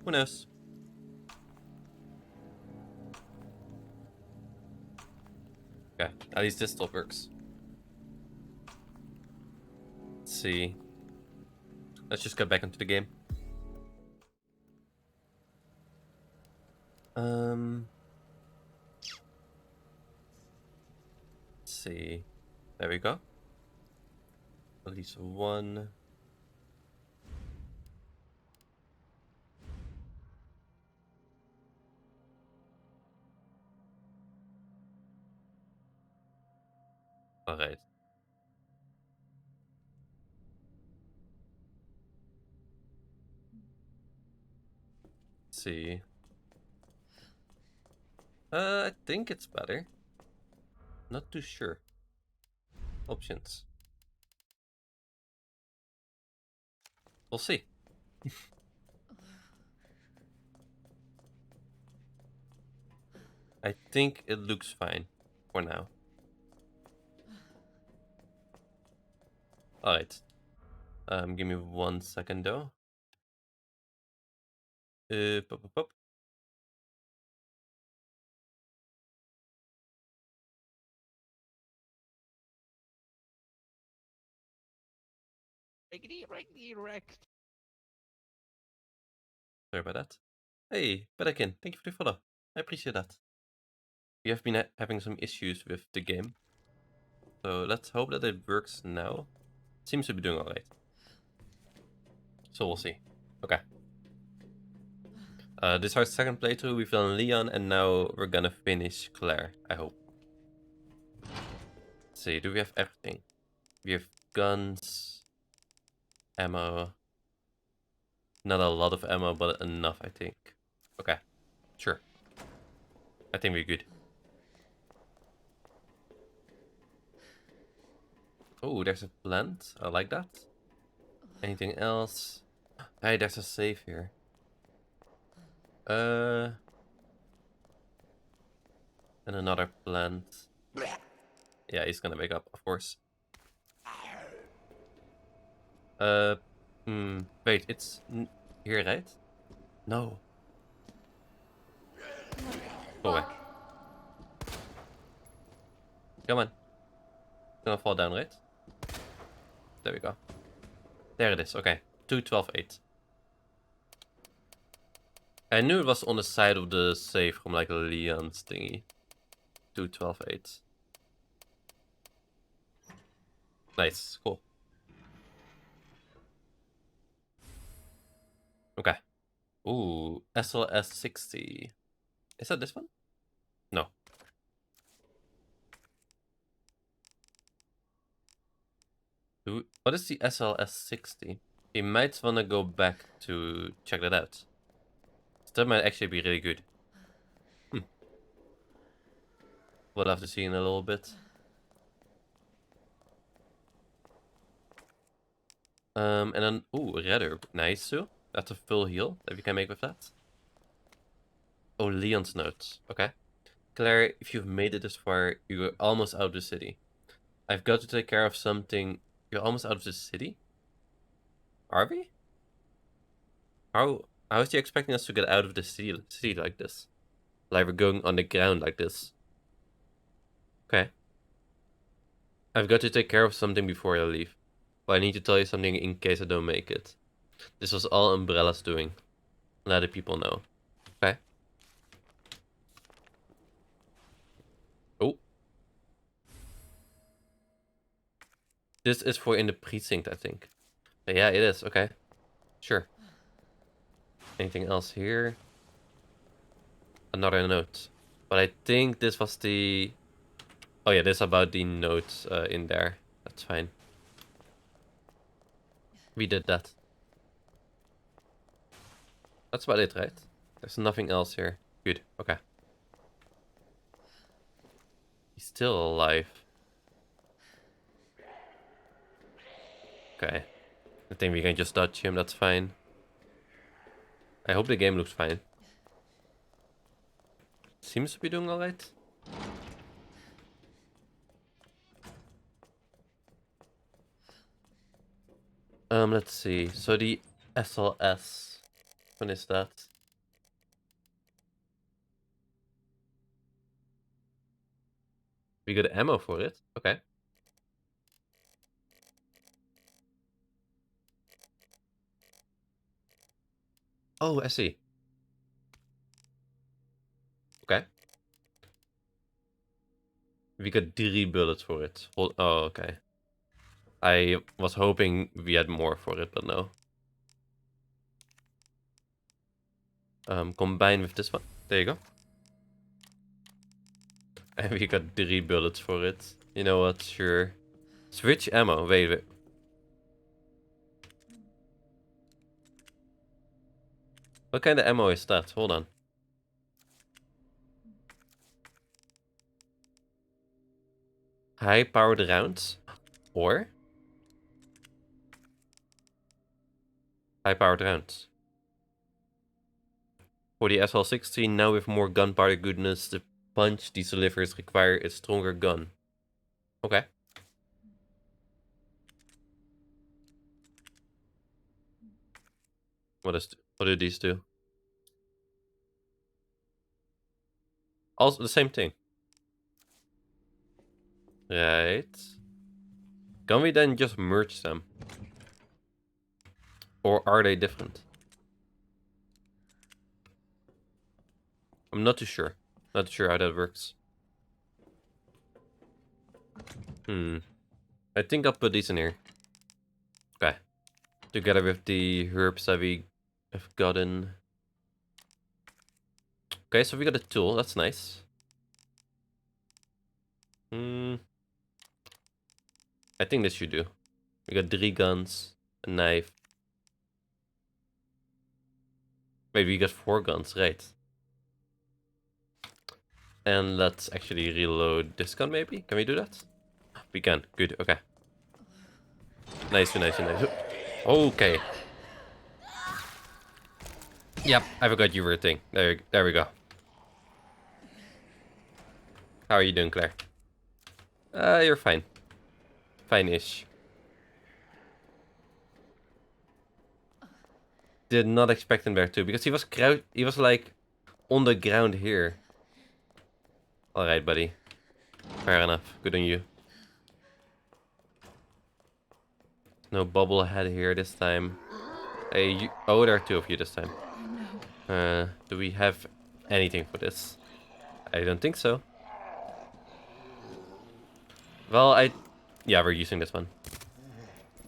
Who knows? Okay, at least this still works. Let's see. Let's just get back into the game. Let's see. There we go. At least one. Alright. Let's see. I think it's better. Not too sure. Options. We'll see. I think it looks fine for now. Alright. Give me 1 second though. Pop, pop, pop. Wrecked. Sorry about that. Hey, Bedakin, thank you for the follow. I appreciate that. We have been having some issues with the game. So let's hope that it works now. Seems to be doing alright. So we'll see. Okay. This is our second playthrough. We've done Leon and now we're gonna finish Claire, I hope. Let's see, do we have everything? We have guns, ammo. Not a lot of ammo, but enough, I think. Okay, sure. I think we're good. Oh, there's a plant. I like that. Anything else? Hey, there's a save here. And another plant. Yeah, he's gonna wake up, of course. Wait, it's here, right? No. Go away. Come on. It's gonna fall down, right? There we go. There it is, okay. 212.8. I knew it was on the side of the save from like Leon's thingy. 212.8. Nice, cool. Okay. Ooh, SLS 60. Is that this one? No. What is the SLS 60? You might wanna go back to check that out. That might actually be really good. We'll have to see in a little bit. And then, ooh, redder. Nice too. That's a full heal that we can make with that. Oh, Leon's notes. Okay. Claire, if you've made it this far, you're almost out of the city. I've got to take care of something. You're almost out of the city? Are we? How is he expecting us to get out of the city like this? Like we're going on the ground like this. Okay. I've got to take care of something before I leave. But I need to tell you something in case I don't make it. This was all Umbrella's doing. Let the people know. Okay. Oh. This is for in the precinct, I think. Yeah, it is. Okay. Sure. Anything else here? Another note. But I think this was the... Oh yeah, this is about the notes in there. That's fine. We did that. That's about it, right? There's nothing else here. Good. Okay. He's still alive. Okay. I think we can just touch him. That's fine. I hope the game looks fine. Seems to be doing alright. Let's see. So the SLS. When is that? We got ammo for it. Okay. Oh, I see. Okay. We got 3 bullets for it. Oh, okay. I was hoping we had more for it, but no. Combine with this one. There you go. And we got 3 bullets for it. You know what? Sure. Switch ammo. Wait. What kind of ammo is that? Hold on. High powered rounds? Or? High powered rounds. For the SL-16, now with more gunpowder goodness, the punch these delivers require a stronger gun. Okay. What do these do? Also the same thing. Right. Can we then just merge them? Or are they different? I'm not too sure. Not too sure how that works. I think I'll put these in here. Okay. Together with the herbs that we have gotten. Okay, so we got a tool. That's nice. I think this should do. We got 3 guns, a knife. Maybe we got 4 guns, right? And let's actually reload this gun, maybe? Can we do that? We can. Good, okay. Nice. Okay. Yep, I forgot you were a thing. There we go. How are you doing, Claire? You're fine. Fine-ish. Did not expect him there too, because he was like on the ground here. Alright, buddy. Fair enough. Good on you. No bubble head here this time. Hey, oh, there are 2 of you this time. Do we have anything for this? I don't think so. Well, yeah, we're using this one.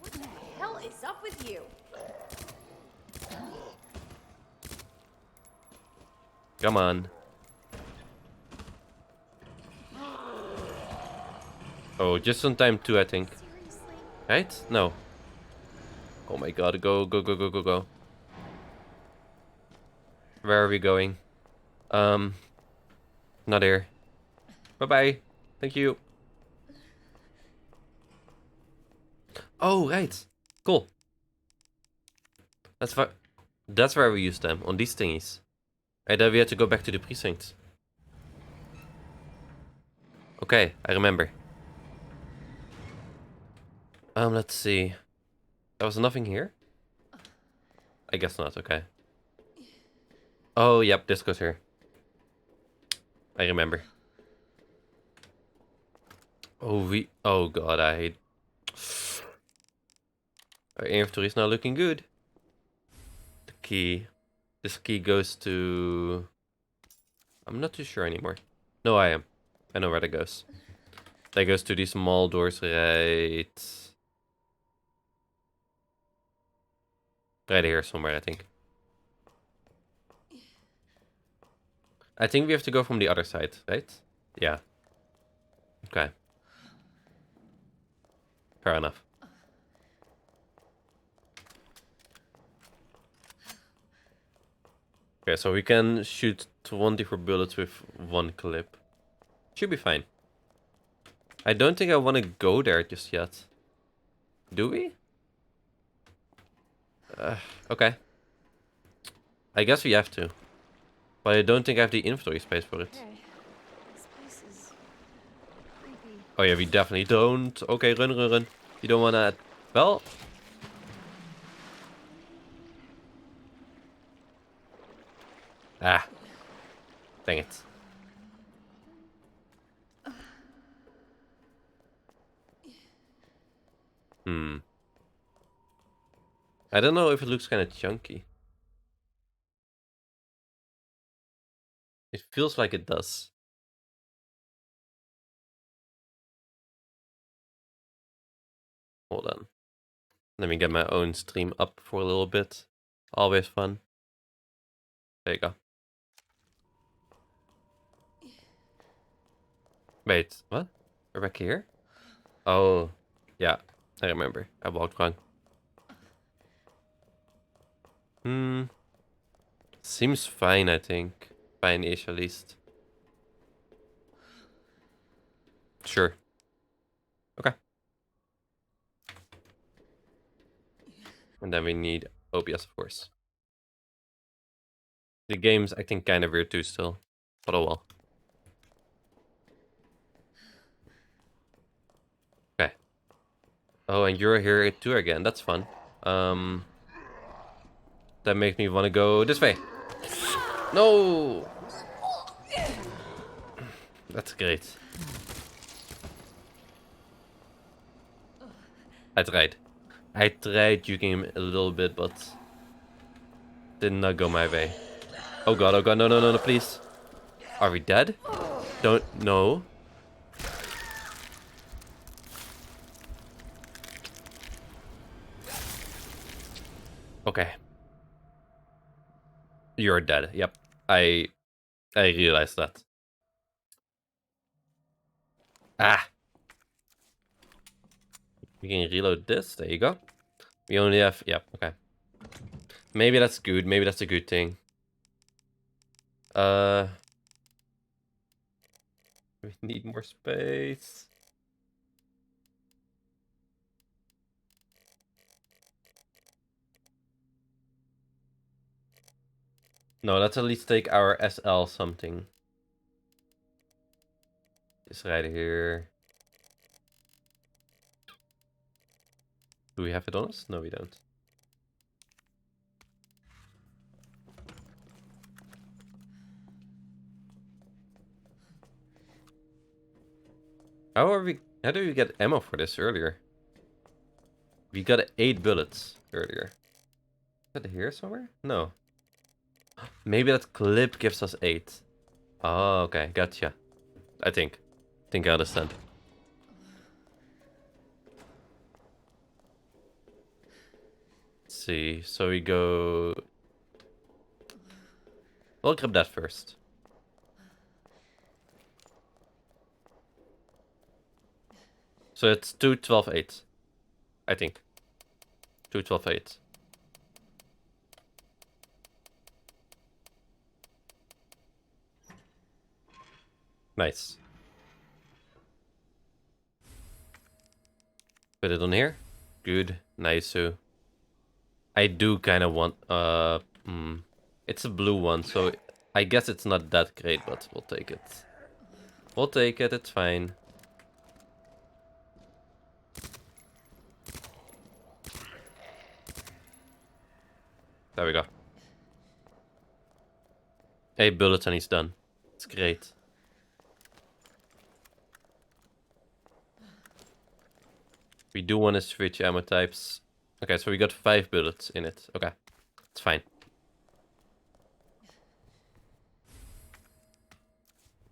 What the hell is up with you? Come on. Oh, just on time too, I think. Seriously? Right? No. Oh my god, go. Where are we going? Not here. Bye-bye. Thank you. Oh, right. Cool. That's where we use them, on these thingies. And then we had to go back to the precinct. Okay, I remember. Let's see. There was nothing here? I guess not, okay. Oh, yep, this goes here. I remember. Oh god, I hate... Our inventory is not looking good. The key. This key goes to... I'm not too sure anymore. No, I am. I know where that goes. That goes to these small doors right... Right here somewhere, I think. I think we have to go from the other side, right? Yeah. Okay. Fair enough. Okay, so we can shoot 24 bullets with 1 clip. Should be fine. I don't think I want to go there just yet. Do we? Okay. I guess we have to. But I don't think I have the inventory space for it. Okay. This place is creepy. Oh yeah, we definitely don't. Okay, run. You don't wanna... Well... Ah. Dang it. I don't know if it looks kind of chunky. It feels like it does. Hold on. Let me get my own stream up for a little bit. Always fun. There you go. Wait, what? We're back here? Oh, yeah. I remember. I walked wrong. Seems fine, I think. Fine-ish, at least. Sure. Okay. And then we need OBS, of course. The game's acting kind of weird too still. But oh well. Okay. Oh, and you're here too again. That's fun. That makes me want to go this way. No! That's great. I tried. I tried juking him a little bit, but did not go my way. Oh god, no, no, no, no, please. Are we dead? Don't, no. Okay. You're dead, yep. I realized that. Ah! We can reload this, there you go. We only have, yep, okay. Maybe that's good, maybe that's a good thing. We need more space. No, let's at least take our SL something. It's right here. Do we have it on us? No, we don't. How do we get ammo for this earlier? We got 8 bullets earlier. Is that here somewhere? No. Maybe that clip gives us 8. Oh, okay, gotcha. I think I understand. Let's see, so we go... We'll grab that first. So it's 2 12 8. I think. 2 12 8. Nice. Put it on here. Good. Nice. So I do kind of want it's a blue one, so I guess it's not that great, but we'll take it. We'll take it, it's fine. There we go. 8 bullets and he's done. It's great. We do want to switch ammo types. Okay, so we got 5 bullets in it. Okay, it's fine.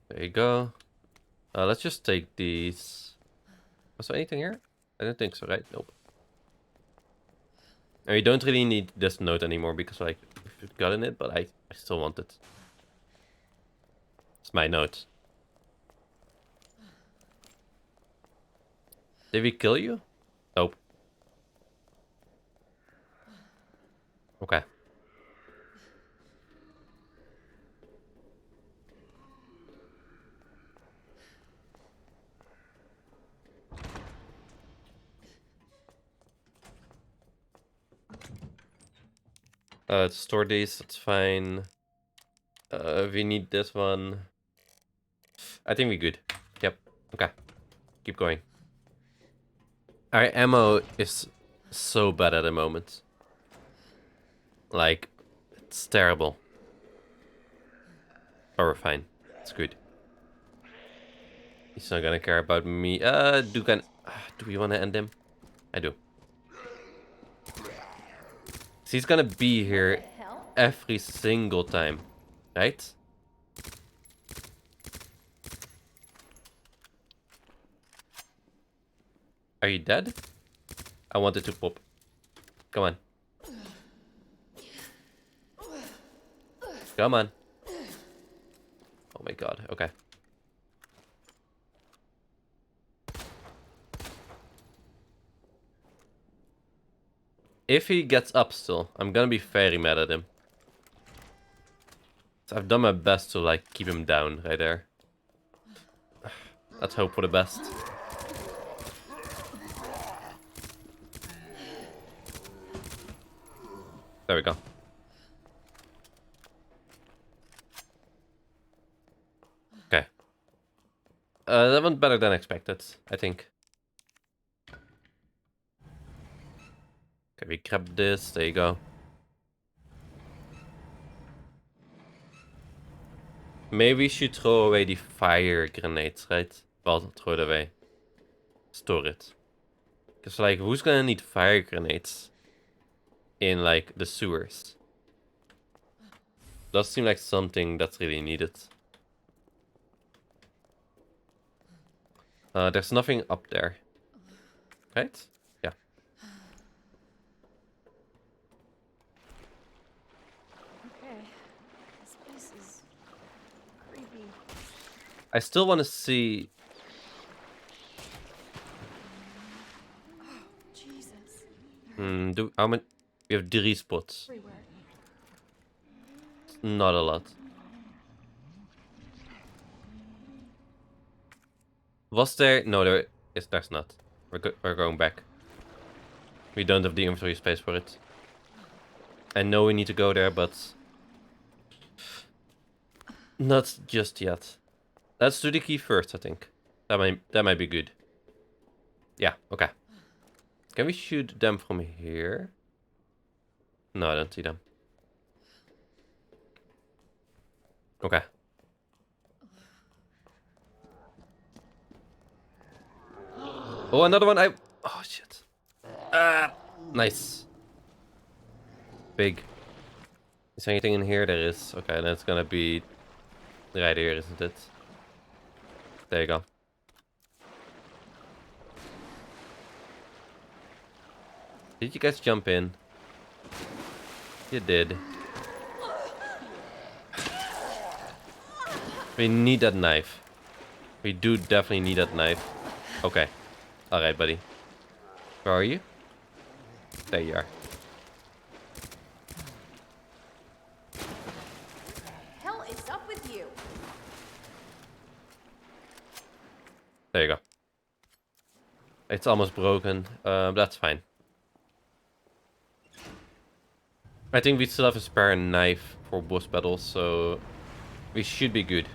There you go. Let's just take these. Was there anything here? I don't think so, right? Nope. And we don't really need this note anymore because like we've gotten it, but I still want it. It's my note. Did we kill you? Nope. Okay. Let's store these, that's fine. We need this one. I think we're good. Yep. Okay. Keep going. Our ammo is so bad at the moment. Like, it's terrible. But we're fine. It's good. He's not gonna care about me. Do we want to end him? I do. He's gonna be What here the hell? every single time, right? Are you dead? I wanted to pop. Come on. Come on. Oh my god, okay. If he gets up still, I'm gonna be very mad at him. So I've done my best to, like, keep him down right there. Let's hope for the best. There we go. Okay. That went better than expected, I think. Okay, we grab this. There you go. Maybe we should throw away the fire grenades, right? Well, throw it away. Store it. Because, like, who's gonna need fire grenades in, like, the sewers? Does seem like something that's really needed. There's nothing up there. Right? Yeah. Okay. This place is creepy. I still want to see... Oh, Jesus. How many... We have 3 spots. Everywhere. Not a lot. Was there... No, there's not. We're going back. We don't have the inventory space for it. I know we need to go there, but... Not just yet. Let's do the key first, I think. That might be good. Yeah, okay. Can we shoot them from here? No, I don't see them. Okay. Oh, another one. Oh, shit. Nice. Big. Is there anything in here? There is. Okay, then it's gonna be right here, isn't it? There you go. Did you guys jump in? You did. We need that knife. We do definitely need that knife. Okay. Alright, buddy. Where are you? There you are. Hell is up with you? There you go. It's almost broken. That's fine. I think we still have a spare knife for boss battles, so we should be good.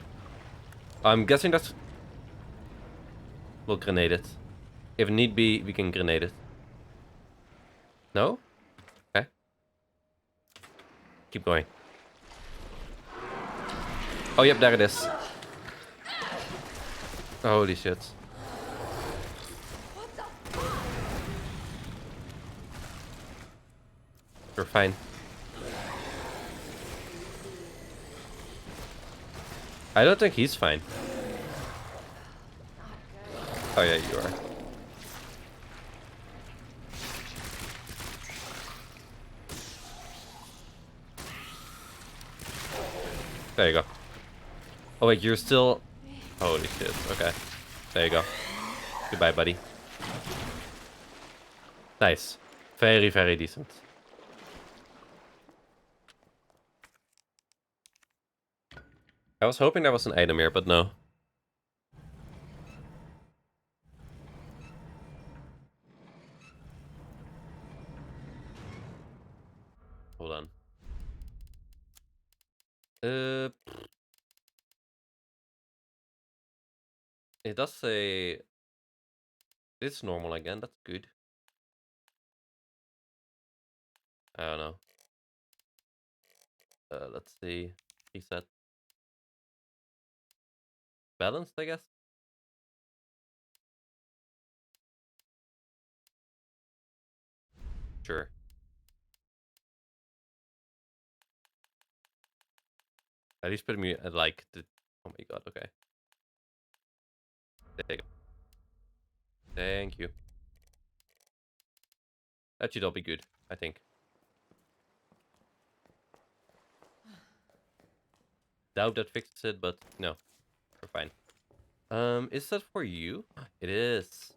I'm guessing that's... We'll grenade it. If need be, we can grenade it. No? Okay. Keep going. Oh, yep, there it is. Holy shit. What the fuck? We're fine. I don't think he's fine. Oh yeah, you are. There you go. Oh wait, you're still... Holy shit, okay. There you go. Goodbye, buddy. Nice. Very, very decent. I was hoping there was an item here, but no. Hold on. It does say... It's normal again, that's good. I don't know. Let's see. Reset. Balanced, I guess? Sure. At least put me at like the... Oh my god, okay. There you go. Thank you. That should all be good, I think. Doubt that fixes it, but no. We're fine. Is that for you? It is.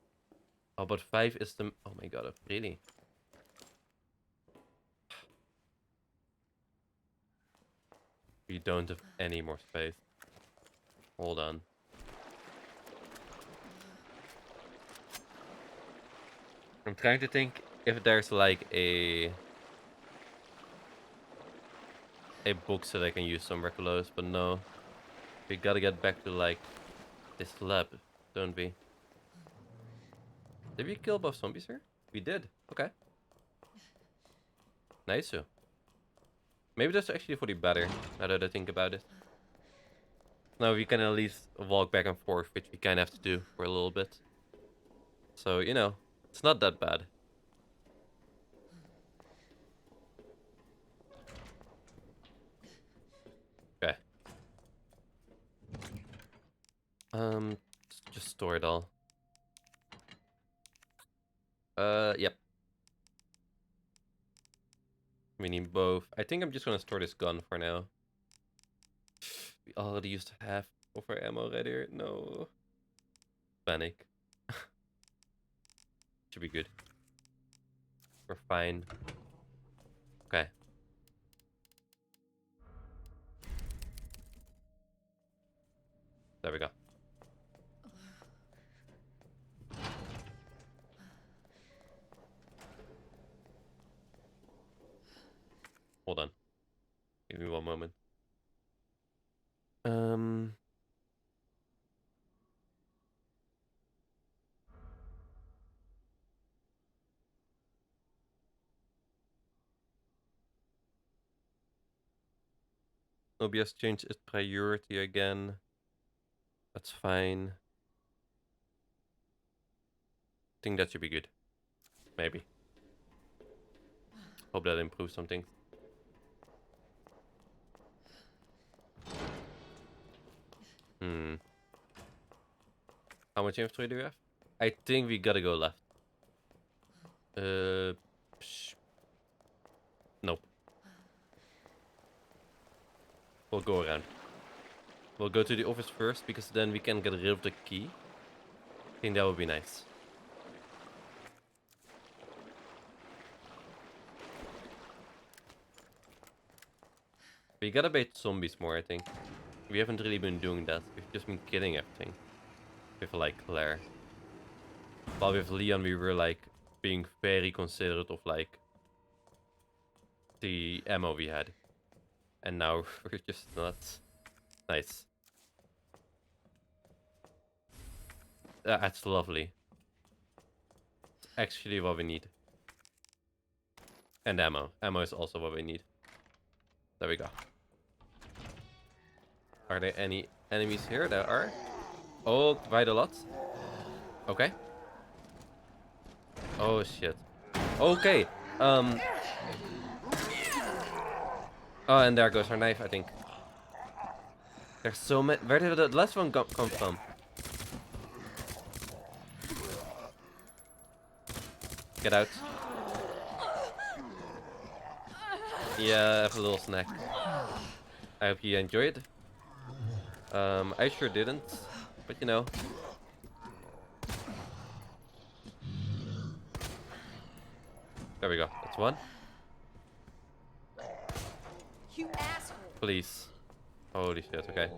Oh, but 5 is the... Oh my god, really? We don't have any more space. Hold on. I'm trying to think if there's like a box that I can use somewhere close, but no. We gotta get back to like this lab, don't we? Did we kill both zombies here? We did. Okay. Nice. Maybe that's actually for the better, now that I think about it. Now we can at least walk back and forth, which we kind of have to do for a little bit. So, you know, it's not that bad. Okay. Just store it all. Yep. We need both. I think I'm just gonna store this gun for now. We already used half of our ammo right here. No. Panic. Should be good. We're fine. Okay. There we go. Hold on. Give me one moment. OBS changed its priority again. That's fine. I think that should be good. Maybe. Hope that improves something. How much inventory do we have? I think we gotta go left. Nope. We'll go around. We'll go to the office first, because then we can get rid of the key. I think that would be nice. We gotta bait zombies more, I think. We haven't really been doing that. We've just been killing everything. With, like, Claire. While with Leon, we were, like, being very considerate of, like, the ammo we had. And now we're just not. Nice. That's lovely. It's actually what we need. And ammo. Ammo is also what we need. There we go. Are there any enemies here? There are. Oh, quite a lot. Okay. Oh, shit. Okay. Oh, and there goes our knife, I think. There's so many. Where did the last one come from? Get out. Yeah, have a little snack. I hope you enjoyed. I sure didn't. But you know. There we go. That's one. You asshole. Please. Holy shit, okay.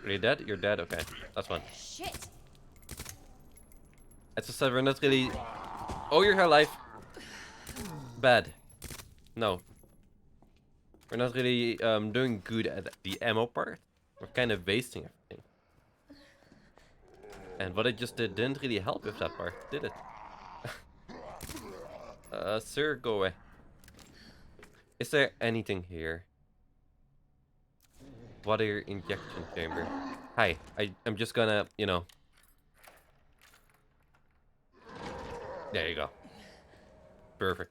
Are you dead? You're dead? Okay. That's one. Shit. As I said, we're not really... Oh, you're alive. Bad. No. We're not really doing good at the ammo part. We're kind of wasting everything. And what I just did didn't really help with that part, did it? Sir, go away. Is there anything here? Water injection chamber. Hi. I'm just gonna, you know. There you go. Perfect.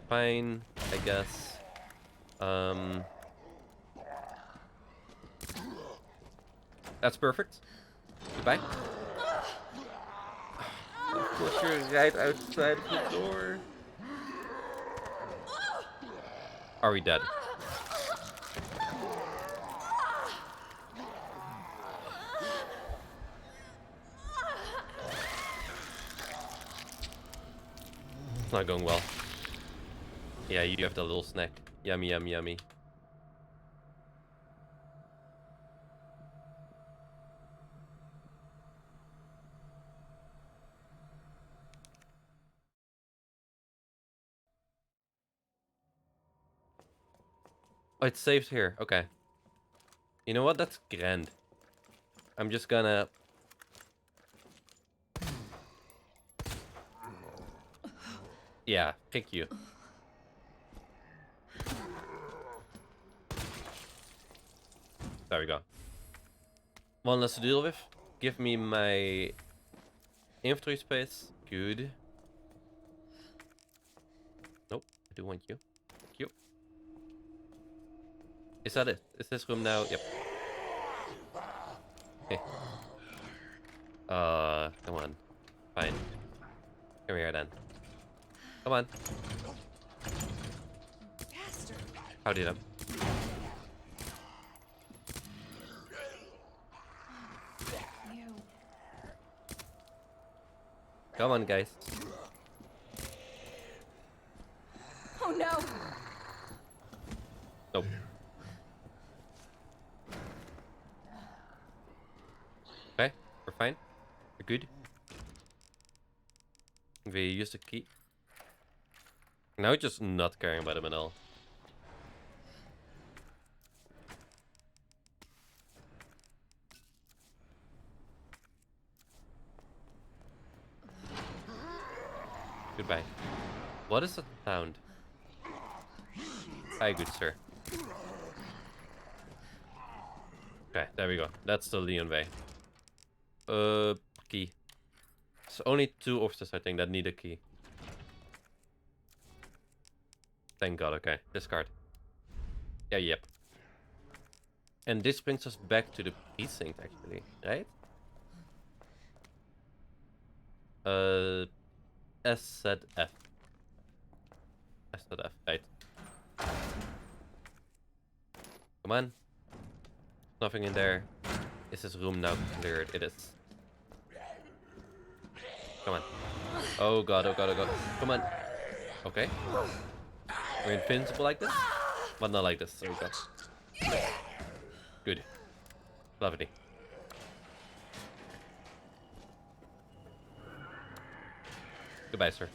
Fine, I guess. That's perfect. Goodbye. Of course, you're right outside of the door. Are we dead? It's not going well. Yeah, you have the little snack. Yummy, yummy, yummy. Oh, it's saved here. Okay. You know what? That's grand. I'm just gonna... Yeah, kick you. There we go. One less to deal with. Give me my inventory space. Good. Nope. I do want you. Thank you. Is that it? Is this room now? Yep. Okay. Come on. Fine. Come here then. Come on. Bastard. Howdy then. You. Come on, guys. Oh no. Nope. Okay. We're fine. We're good. We use the key. Now just not caring about him at all. Goodbye. What is that sound? Hi, good sir. Okay, there we go. That's the Leon way. Key. It's only 2 officers, I think, that need a key. Thank God, okay. Discard. Yeah, yep. And this brings us back to the precinct, actually, right? SZF. SZF, right. Come on. Nothing in there. Is this room now cleared? It is. Come on. Oh god, oh god, oh god. Come on. Okay. We're invincible like this? But not like this. There we go. Good. Lovely. Goodbye, sir.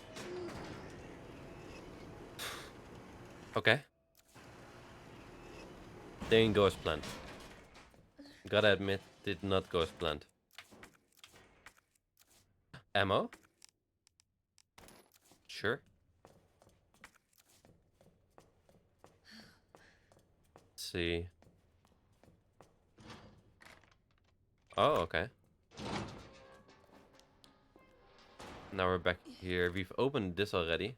Okay. Didn't go as planned. Gotta admit, did not go as planned. Ammo? Sure. Let's see. Oh, okay. Now we're back here. We've opened this already.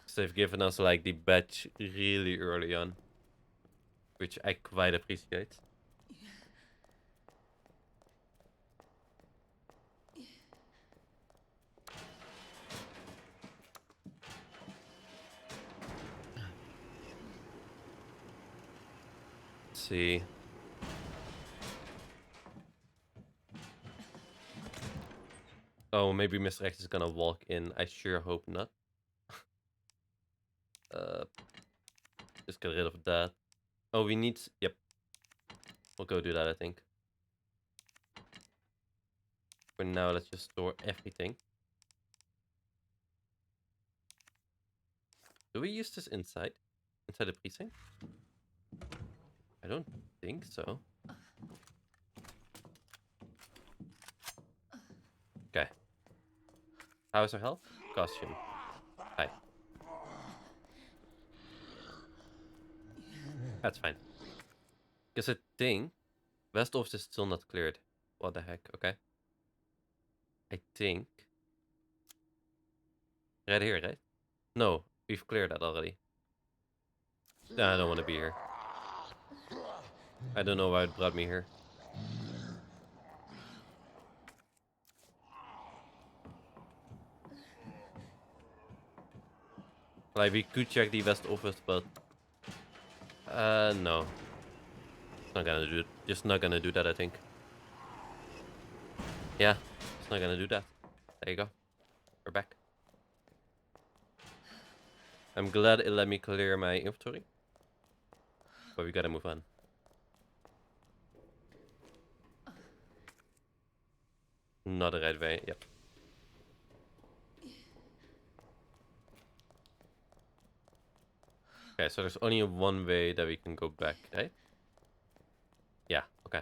So they've given us like the badge really early on. Which I quite appreciate. Let's see. Oh, maybe Mr. X is gonna walk in. I sure hope not. Just get rid of that. Oh, we need... Yep. We'll go do that, I think. For now, let's just store everything. Do we use this inside? Inside the precinct? I don't think so. Okay. How is our health? Costume. Hi. That's fine. Because I think West Office is still not cleared. What the heck? Okay. I think right here, right? No, we've cleared that already. Nah, I don't want to be here. I don't know why it brought me here. Like, we could check the West Office, but... no. It's not gonna do it. Just not gonna do that, I think. Yeah, it's not gonna do that. There you go. We're back. I'm glad it let me clear my inventory. But we gotta move on. Not the right way, yep. Okay, so there's only one way that we can go back, right? Yeah, okay.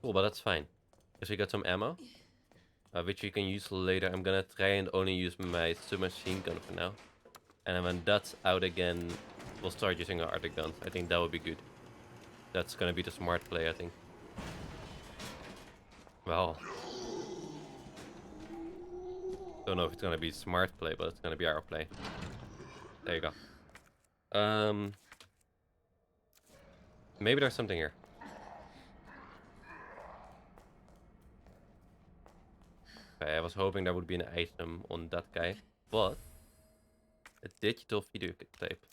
Cool, but that's fine. Because we got some ammo. Which we can use later. I'm gonna try and only use my submachine gun for now. And then when that's out again, we'll start using our other guns. I think that would be good. That's gonna be the smart play, I think. Well, don't know if it's gonna be smart play, but it's gonna be our play. There you go. Maybe there's something here. Okay, I was hoping there would be an item on that guy, but a digital video tape.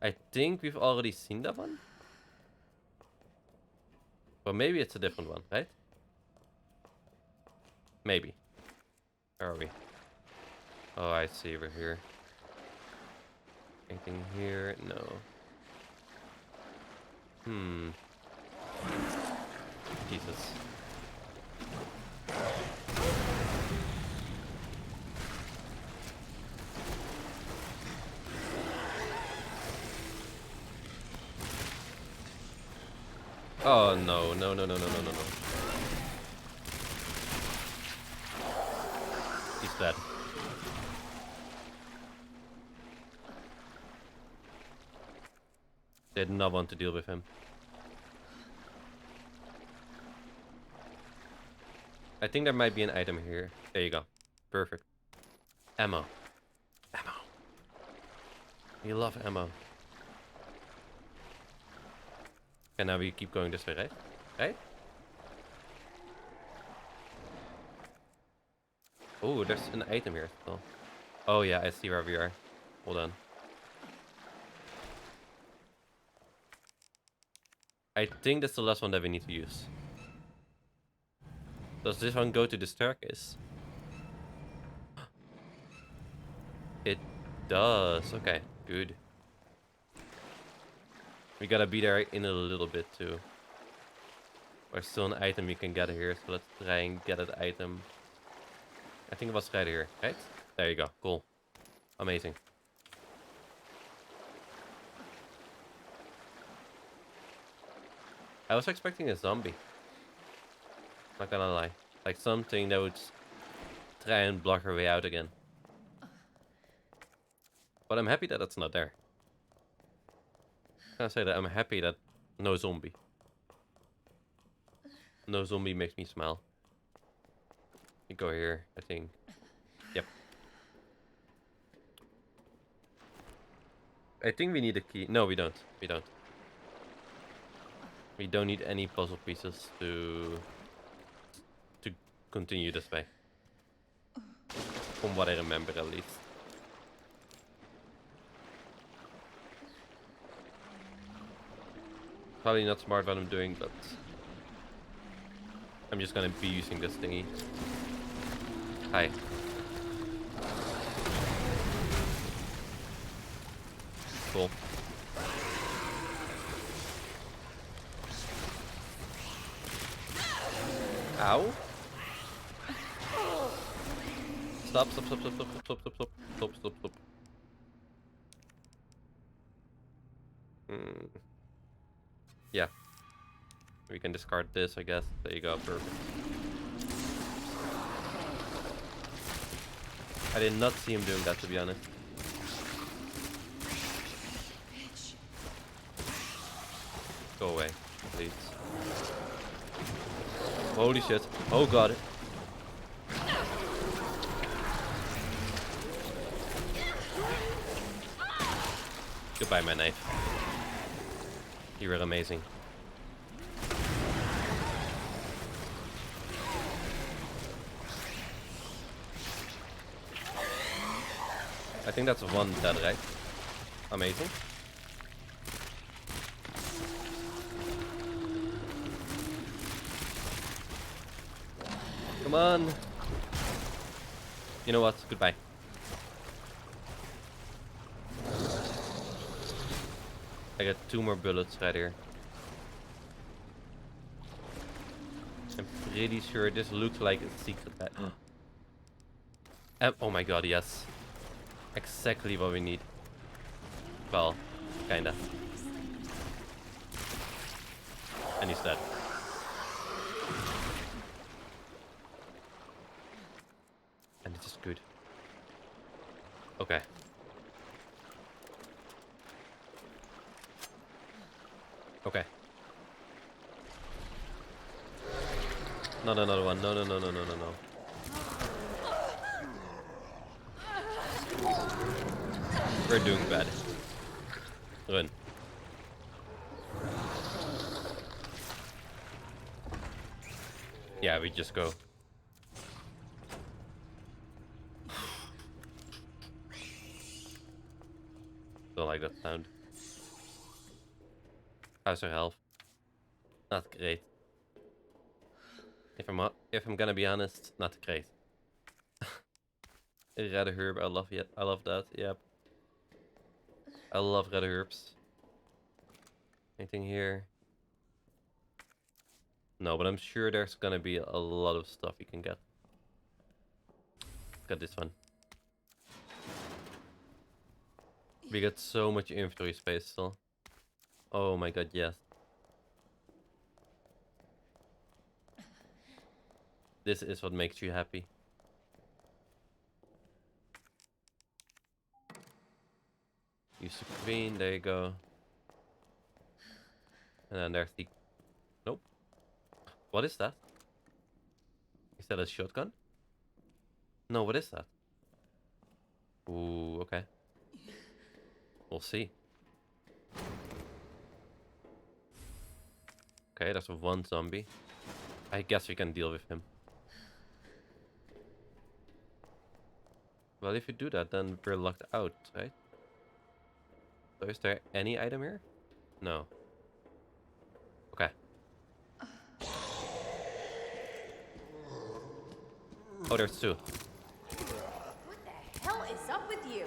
I think we've already seen that one. But maybe it's a different one, right? Maybe. Where are we? Oh, I see, we're here. Anything here? No. Jesus. Oh no, no, no, no, no, no, no, no. He's dead. Did not want to deal with him. I think there might be an item here. There you go. Perfect. Ammo. Ammo. We love ammo. And now we keep going this way, right? Right? Oh, there's an item here still. Oh yeah, I see where we are. Hold on. I think that's the last one that we need to use. Does this one go to the staircase? It does. Okay, good. We gotta be there in a little bit too. There's still an item we can get here, so let's try and get that item. I think it was right here, right? There you go. Cool. Amazing. I was expecting a zombie. Not gonna lie. Like something that would try and block her way out again. But I'm happy that it's not there. I'm gonna say that I'm happy that no zombie. No zombie makes me smile. You go here, I think. Yep. I think we need a key. No, we don't. We don't. We don't need any puzzle pieces to continue this way. From what I remember, at least. Probably not smart what I'm doing, but I'm just gonna be using this thingy. Hi. Cool. Ow. Stop, stop, stop, stop, stop, stop, stop, stop, stop, stop, stop. Yeah. We can discard this, I guess. There you go, perfect. I did not see him doing that, to be honest. Go away, please. Holy shit. Oh god. Goodbye, my knife. You were amazing. I think that's one dead, right? Amazing. Come on. You know what? Goodbye. I got 2 more bullets right here. I'm pretty sure this looks like a secret bed. Oh my god, yes. Exactly what we need. Well, kinda. And he's dead. And this is good. Okay. Okay. Not another one. No, no, no, no, no, no, no. We're doing bad. Run. Yeah, we just go. Don't like that sound. How's her health? Not great. If I'm gonna be honest, not great. Red herb, I love it. I love that. Yep. I love red herbs. Anything here? No, but I'm sure there's gonna be a lot of stuff you can get. Got this one. We got so much inventory space still. Oh my god, yes. This is what makes you happy. Use the queen, there you go. And then there's the... Nope. What is that? Is that a shotgun? No, what is that? Ooh, okay. We'll see. Okay, that's one zombie. I guess we can deal with him. Well, if you do that, then we're locked out, right? So is there any item here? No. Okay. Oh, there's 2. What the hell is up with you?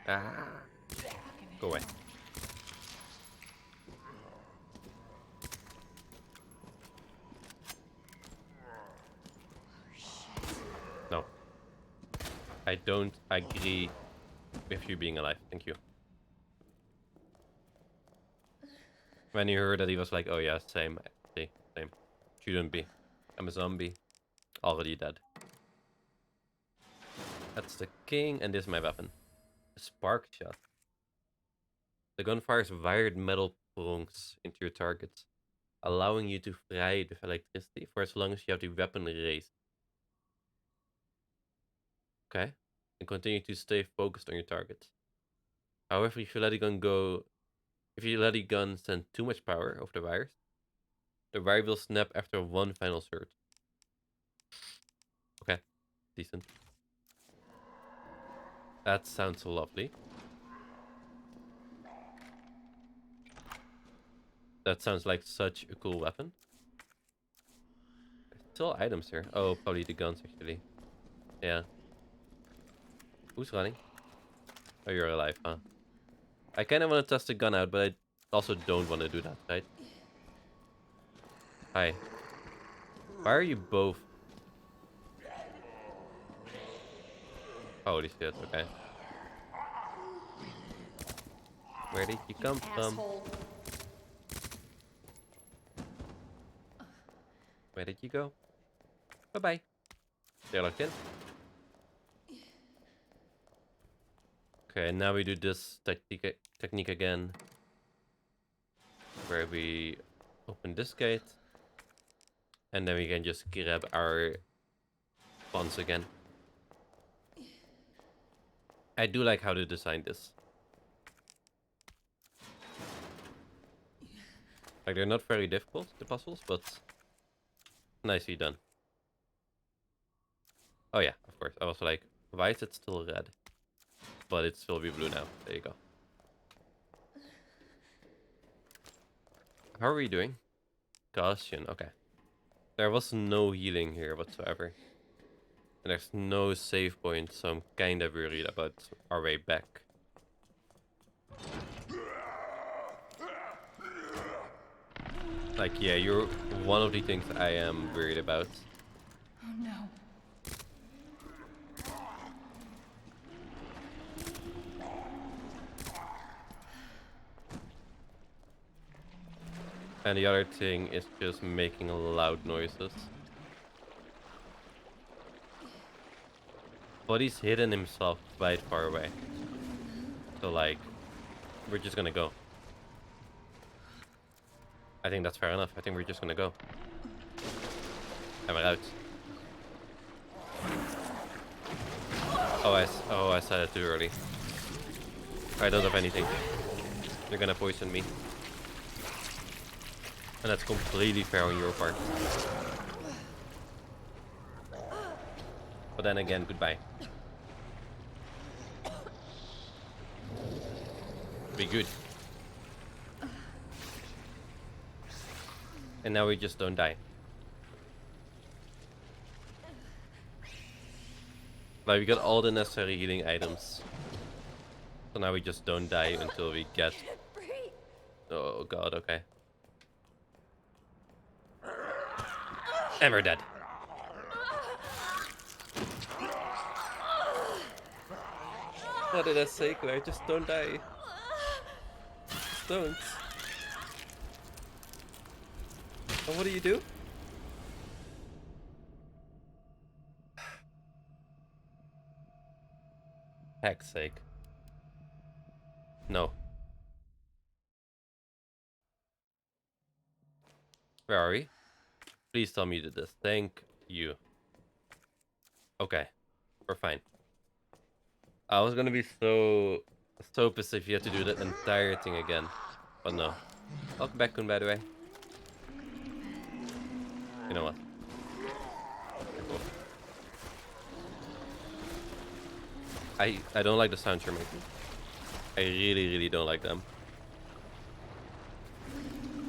Ah. Go away. No. I don't agree with you being alive. Thank you. When you heard that, he was like, oh yeah, same. Actually, same. Shouldn't be. I'm a zombie. Already dead. That's the king, and this is my weapon. A spark shot. The gun fires wired metal prongs into your targets, allowing you to fry it with electricity for as long as you have the weapon raised. Okay? And continue to stay focused on your target. However, if you let the gun send too much power over the wire will snap after one final surge. Okay, decent. That sounds lovely. That sounds like such a cool weapon. There's still items here. Oh, probably the guns actually. Yeah. Who's running? Oh, you're alive, huh? I kind of want to test the gun out, but I also don't want to do that, right? Hi. Why are you both? Holy shit, okay. Where did you come from? Asshole. Where did you go? Bye-bye. They're locked in. Okay, now we do this technique again. Where we open this gate. And then we can just grab our bonds again. I do like how they designed this. Like, they're not very difficult, the puzzles, but nicely done. Oh yeah, of course. I was like, why is it still red? But it will be blue now. There you go. How are we doing? Gaussian, okay. There was no healing here whatsoever. And there's no save point, so I'm kind of worried about our way back. Like, yeah, you're one of the things I am worried about. Oh no. And the other thing is just making loud noises. But he's hidden himself quite far away. So, like, we're just gonna go. I think that's fair enough. I think we're just gonna go. And we're out. Oh, I said it too early. I don't have anything. They're gonna poison me. And that's completely fair on your part. But then again, goodbye. Be good. And now we just don't die. Like, we got all the necessary healing items. So now we just don't die until we get... Oh god, okay. And we're dead. What did I say, Claire? Just don't die. Just don't. And what do you do? Heck's sake. No. Where are we? Please tell me you did this. Thank you. Okay. We're fine. I was gonna be so pissed if you had to do that entire thing again. But no. Welcome back, Kun, by the way. You know what? Cool. I don't like the sounds you're making. I really, really don't like them.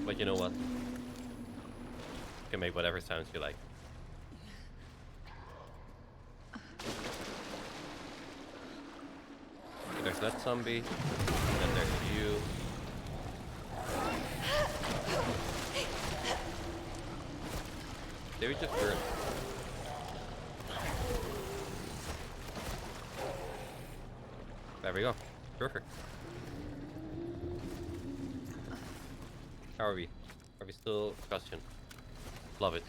But you know what? You can make whatever sounds you like. Okay, there's that zombie. And there's you. Did we just burn? There we go. Perfect. How are we? Are we still question? Love it.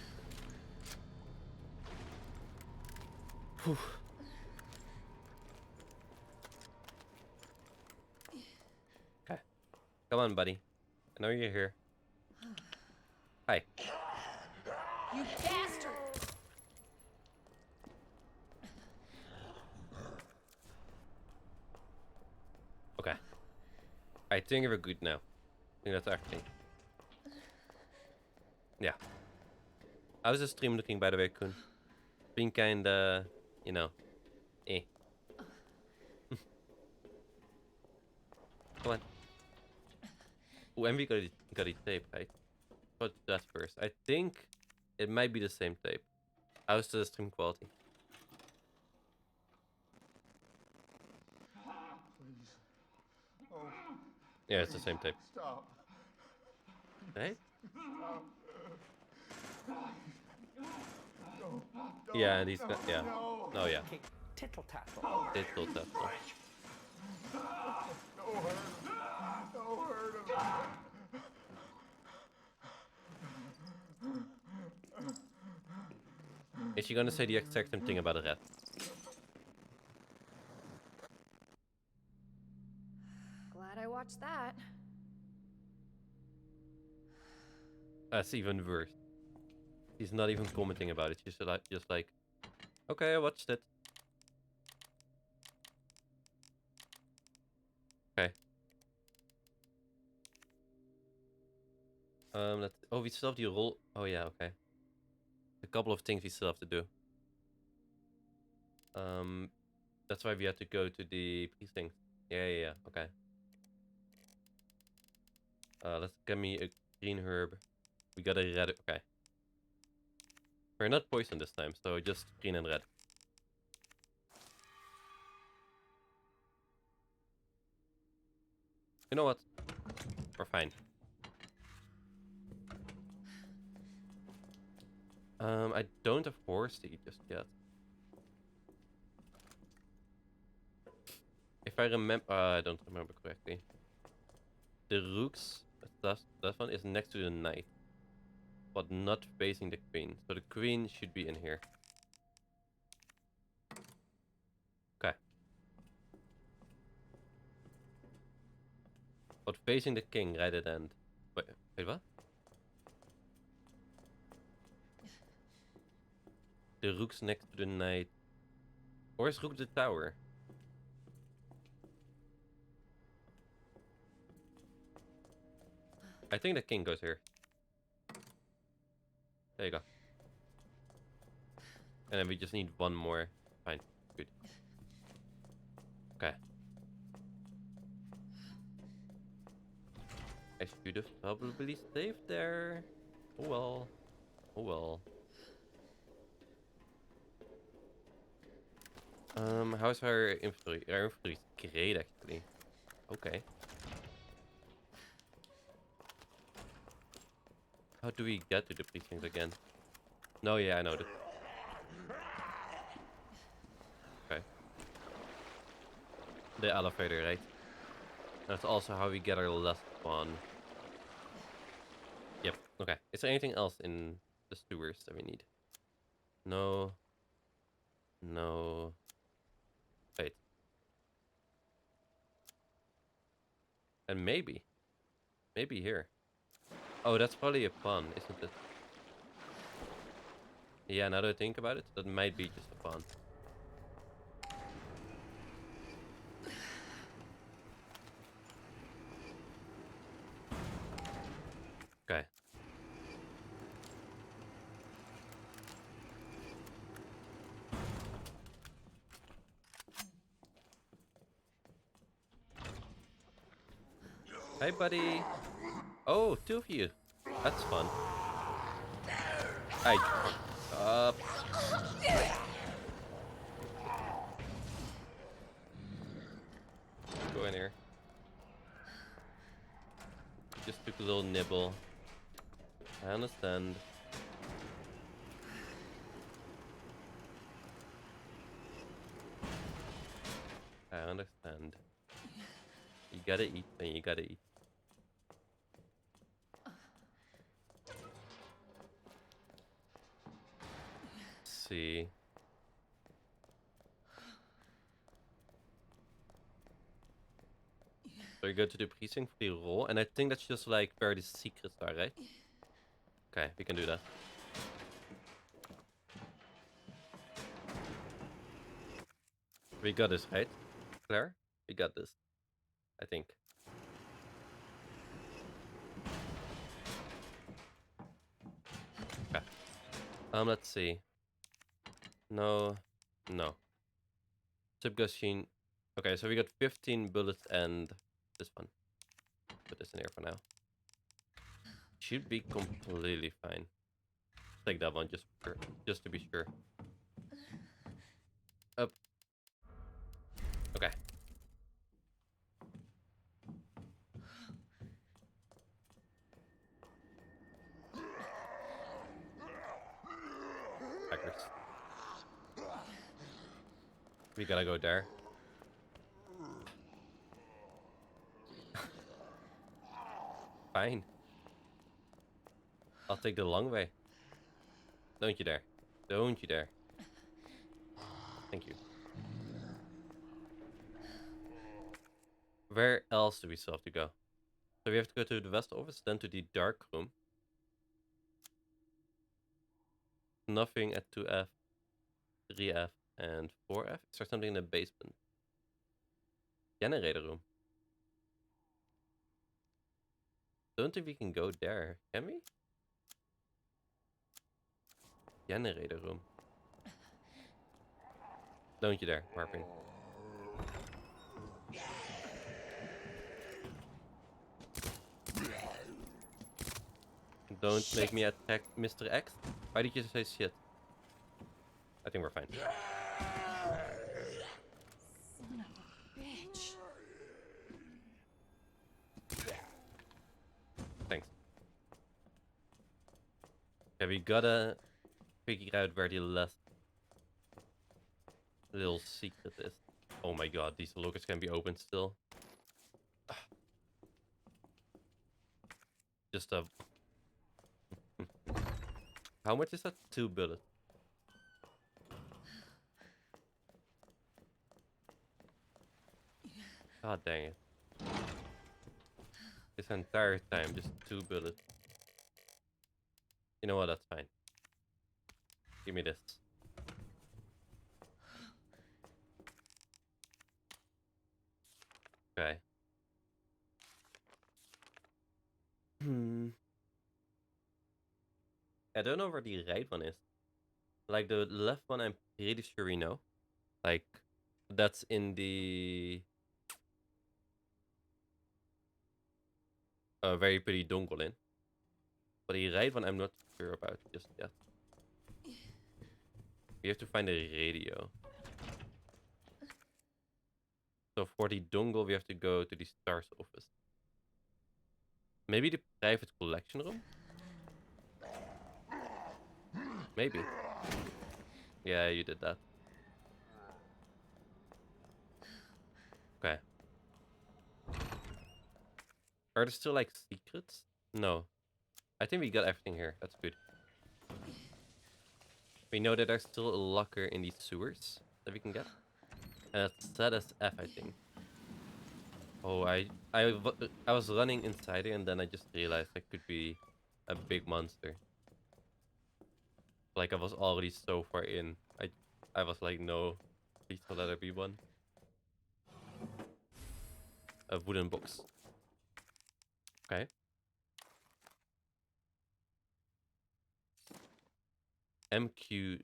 Whew. Okay. Come on, buddy. I know you're here. Hi. You bastard! Okay. I think we're good now. I think that's everything. Yeah. How's the stream looking, by the way, Kun? Been kinda, you know, eh. Come on. Oh, and we got it tape, right? Put that first. I think it might be the same tape. How's the stream quality? Please. Oh, Yeah, it's the same tape. stop. Right? Stop. No, Yeah, and he's got, yeah. no. Oh, yeah. Tittle tattle. Tittle tattle. No hurt him. No hurt him. Is she gonna say the exact same thing about a rat? That's even worse. He's not even commenting about it. He's just like, okay, I watched it. Okay. Oh, we still have the roll. Oh yeah, okay. A couple of things we still have to do. That's why we had to go to the precinct. Yeah. Okay. Let's get me a green herb. We got a red. Okay. We're not poisoned this time, so just green and red. You know what? We're fine. I don't have horse to eat just yet. If I remember, I don't remember correctly. The rooks, that one is next to the knight, but not facing the queen. So the queen should be in here. Okay. But facing the king right at the end. Wait, what? The rook's next to the knight. Or is rook the tower? I think the king goes here. There you go. And then we just need one more. Fine. Good. Okay. I should have probably saved there. Oh well. Oh well. How's our inventory? Our inventory is great actually. Okay. How do we get to the precinct again? No, yeah, I know that. Okay. The elevator, right? That's also how we get our last one. Yep. Okay. Is there anything else in the sewers that we need? No. No. Wait. And maybe. Maybe here. Oh, that's probably a pun, isn't it? Yeah, now that I think about it, that might be just a pun. Okay. Hi, buddy. Oh, two of you. That's fun. Hi. Go in here. Just took a little nibble. I understand. I understand. You gotta eat, man. You gotta eat. Let's see. So we go to the precinct for the roll, and I think that's just like where the secrets are, right? Okay, we can do that. We got this, right? Claire? We got this. I think. Okay. Let's see. No. No. Submachine. Okay, so we got 15 bullets and this one. Put this in here for now. Should be completely fine. Take that one just to be sure. Up. Okay. Hackers. We gotta go there. Fine. I'll take the long way. Don't you dare. Don't you dare. Thank you. Where else do we still have to go? So we have to go to the west office, then to the dark room. nothing at 2F, 3F, and 4F. Is there something in the basement? Generator room. Don't think we can go there, can we? Generator room. Don't you dare, Marvin. Don't make me attack Mr. X. Why did you say shit? I think we're fine. Son of a bitch. Thanks. Okay, we gotta figure out where the last little secret is. Oh my god, these lockers can be opened still. Just a... How much is that? 2 bullets. God dang it. This entire time, just 2 bullets. You know what, that's fine. Give me this. Okay. I don't know where the right one is. Like, the left one, I'm pretty sure we know. Like, that's in the... very pretty dongle in. But the right one, I'm not sure about just yet. We have to find a radio. So for the dongle, we have to go to the STARS office. Maybe the private collection room? Maybe. Yeah, you did that. Okay. Are there still like secrets? No. I think we got everything here. That's good. We know that there's still a locker in these sewers that we can get. And that's set as F, I think. Oh, I was running inside it and then I just realized I could be a big monster. Like I was already so far in. I was like, no, please don't let there be one. A wooden box. Okay. MQ.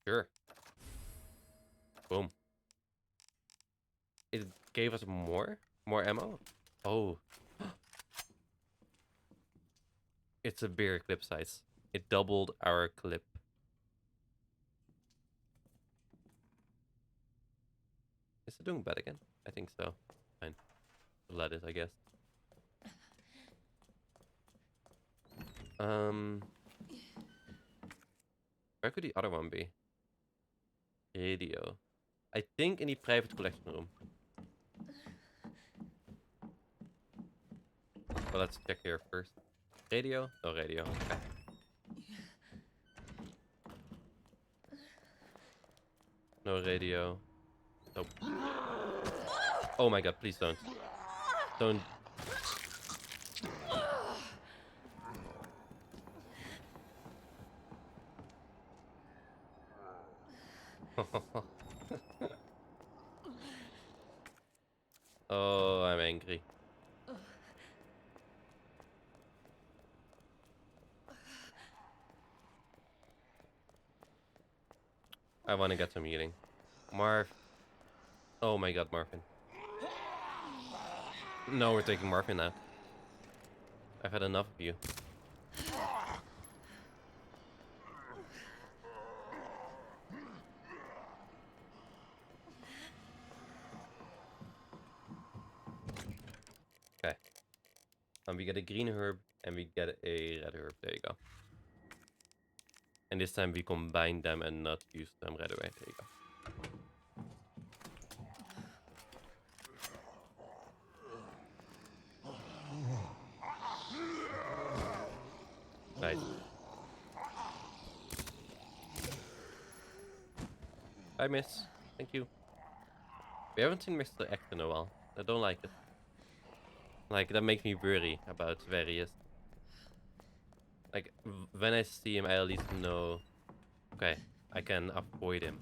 Sure. Boom. It gave us more ammo. Oh. It's a bigger clip size. It doubled our clip. Is it doing bad again? I think so. Fine. Let it, I guess. Where could the other one be? Radio. I think in the private collection room. Well, let's check here first. Radio? No radio. Okay. No radio. Nope. Oh my god, please don't. Don't. Oh, I'm angry. I want to get some healing. Marv. Oh my god, Marvin. No, we're taking Marvin out. I've had enough of you. Okay. And we get a green herb and we get a red herb. There you go. And this time we combine them and not use them right away. There you go. Nice. I miss. Thank you. We haven't seen Mr. X in a while. I don't like it. Like, that makes me worry about various... Like, when I see him, I at least know... Okay, I can avoid him.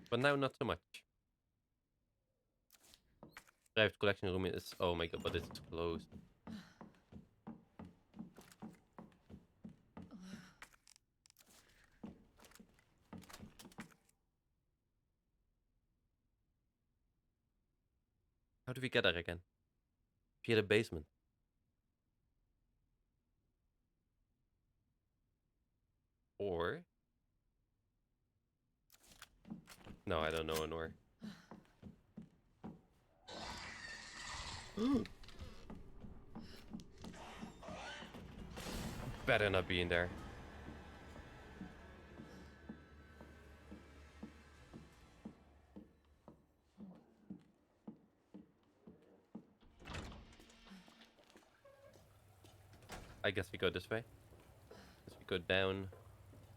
But now, not so much. Private collection room is... Oh my god, but it's closed. How do we get there again? Via the basement. Or... No, I don't know anymore. Better not be in there. I guess we go this way. Guess we go down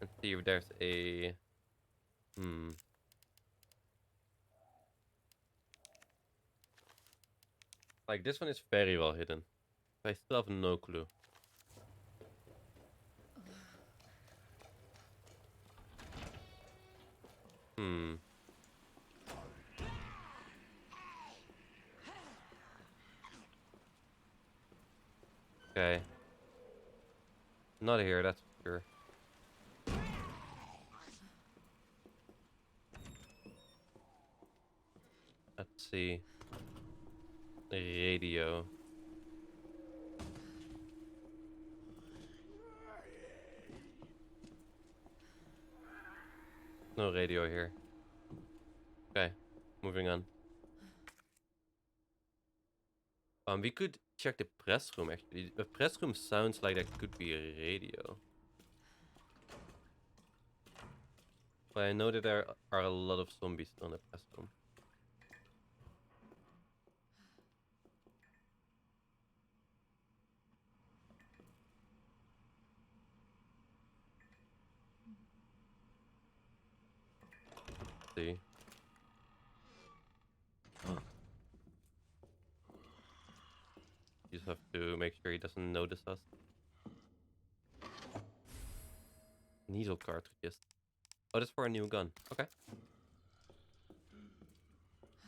and see if there's a... Like, this one is very well hidden. I still have no clue. Okay. Not here, that's for sure. Let's see. Radio. No radio here. Okay, moving on. We could check the press room actually. The press room sounds like that could be a radio. But I know that there are a lot of zombies on the press room. Let's see. You just have to make sure he doesn't notice us. Needle cartridges. Oh, that's for a new gun. Okay.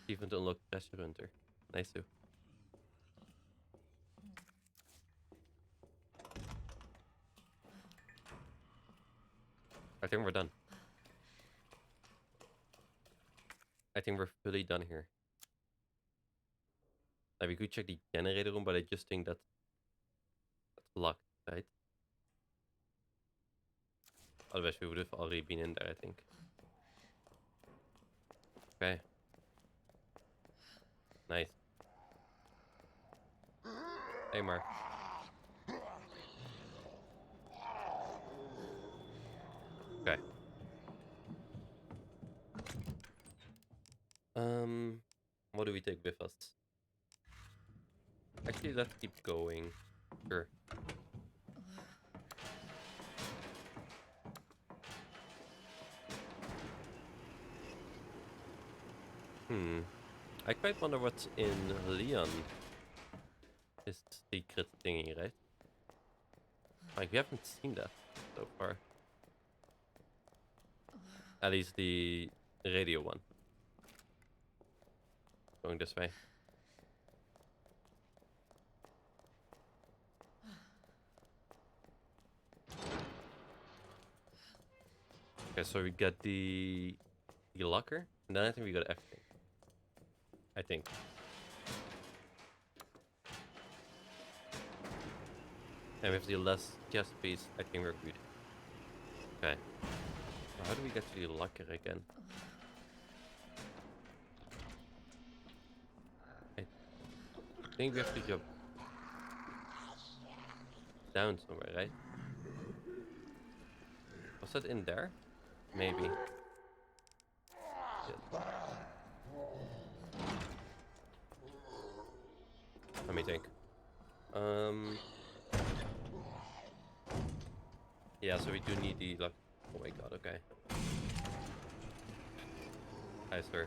Even to unlock Treasure Hunter. Nice too. I think we're done. I think we're fully done here. Like, we could check the generator room, but I just think that's locked, right? Otherwise we would have already been in there, I think. Okay. Nice. Hey, Mark. Okay. What do we take with us? Actually, let's keep going. Sure. I quite wonder what's in Leon. His secret thingy, right? Like, we haven't seen that so far. At least the radio one. Going this way. Okay, so we got the locker, and then I think we got everything. I think. And with the last chest piece, I think we're good. Okay. So how do we get to the locker again? I think we have to jump down somewhere, right? Was that in there? Maybe. Shit. Let me think. Yeah, so we do need the lock. Oh my god, okay. Hi, sir.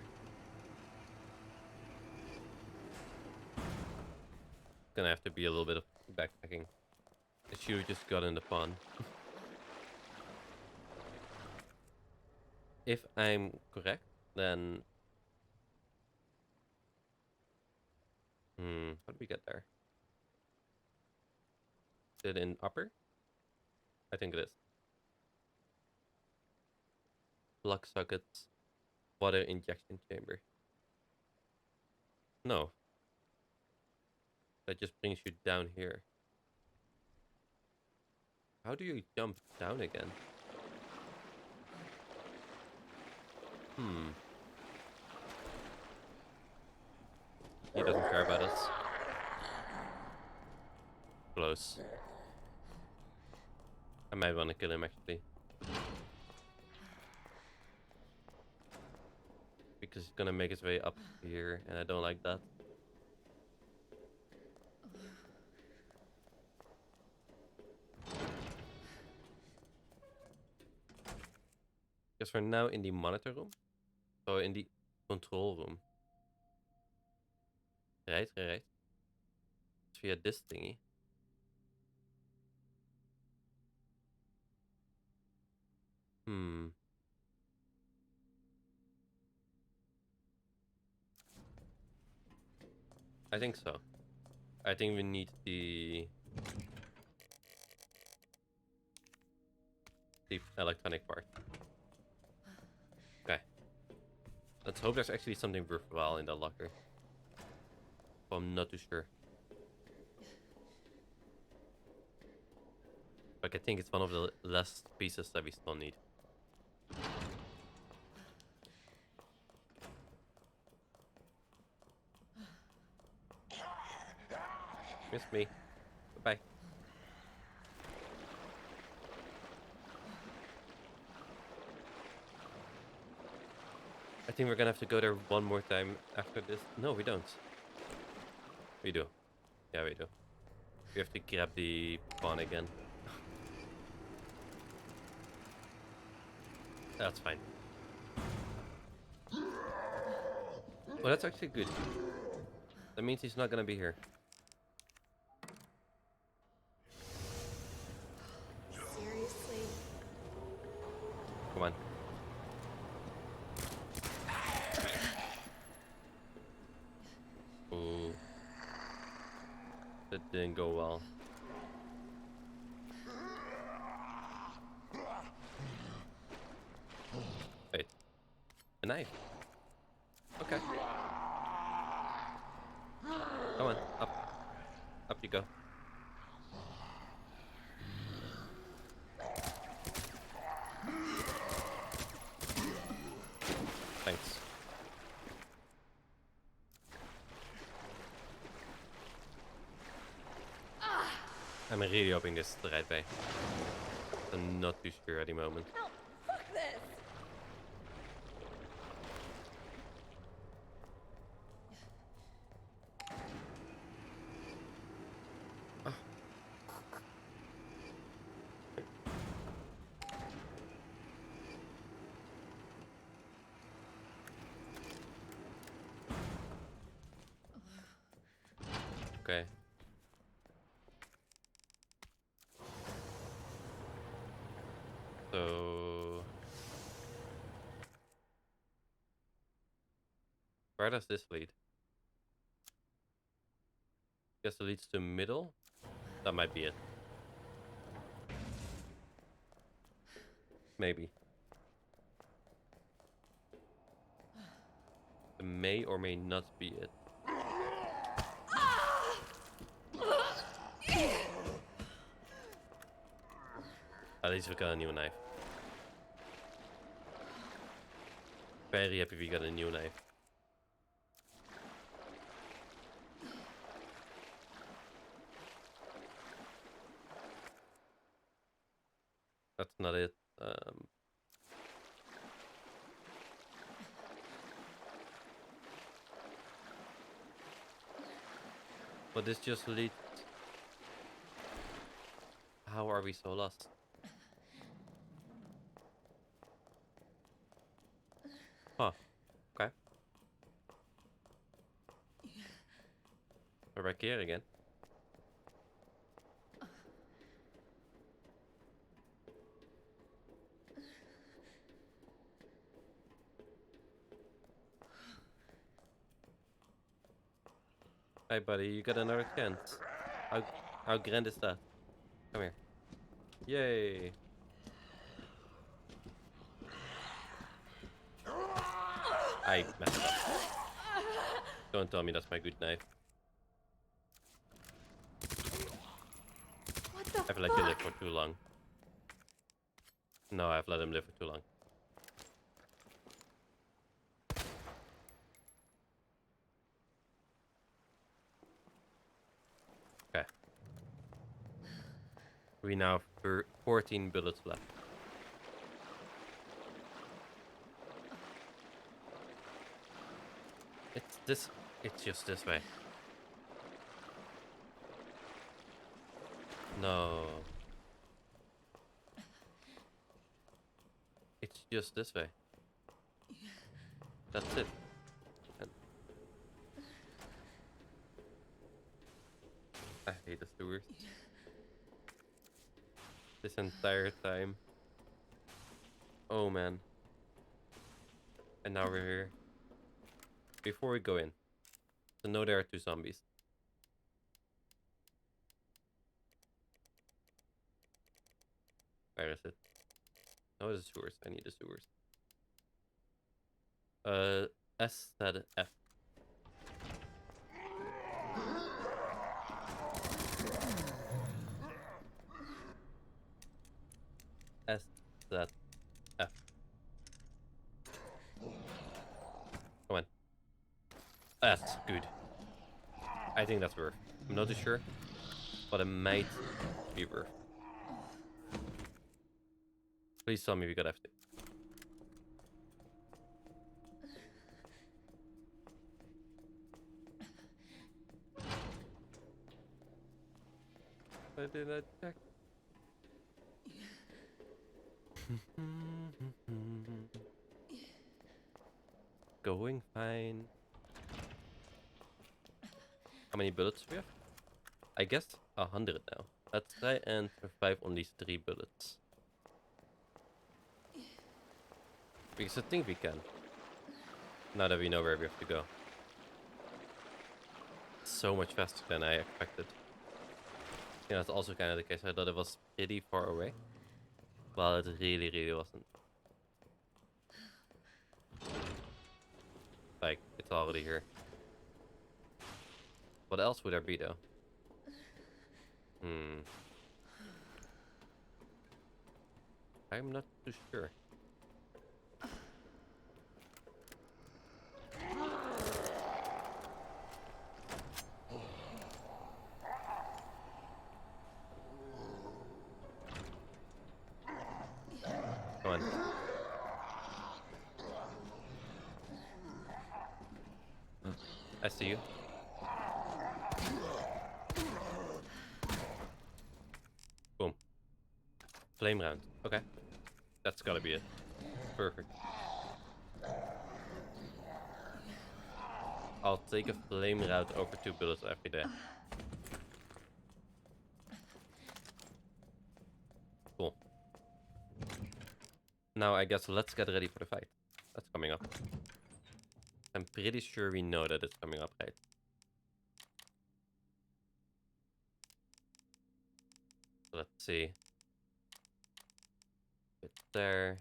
Gonna have to be a little bit of backpacking. I should have just got in the pond. If I'm correct, then... how did we get there? Is it in upper? I think it is. Plug sockets. Water injection chamber. No. That just brings you down here. How do you jump down again? He doesn't care about us. Close. I might want to kill him actually. Because he's gonna make his way up here and I don't like that. Because we're now in the monitor room. So in the control room. Right. It's via this thingy. I think so. I think we need the electronic part. Okay. Let's hope there's actually something worthwhile in that locker. But I'm not too sure. Like, I think it's one of the last pieces that we still need. Miss me. Bye-bye. I think we're gonna have to go there one more time after this. No, we don't. We do. Yeah, we do. We have to grab the pawn again. That's fine. Well, that's actually good. That means he's not gonna be here. Seriously? Come on. Ooh. That didn't go well. Wait. A knife. Okay. Come on. Up. Up you go. Thanks. I'm really hoping this is the right way. I'm not too sure at the moment. No, fuck this! Okay. So... where does this lead? Guess it leads to middle? That might be it. Maybe. It may or may not be it. At least we got a new knife. Very happy we got a new knife. That's not it. But this just leads... How are we so lost? Huh. Okay. We're back here again. Hi, buddy. You got another chance. How grand is that? Come here. Yay! I messed up. Don't tell me that's my good knife. What the I've let you live for too long. No, I've let him live for too long. Okay. We now have 14 bullets left. It's just this way. No. It's just this way. That's it. And I hate the sewers. This entire time. Oh man. And now we're here. Before we go in. So no, there are 2 zombies. Where is it? Oh, the sewers. I need the sewers. S said F. S said F. Come on. That's good. I think that's worth. I'm not too sure, but it might be worth. Please tell me we got F2. I did not check. Going fine. How many bullets do we have? I guess 100 now. Let's try and survive on these 3 bullets. Because I think we can. Now that we know where we have to go. So much faster than I expected. Yeah, that's also kind of the case. I thought it was pretty far away. Well, it really, really wasn't. Like, it's already here. What else would there be, though? I'm not too sure. Come on. I see you. Boom. Flame round. Okay. That's gotta be it. Perfect. I'll take a flame route over 2 bullets every day. Cool. Now I guess let's get ready for the fight. That's coming up. I'm pretty sure we know that it's coming up, right? So let's see. It's there.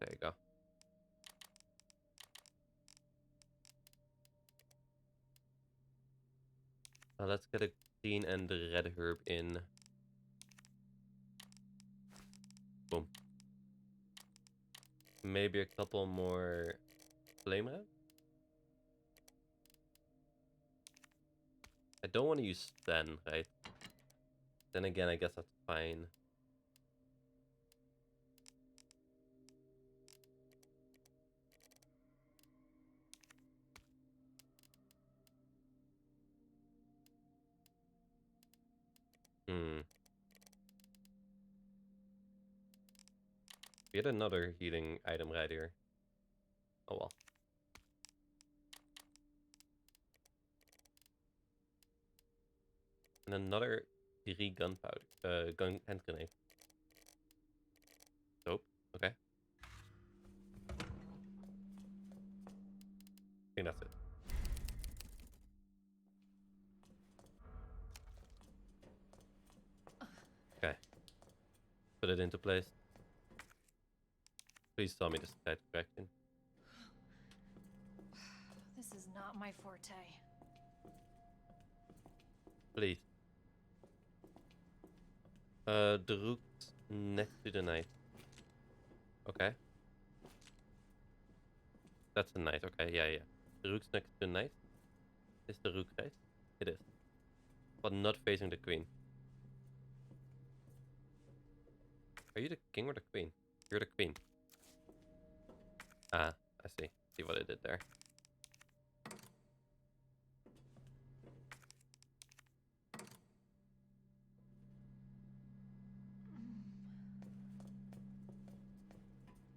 There you go. Now let's get a green and the red herb in. Boom. Maybe a couple more flame rounds. I don't want to use Sten, right? Then again, I guess that's fine. We had another healing item right here. Oh well. And another 3 gunpowder, hand grenade. Dope. Okay. think that's it. Okay. Put it into place. Please tell me this is the right direction. This is not my forte. Please. The rook's next to the knight. Okay. That's the knight. Okay, yeah. The rook's next to the knight. Is the rook right? It is. But not facing the queen. Are you the king or the queen? You're the queen. Ah, I see. See what I did there.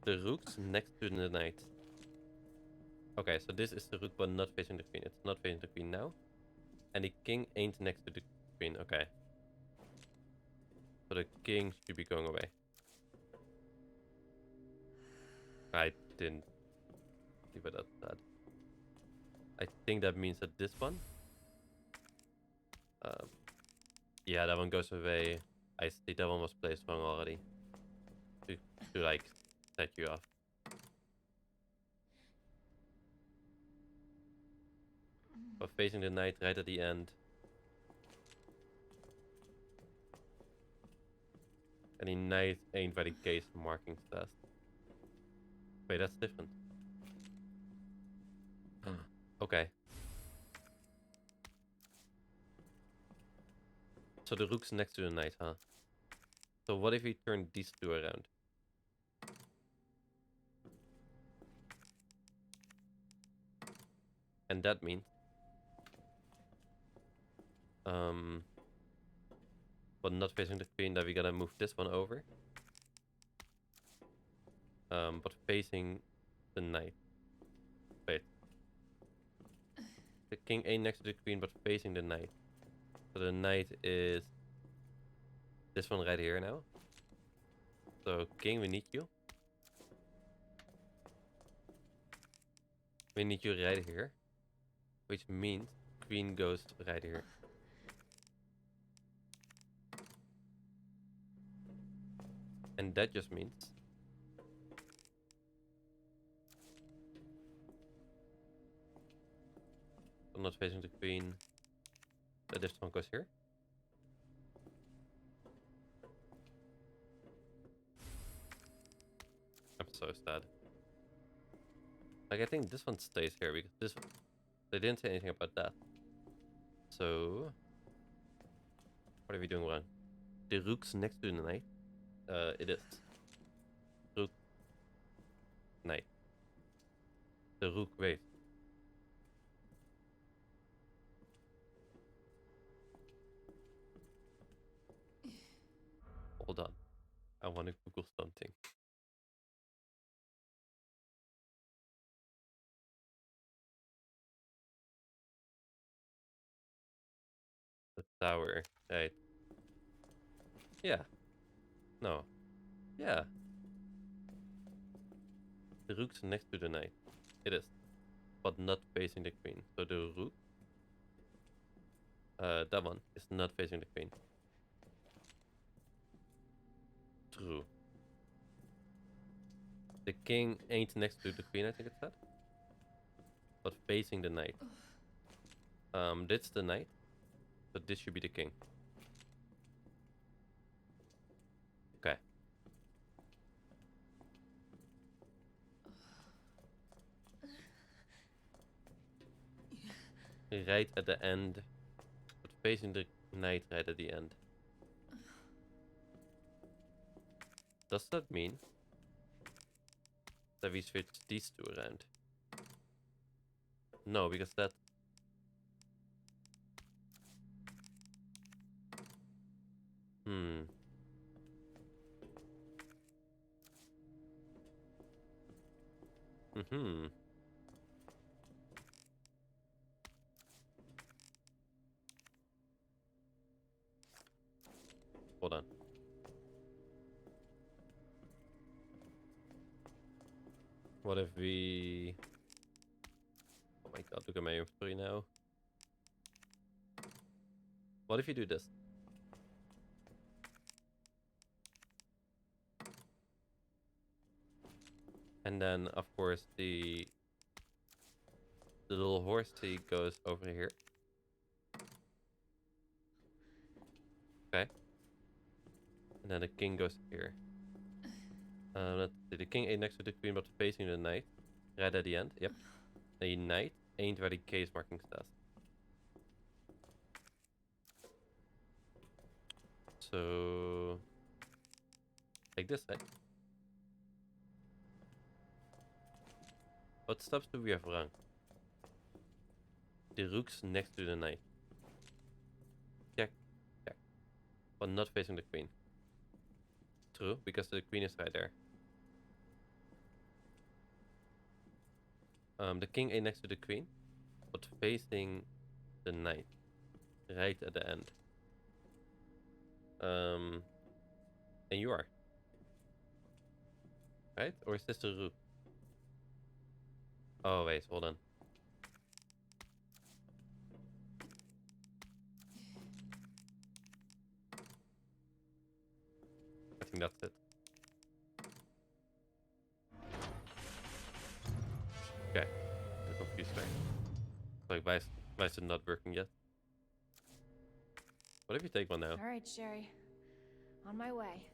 The rook's next to the knight. Okay, so this is the rook but not facing the queen. It's not facing the queen now. And the king ain't next to the queen. Okay. So the king should be going away. I didn't see what that said. I think that means that this one. Yeah, that one goes away. I see that one was placed wrong already. To like set you off. But facing the knight right at the end. And the knight ain't by the case marking test. Wait, that's different. Okay. So the rook's next to the knight, huh? So what if we turn these two around? And that means but not facing the queen, that we gotta move this one over. But facing the knight. Wait. The king ain't next to the queen, but facing the knight. So the knight is this one right here now. So king, we need you. We need you right here. Which means queen goes right here. And that just means I'm not facing the queen. That this one goes here. I'm so sad. Like, I think this one stays here because this one, they didn't say anything about that. So what are we doing wrong? The rook's next to the knight. It is. Rook. Knight. The rook, wait. Hold on. I want to Google something. The tower. Right. Yeah. No. Yeah. The rook's next to the knight. It is. But not facing the queen. So the rook. That one is not facing the queen. True. The king ain't next to the queen, I think it said. But facing the knight. That's the knight. So this should be the king. Okay. Right at the end. But facing the knight right at the end. Does that mean that we switch these two around? No, because that... Hold on. What if we... Oh my look at my inventory now. What if you do this? And then, of course, the little horsey goes over here. Okay. And then the king goes here. Let's see. The king ain't next to the queen, but facing the knight. Right at the end. Yep. The knight ain't where the case marking says. So, like this, right? What steps do we have wrong? The rook's next to the knight. Check, check. But not facing the queen. True, because the queen is right there. The king ain't next to the queen, but facing the knight. Right at the end. And you are. Right? Or is this the rook? Oh, wait, hold on. I think that's it. Okay. I'm confused there. Like, why is it not working yet? What if you take one now? All right, Sherry. On my way.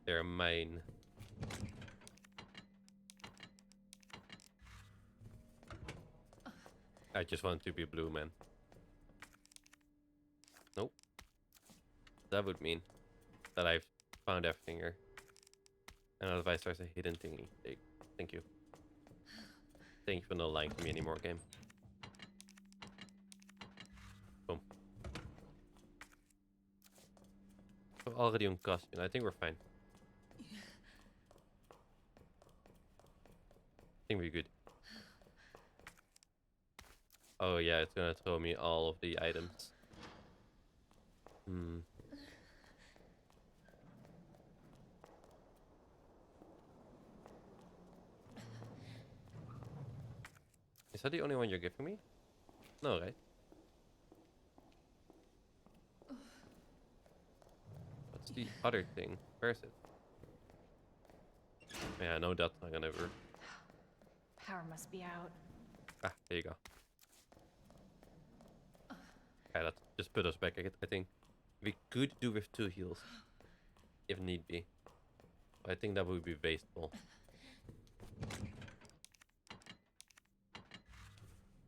They're mine. I just want to be blue, man. Nope. That would mean that I've found everything here. And otherwise there's a hidden thingy. Thank you. Thank you for not lying to me anymore, game. Boom. We're already on costume. I think we're fine. I think we're good. Oh yeah, it's gonna throw me all of the items. Is that the only one you're giving me? No, right? What's the other thing? Where is it? Yeah, no, that's not gonna work. Power must be out. Ah, there you go. Okay, let's just put us back, I think. We could do with 2 heals. If need be. I think that would be wasteful.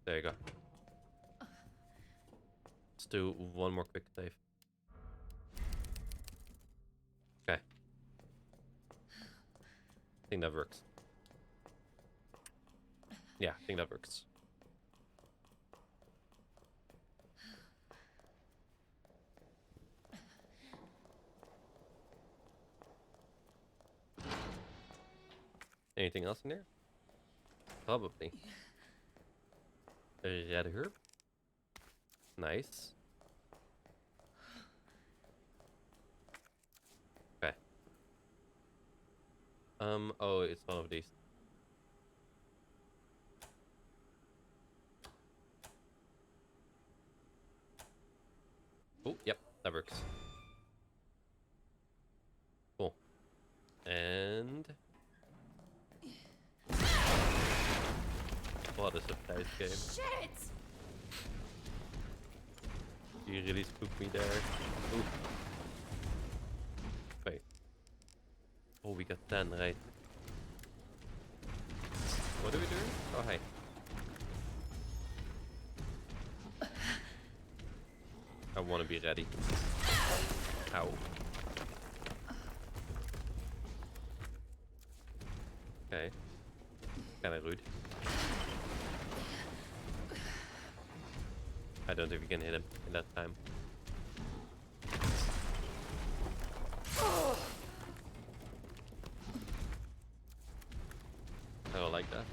There you go. Let's do one more quick save. Okay. I think that works. Yeah, I think that works. Anything else in there? Probably. A red herb. Nice. Okay. Oh, it's one of these. Oh, yep, that works. Cool. And what a surprise game. Shit! You really spooked me there. Ooh. Wait. Oh, we got 10, right? What are we doing? Oh, hi. I want to be ready. Ow. Okay. Kinda rude. I don't think we can hit him in that time. I don't like that.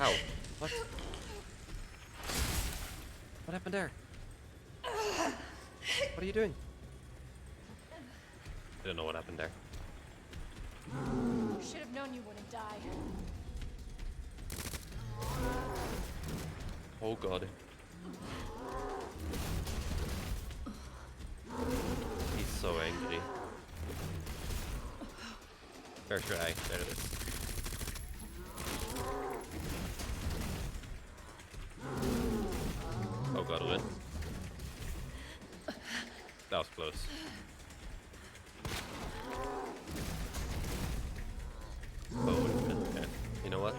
Ow. What? What happened there? What are you doing? I don't know what happened there. Should have known you wouldn't die. Oh god. He's so angry. Where should I? There it is. Oh god, win. That was close. Oh, okay. You know what?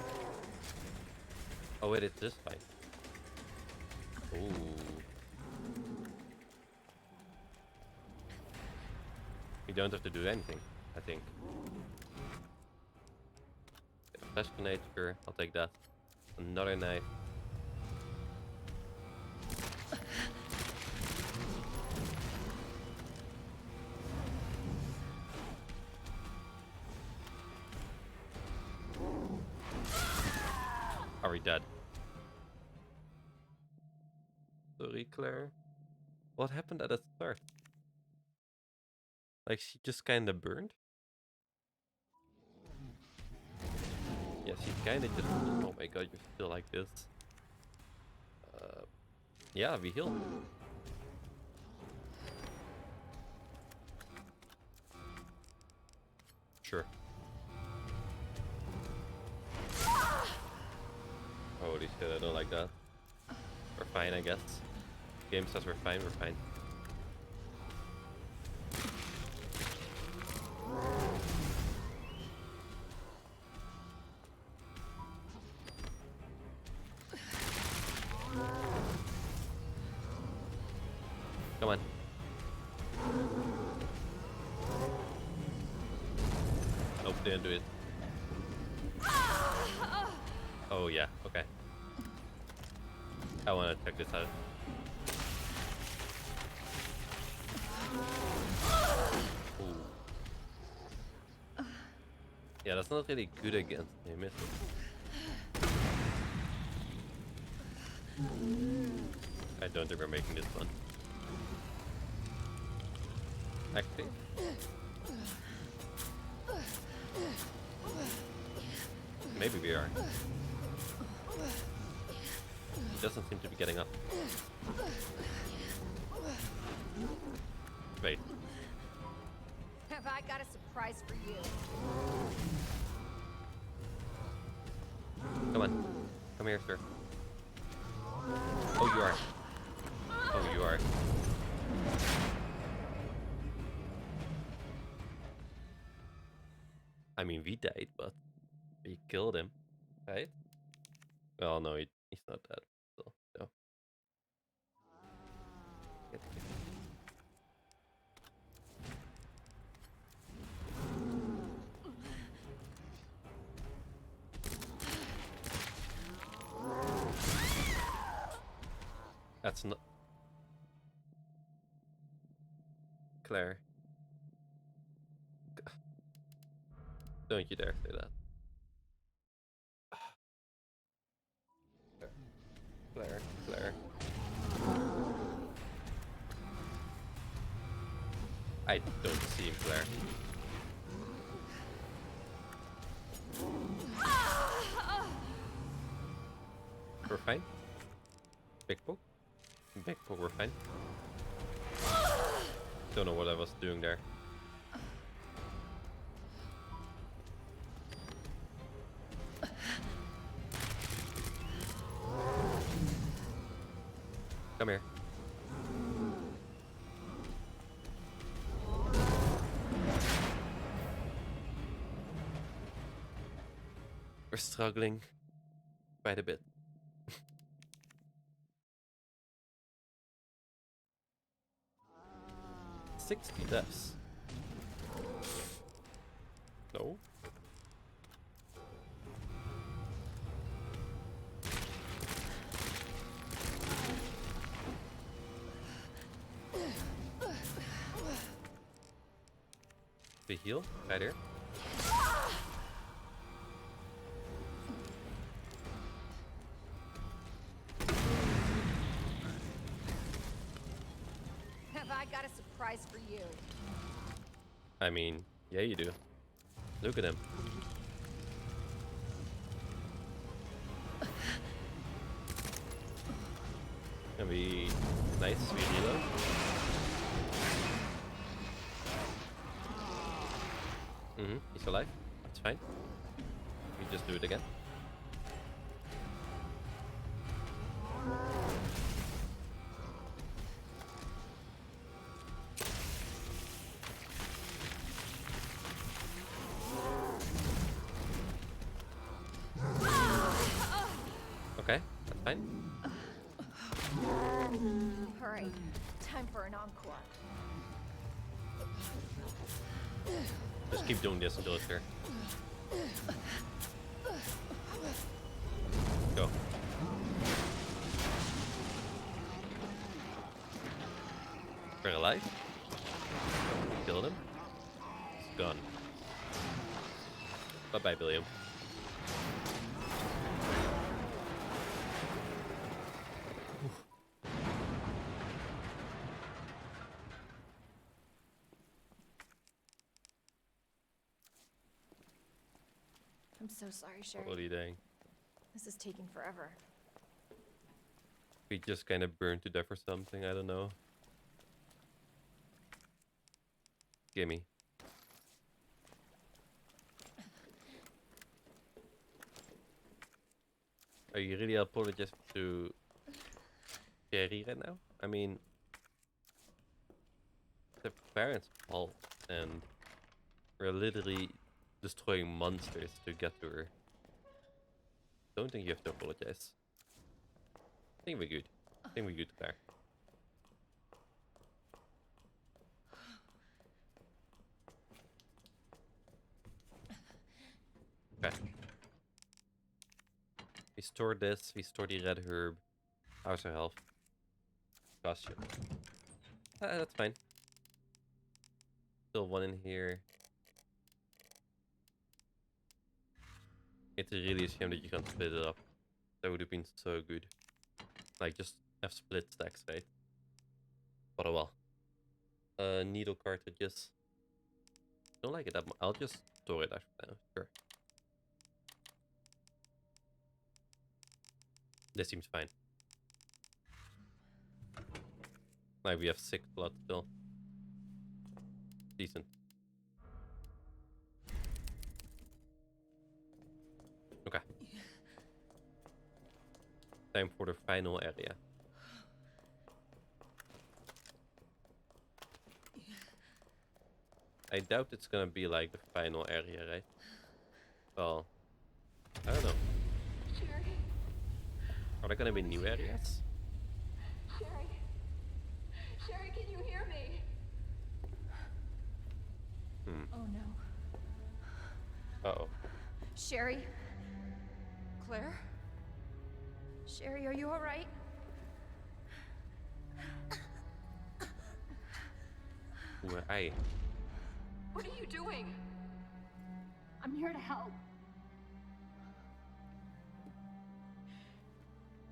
Oh wait, it's this fight. Ooh. You don't have to do anything, I think. Flash grenade, sure, I'll take that. Another knife. Are we dead? Sorry, Claire. What happened at the start? Like, she just kinda burned? Yeah, she kinda just... Oh my god, you're still like this. Yeah, we heal. Sure. Holy shit, I don't like that. We're fine, I guess. Game says we're fine, we're fine. Come on. Nope, didn't do it. Oh yeah, okay. I wanna check this out. Ooh. Yeah, that's not really good against him, is it? I don't think we're making this one. Actually. Maybe we are. He doesn't seem to be getting up. Wait. Have I got a surprise for you? Come on. Come here, sir. Oh, you are. Oh, you are. I mean, we died, but we killed him, right? Well, no, he's not dead. So, no. That's not... Claire. Don't you dare say that. Claire, Claire. I don't see him, Claire. We're fine. Big poke. Big poke, we're fine. Don't know what I was doing there. Come here. We're struggling quite a bit. 60 deaths. No. We heal right here. got a surprise for you. I mean, yeah, you do. Look at him. Gonna be nice. We reload. He's alive. That's fine. We just do it again. Okay, that's fine. Alright, time for an encore. Just keep doing this until it's there. Go. We're alive. Killed him. It's gone. Bye-bye, William. I'm so sorry, Sherry. What are you doing? This is taking forever. We just kind of burned to death or something. I don't know. Gimme. Are you really apologizing to Sherry right now? I mean, it's her parents' fault, and we're literally destroying monsters to get to her. Don't think you have to apologize. I think we're good. I think we're good, Claire. Okay. We store this. We store the red herb. How's her health? Costume. That's fine. Still one in here. It's really a shame that you can't split it up. That would have been so good. Like, just have split stacks, right? But oh well. Needle cartridges. Don't like it that much. I'll just store it after now. Sure. This seems fine. Like, we have 6 blood still. Decent. Okay. Time for the final area. I doubt it's gonna be like the final area, right? Well, I don't know. Sherry, Are there gonna be new areas? Sherry, Sherry, can you hear me? Oh no. Uh-oh. Sherry? Claire? Sherry, are you alright? Hey. What are you doing? I'm here to help.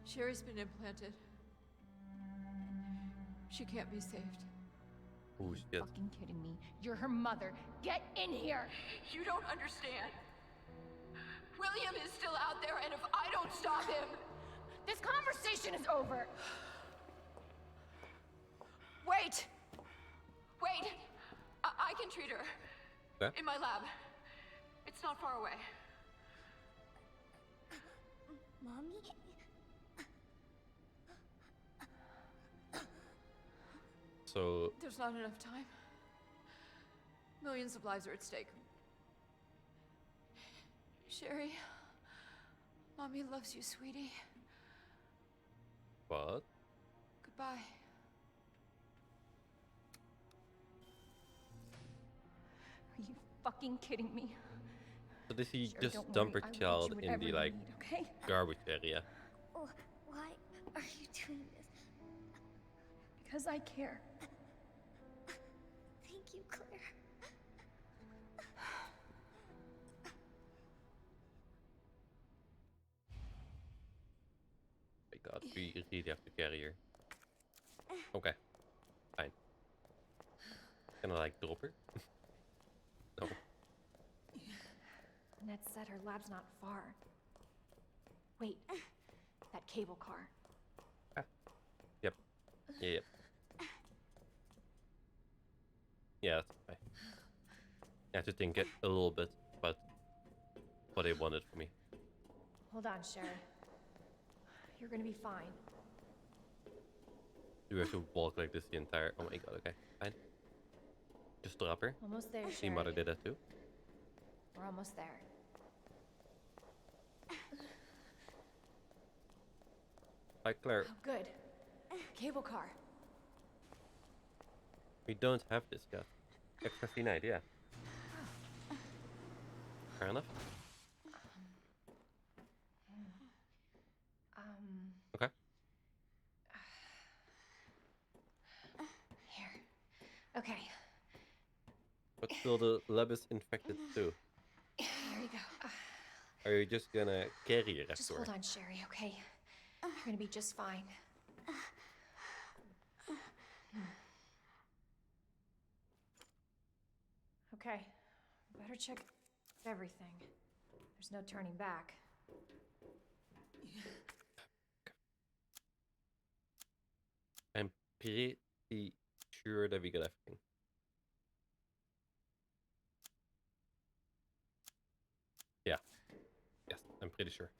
Sherry's been implanted. She can't be saved. Oh shit. Fucking kidding me. You're her mother. Get in here! You don't understand. William is still out there, and if I don't stop him... This conversation is over! Wait! Wait! I can treat her. Okay. In my lab. It's not far away. Mommy? So, There's not enough time. Millions of lives are at stake. Sherry, Mommy loves you, sweetie. what? Goodbye. Are you fucking kidding me? So did he Sure, just don't dump worry, her I will get child you in whatever the you like need, okay? garbage area? Why are you doing this? Because I care. Thank you, Claire. My god, we really have to carry her. Okay. Fine. Can I like drop her? No. Annette said her lab's not far. Wait, that cable car. Yep. Yep. Yeah, that's okay. I have to think a little bit about what they wanted from me. Hold on, Sherry. You're gonna be fine. Do we have to walk like this the entire... Oh my god, okay. Fine. Just drop her. Almost there, See, mother Sherry. did that too. We're almost there. Hi, Claire. Oh, good. Cable car. We don't have this yet. Extra scene idea. Fair enough. Okay. Here. Okay, But still the lab is infected too. here you go. Are you just gonna carry her Just hold afterward? on, Sherry, okay? You're gonna be just fine. Okay, better check everything. There's no turning back. I'm pretty sure that we got everything. Yeah. Yes, I'm pretty sure.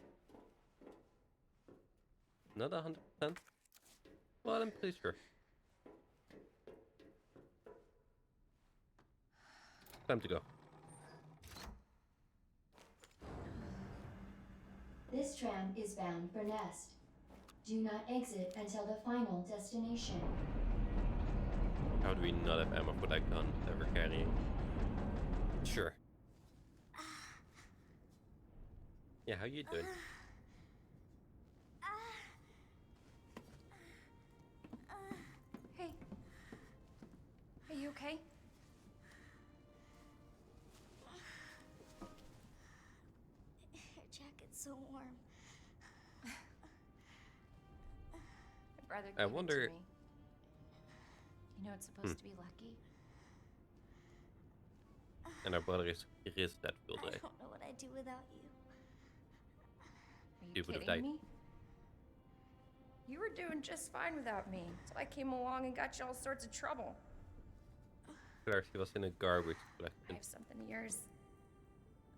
Not 100%, but I'm pretty sure. Time to go. This tram is bound for Nest. Do not exit until the final destination. How do we not have ammo for that gun that we're carrying? Sure. Yeah, how you doing? Hey. Are you okay? Your jacket's so warm. My brother I gave wonder- it to me. You know it's supposed to be lucky. And our brother is that field, I right? don't know what I'd do without you. Are you You would've kidding died. me? You were doing just fine without me, so I came along and got you all sorts of trouble. Claire, she was in a garbage I collection. have something of yours.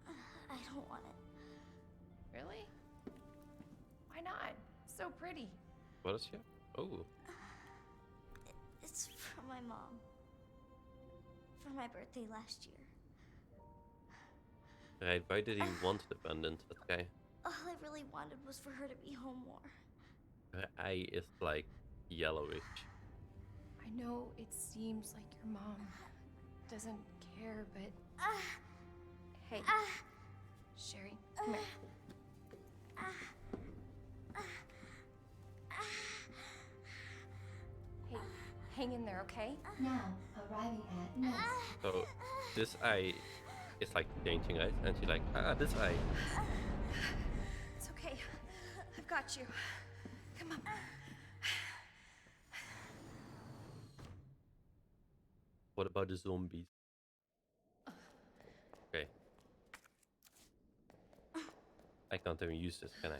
I don't want it. Really? Why not? So pretty. What is she? Oh, It's from my mom. For my birthday last year. right. Why did he want it abandoned? That guy. All I really wanted was for her to be home more. Her eye is like yellowish. I know it seems like your mom doesn't care, but hey, Sherry, come here. Hey, hang in there, okay? Now, arriving at Nest. So this eye is like changing eyes, and she's like, this eye. It's okay. I've got you. Come on. What about the zombies? Okay. I can't even use this, can I?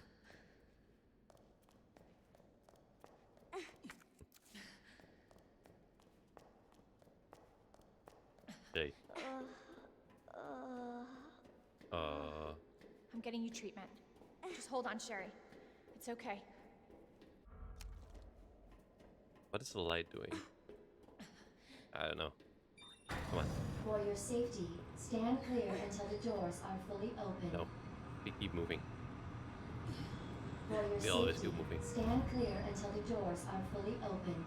Great. I'm getting you treatment. Just hold on, Sherry. It's okay. What is the light doing? I don't know. Come on. For your safety, stand clear until the doors are fully open. No. We keep moving. For your We always safety, keep moving. stand clear until the doors are fully open.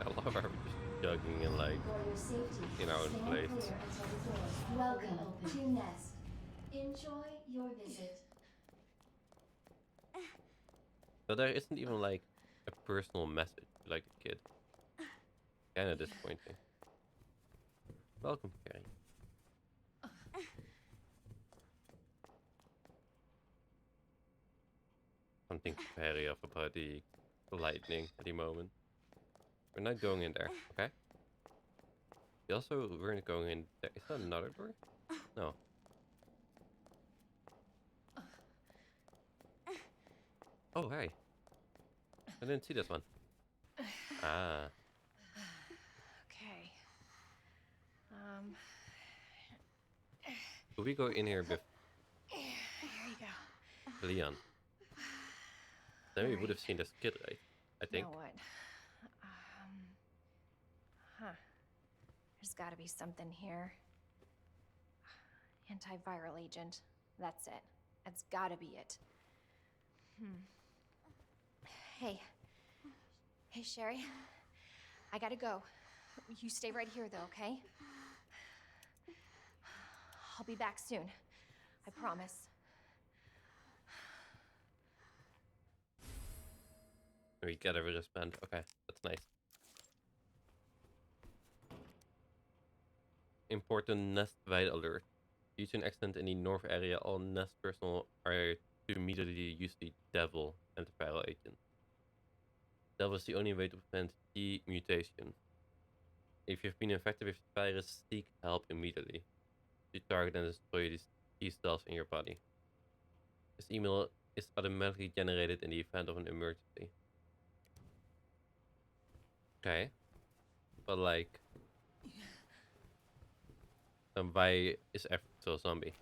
I love how we're just jogging and like, For your safety, in our own stand place. clear until the doors are Welcome to Nest. Enjoy your visit. but there isn't even like a personal message to like the kid. Kinda disappointing. Welcome, Carrie. Something very off about the lightning at the moment. We're not going in there, okay? We also weren't going in there. Is that another door? No. Oh, hey. I didn't see this one. Ah. Okay. Could we go in here with Here you go. Leon? Then we would have seen this kid, right? I think. Now what? Huh. There's gotta be something here. Antiviral agent. That's it. That's gotta be it. Hey. Hey, Sherry. I gotta go. You stay right here, though, okay? I'll be back soon. I promise. We get a wristband. Okay, that's nice. Important nest wide alert. Due to an accident in the north area, all nest personnel are to immediately use the devil antiviral agent. Devil is the only way to prevent demutation. If you've been infected with the virus, seek help immediately. To target and destroy these T cells in your body. This email is automatically generated in the event of an emergency. Okay. But like... then why is everything still a zombie?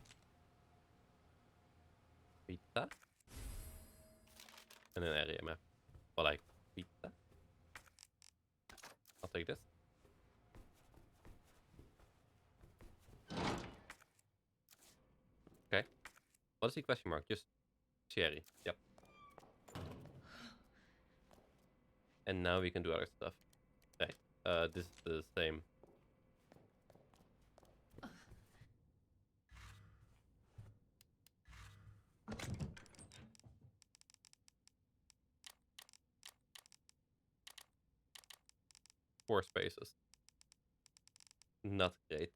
Pizza? And an area map. But like, pizza? I'll take this. Okay. What is the question mark? Just cherry. Yep. And now we can do other stuff. Okay. This is the same. Four spaces. Not great.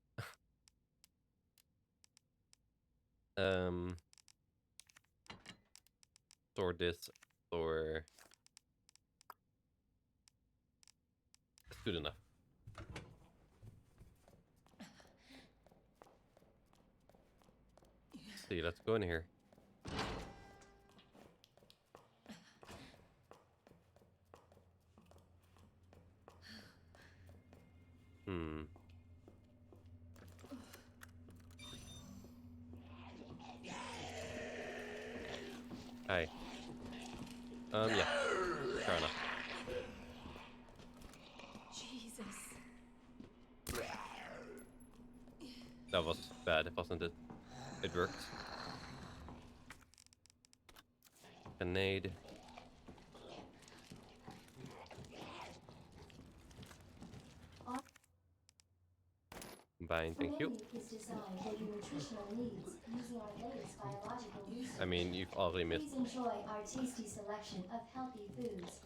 Store this, or it's good enough. Let's see, let's go in here. Hi. Yeah. Fair enough. Jesus. That was bad, wasn't it? It worked. Grenade. Combine, thank you. Is designed for your nutritional needs using our latest biological research. I mean, you've already missed. Please enjoy our tasty selection of healthy foods.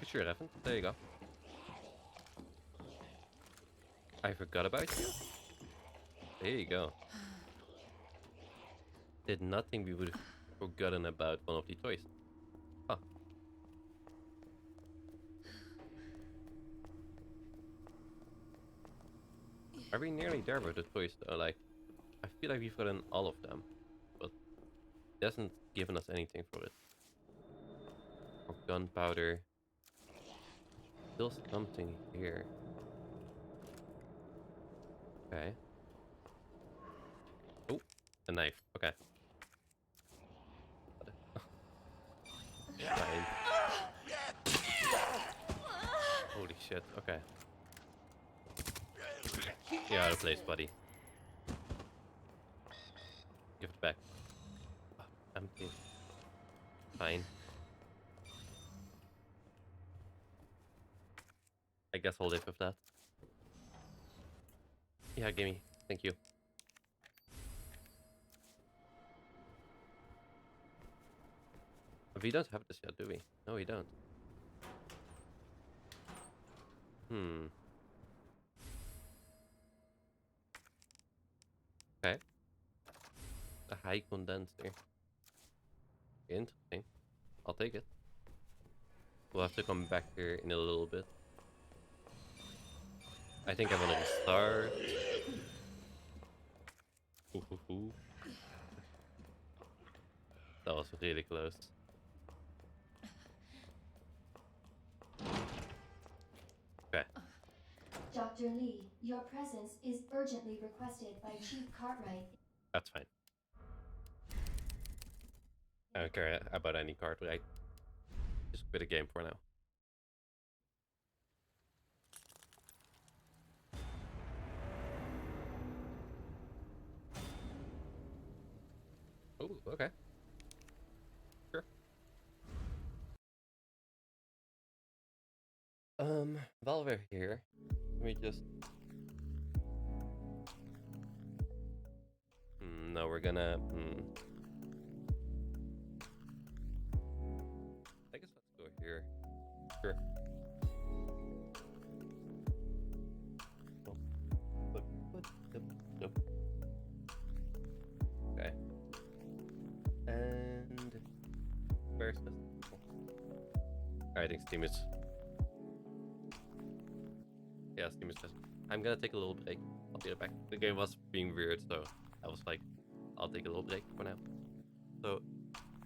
Sure, Evan. There you go. I forgot about you. There you go. Did not think we would have forgotten about one of the toys. Huh. Are we nearly there with the toys though? Like, I feel like we've gotten all of them, but it hasn't given us anything for it. Or gunpowder. Still something here. Okay. Oh, a knife. Okay. Fine. Holy shit. Okay. Get out of place, buddy. Give it back. Oh, empty. Fine. I guess I'll live with that. Yeah, gimme. Thank you. We don't have this yet, do we? No, we don't. Okay. A high condenser. Interesting. I'll take it. We'll have to come back here in a little bit. I think I'm gonna restart. Ooh, ooh, ooh. That was really close. Okay. Dr. Lee, your presence is urgently requested by Chief Cartwright. That's fine. I don't care about any card, right? Just quit the game for now. Oh, okay. Sure. While we're here, let me just... no, we're gonna... I guess let's go here. Sure. Okay. And... where's this? I think Steam is... yeah, Steam is just... I'm gonna take a little break. I'll be right back. The game was being weird, so I was like, I'll take a little break for now. So,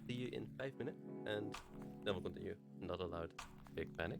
see you in 5 minutes, and then we'll continue. Not allowed. Big panic.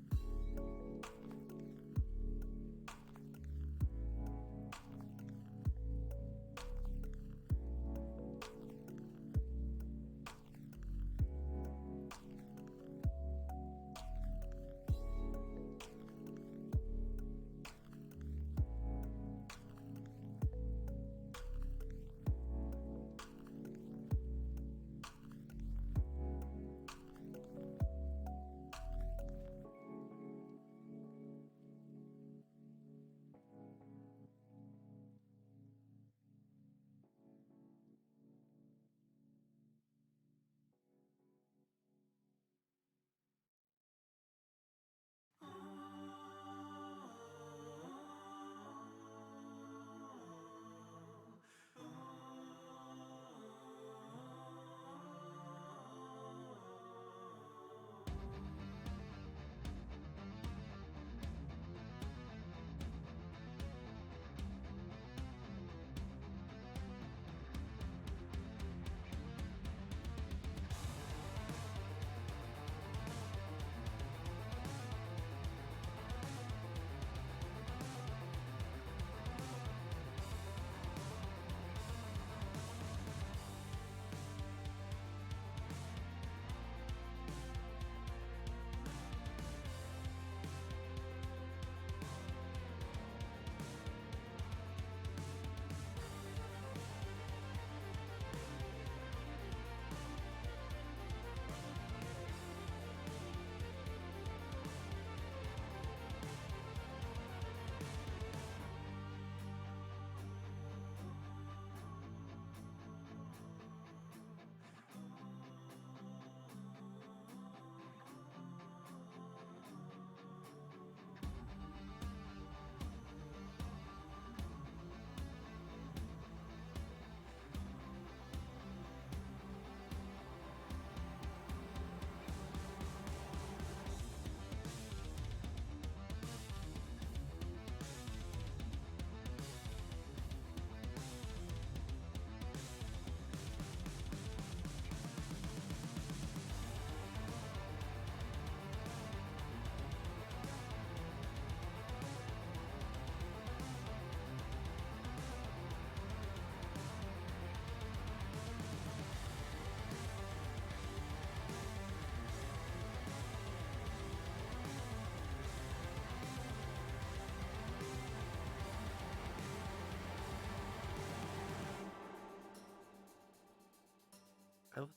I was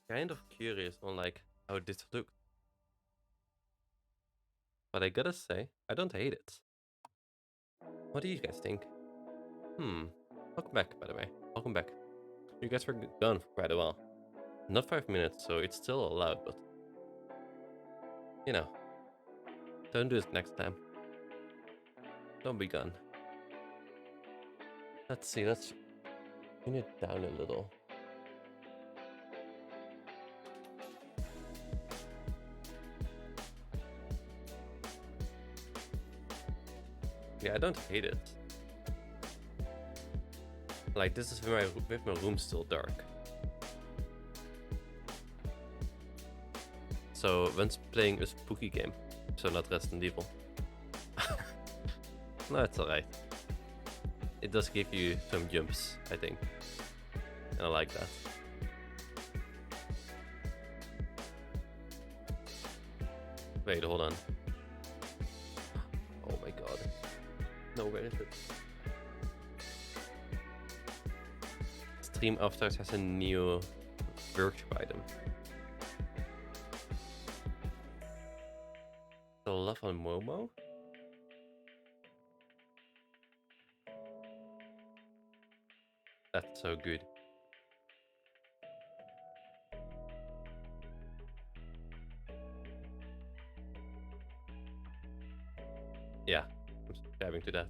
kind of curious on like how this looked. But I gotta say, I don't hate it. What do you guys think? Welcome back, by the way. Welcome back. You guys were gone for quite a while. Not 5 minutes, so it's still allowed, but... you know. Don't do it next time. Don't be gone. Let's see, let's tune it down a little. frankly, I don't hate it. Like, this is with my room still dark. So, when playing a spooky game, so not Resident Evil. No, it's alright. It does give you some jumps, I think. And I like that. Wait, hold on. Oh my god. No, where is it? Stream Avatars has a new workshop item. The love on Momo? That's so good. Yeah, I'm subscribing to that.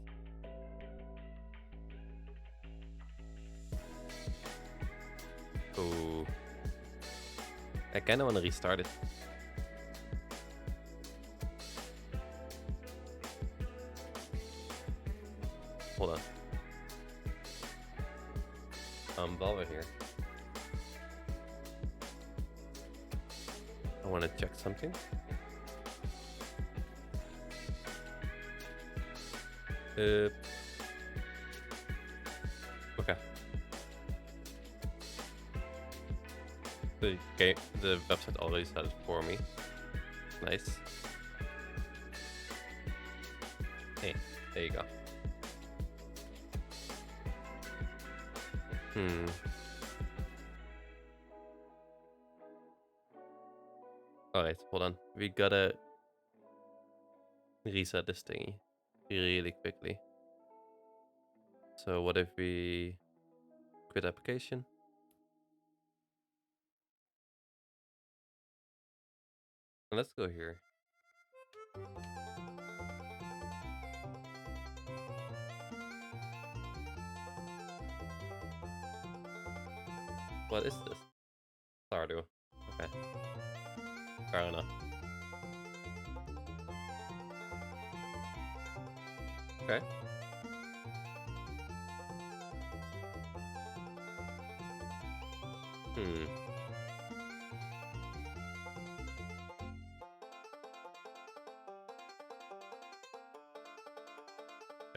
Oh, I kind of want to restart it. Hold on. While we're here, I want to check something. Okay. The website already said it for me. Nice. Hey, there you go. Alright, hold on. We gotta reset this thingy really quickly. So what if we quit application? And let's go here. What is this? Stardew. Okay. Fair enough. Okay.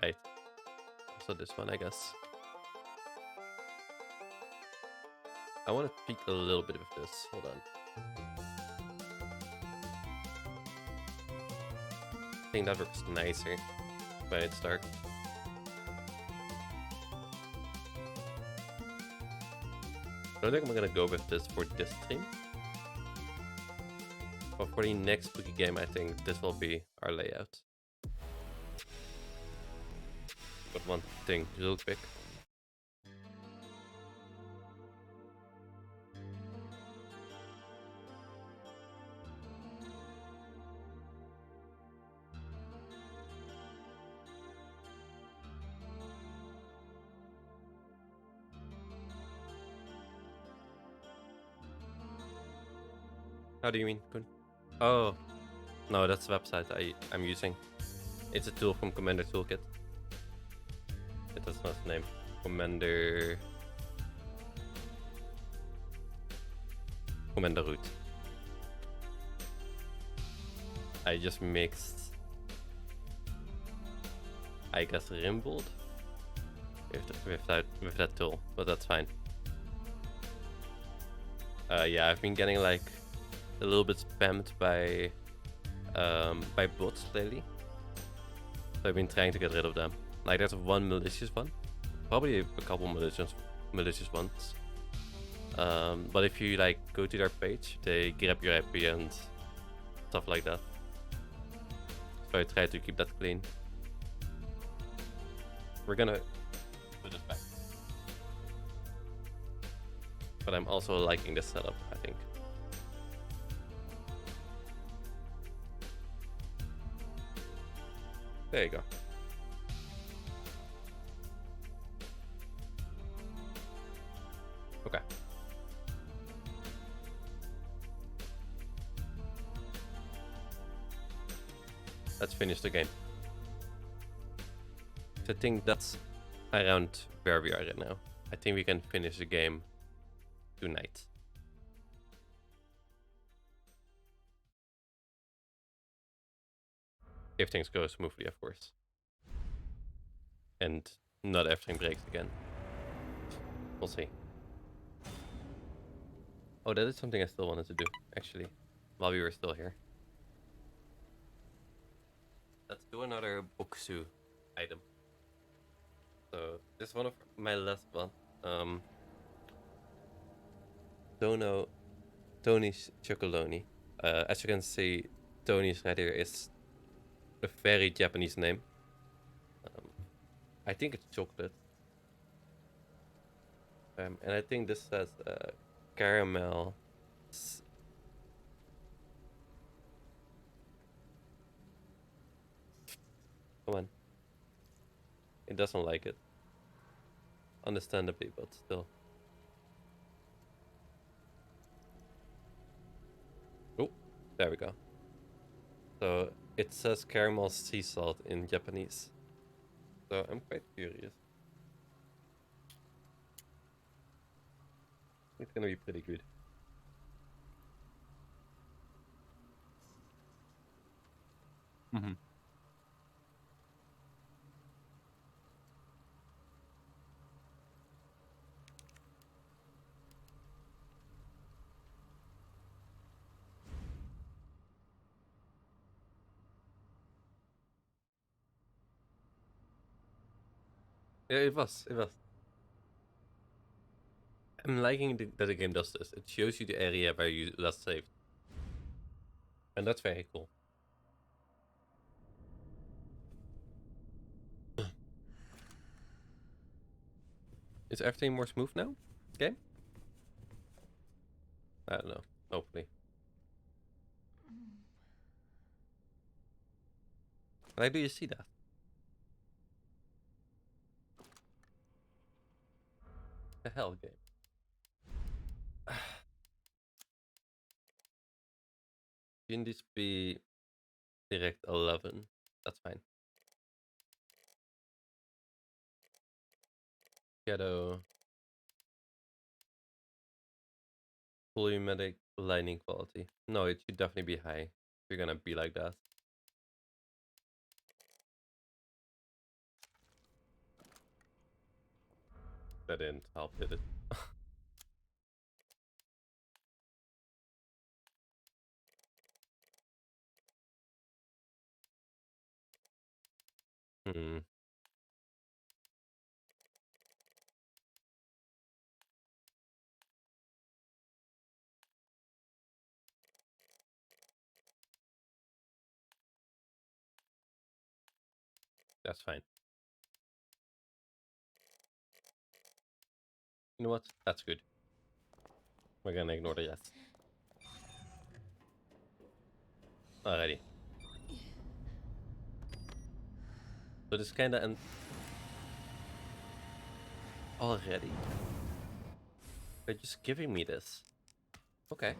Right. So this one, I guess. I want to tweak a little bit of this. Hold on. I think that works nicer when it's dark. I don't think I'm gonna go with this for this stream. But for the next spooky game, I think this will be our layout. But one thing, real quick. How do you mean? Oh, no, that's the website I'm using. It's a tool from Commander Toolkit. It does not name Commander Root. I just mixed, I guess, Rimbold with that tool, but that's fine. Yeah, I've been getting like a little bit spammed by bots lately. So I've been trying to get rid of them. Like there's one malicious one, probably a couple malicious ones. But if you like go to their page, they grab your IP and stuff like that. So I try to keep that clean. We're gonna put this back. But I'm also liking this setup, I think. There you go. Okay. Let's finish the game. So I think that's around where we are right now. I think we can finish the game tonight. If things go smoothly, of course. And not everything breaks again. We'll see. Oh, that is something I still wanted to do, actually, while we were still here. Let's do another Boksu item. So, this is one of my last one. Tony's Chocolonely. As you can see, Tony's right here is a very Japanese name. I think it's chocolate. And I think this says caramel. Come on. It doesn't like it. Understandably, but still. Oh, there we go. So it says caramel sea salt in Japanese. So I'm quite curious. It's gonna be pretty good. Mm-hmm. Yeah, it was. It was. I'm liking that the game does this. It shows you the area where you last saved. And that's very cool. Is everything more smooth now? Game? I don't know. Hopefully. Why do you see that? The hell, game? Shouldn't this be direct 11? That's fine. Shadow. Volumetric lining quality. No, it should definitely be high. If you're gonna be like that. That didn't help, did it? Hmm. That's fine. You know what? That's good. We're gonna ignore the rest. Alrighty. So this kinda end already. They're just giving me this. Okay.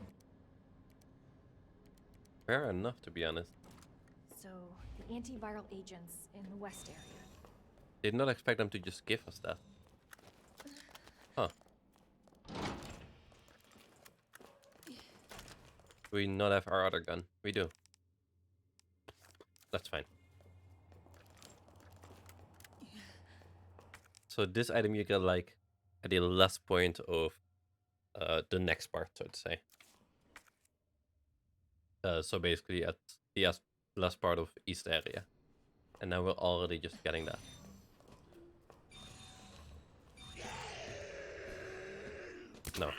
Fair enough, to be honest. So, the antiviral agents in the west area. Did not expect them to just give us that. Huh. We not have our other gun. We do. That's fine. So this item you get like at the last point of the next part, so to say. So basically at the last part of East area. And now we're already just getting that. No.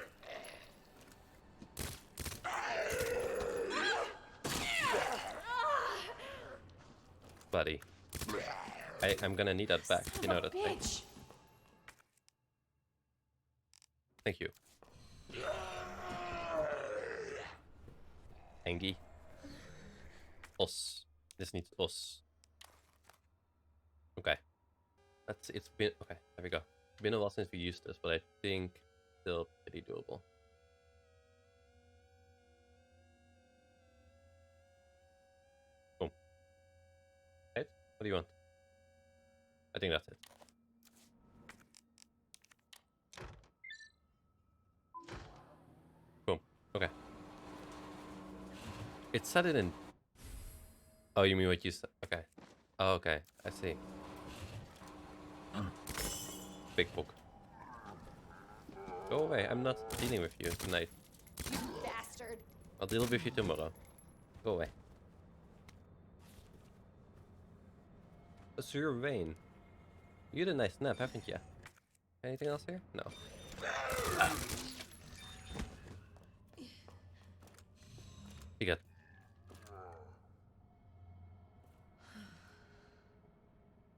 Buddy. I'm gonna need that back. You know that thing. Bitch! Thank you. Angie. Os. This needs os. Okay. It's been okay, there we go. It's been a while since we used this, but I think still pretty doable. Boom. Right? What do you want? I think that's it. Boom. Okay. It said it in... Oh, you mean what you said? Okay. Oh, okay. I see. Big book. Go away. I'm not dealing with you tonight. Bastard. I'll deal with you tomorrow. Go away. Azure Vein. You had a nice nap, haven't you? Anything else here? No. You got...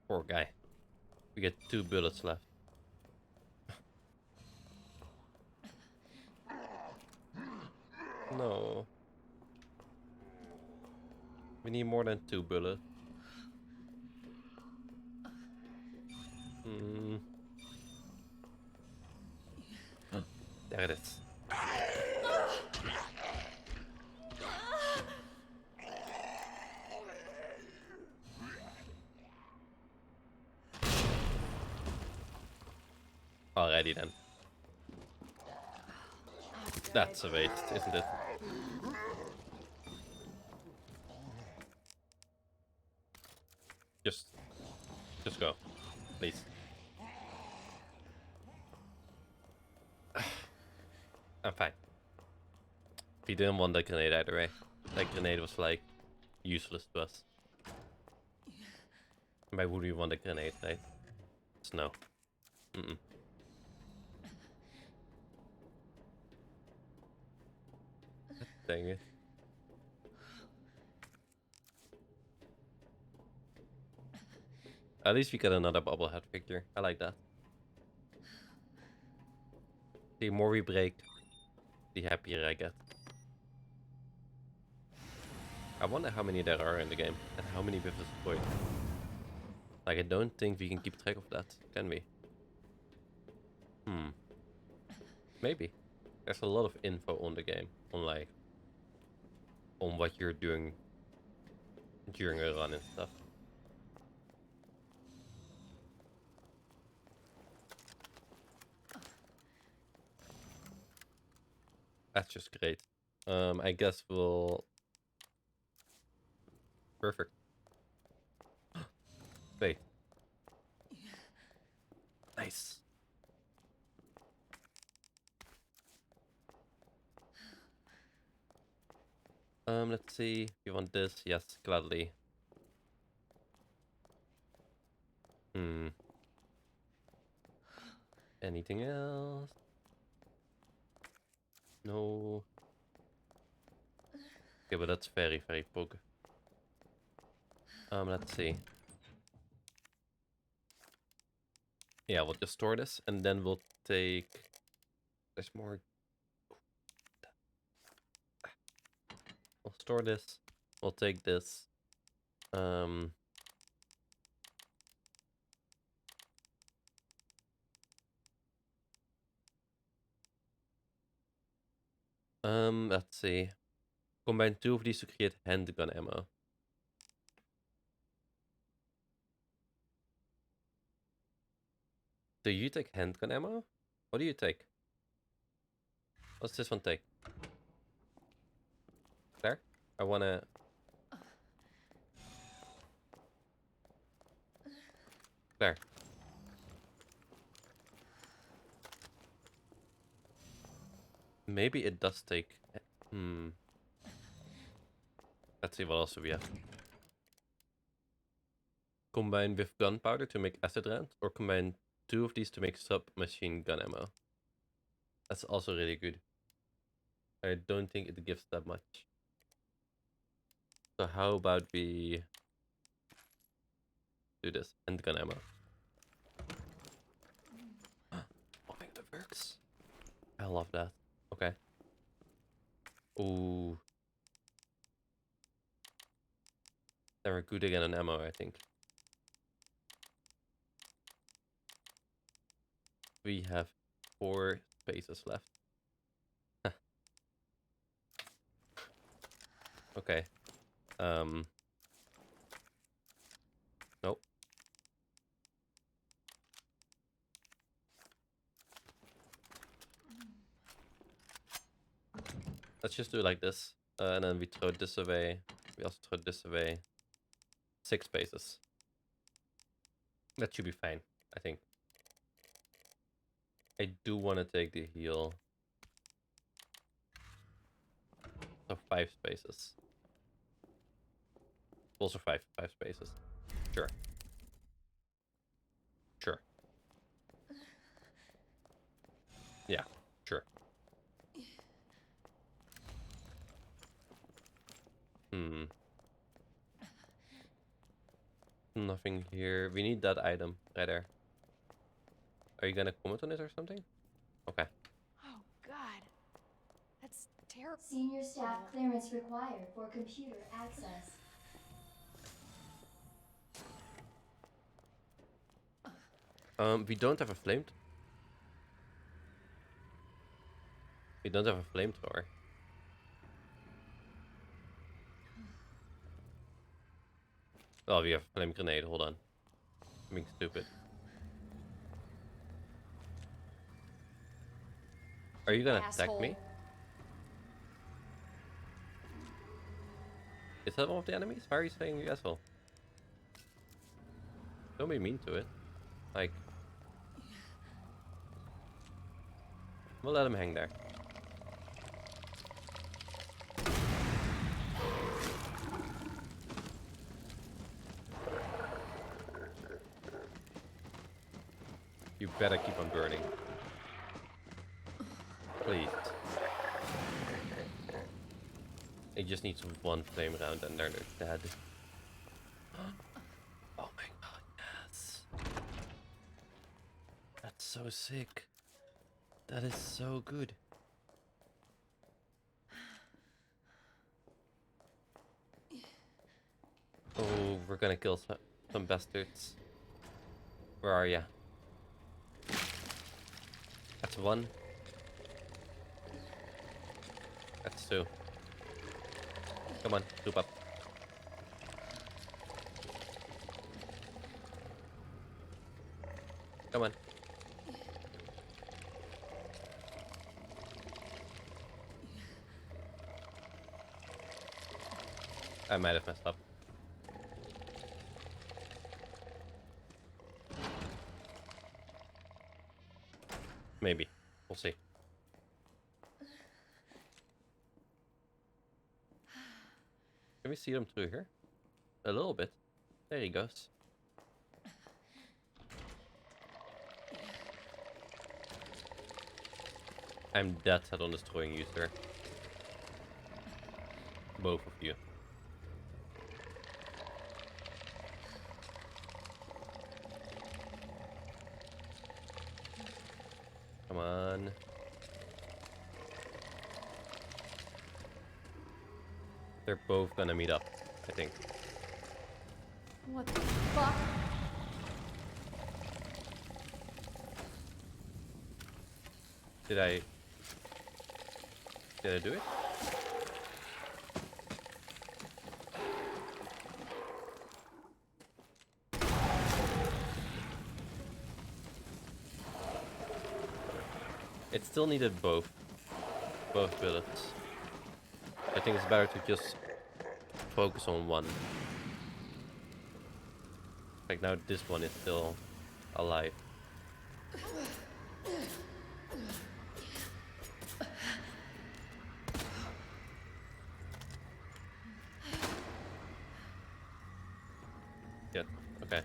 Poor guy. We get 2 bullets left. No. We need more than 2 bullets. Hmm. There it is. Alrighty then. That's a waste, isn't it? Just go, please. I'm fine. He didn't want that grenade either way. That grenade was like useless to us. Why would we want a grenade, right? It's no. Mm-mm. Dang it. At least we got another bobblehead figure. I like that. The more we break, the happier I get. I wonder how many there are in the game, and how many we've destroyed. Like, I don't think we can keep track of that, can we? Maybe. There's a lot of info on the game, on like, on what you're doing during a run and stuff. That's just great. I guess we'll... Perfect. Wait. Nice. Let's see. You want this? Yes, gladly. Anything else? No. Okay, but that's very, very pog. Let's see. Yeah, we'll just store this, and then we'll take... There's more... We'll store this. We'll take this. Let's see. Combine 2 of these to create handgun ammo. Do you take handgun ammo? What do you take? What's this one take? There? I wanna... There. Maybe it does take... Let's see what else we have. Combine with gunpowder to make acid rounds, or combine 2 of these to make submachine gun ammo. That's also really good. I don't think it gives that much. So how about we do this? Handgun ammo. I think that works. I love that. Okay. Ooh. Then we're good again on ammo, I think. We have 4 spaces left. Okay. Nope. Let's just do it like this. And then we throw this away. We also throw this away. 6 spaces. That should be fine, I think. I do want to take the heal. So 5 spaces. Also 5 spaces. Sure. Sure. Yeah, sure. Nothing here. We need that item right there. Are you gonna comment on it or something? Okay. Oh, God. That's terrible. Senior staff clearance required for computer access. We don't have a flame. We don't have a flamethrower. Oh, we have a flame grenade. Hold on. I'm being stupid. Are you gonna attack me? Is that one of the enemies? Why are you saying you asshole? Don't be mean to it. Like, we'll let him hang there. You better keep on burning. Please. It just needs one flame round and they're dead. Oh my god, yes. That's so sick. That is so good. Oh, we're gonna kill some bastards. Where are ya? That's 1. That's 2. Come on, loop up. Come on. I might have messed up. Maybe. We'll see. Can we see them through here? A little bit. There he goes. I'm dead set on destroying you, sir. Both of you. Come on. They're both gonna meet up, I think. What the fuck? Did I do it? It still needed both bullets. I think it's better to just focus on one. Like now this one is still alive. Yeah, okay.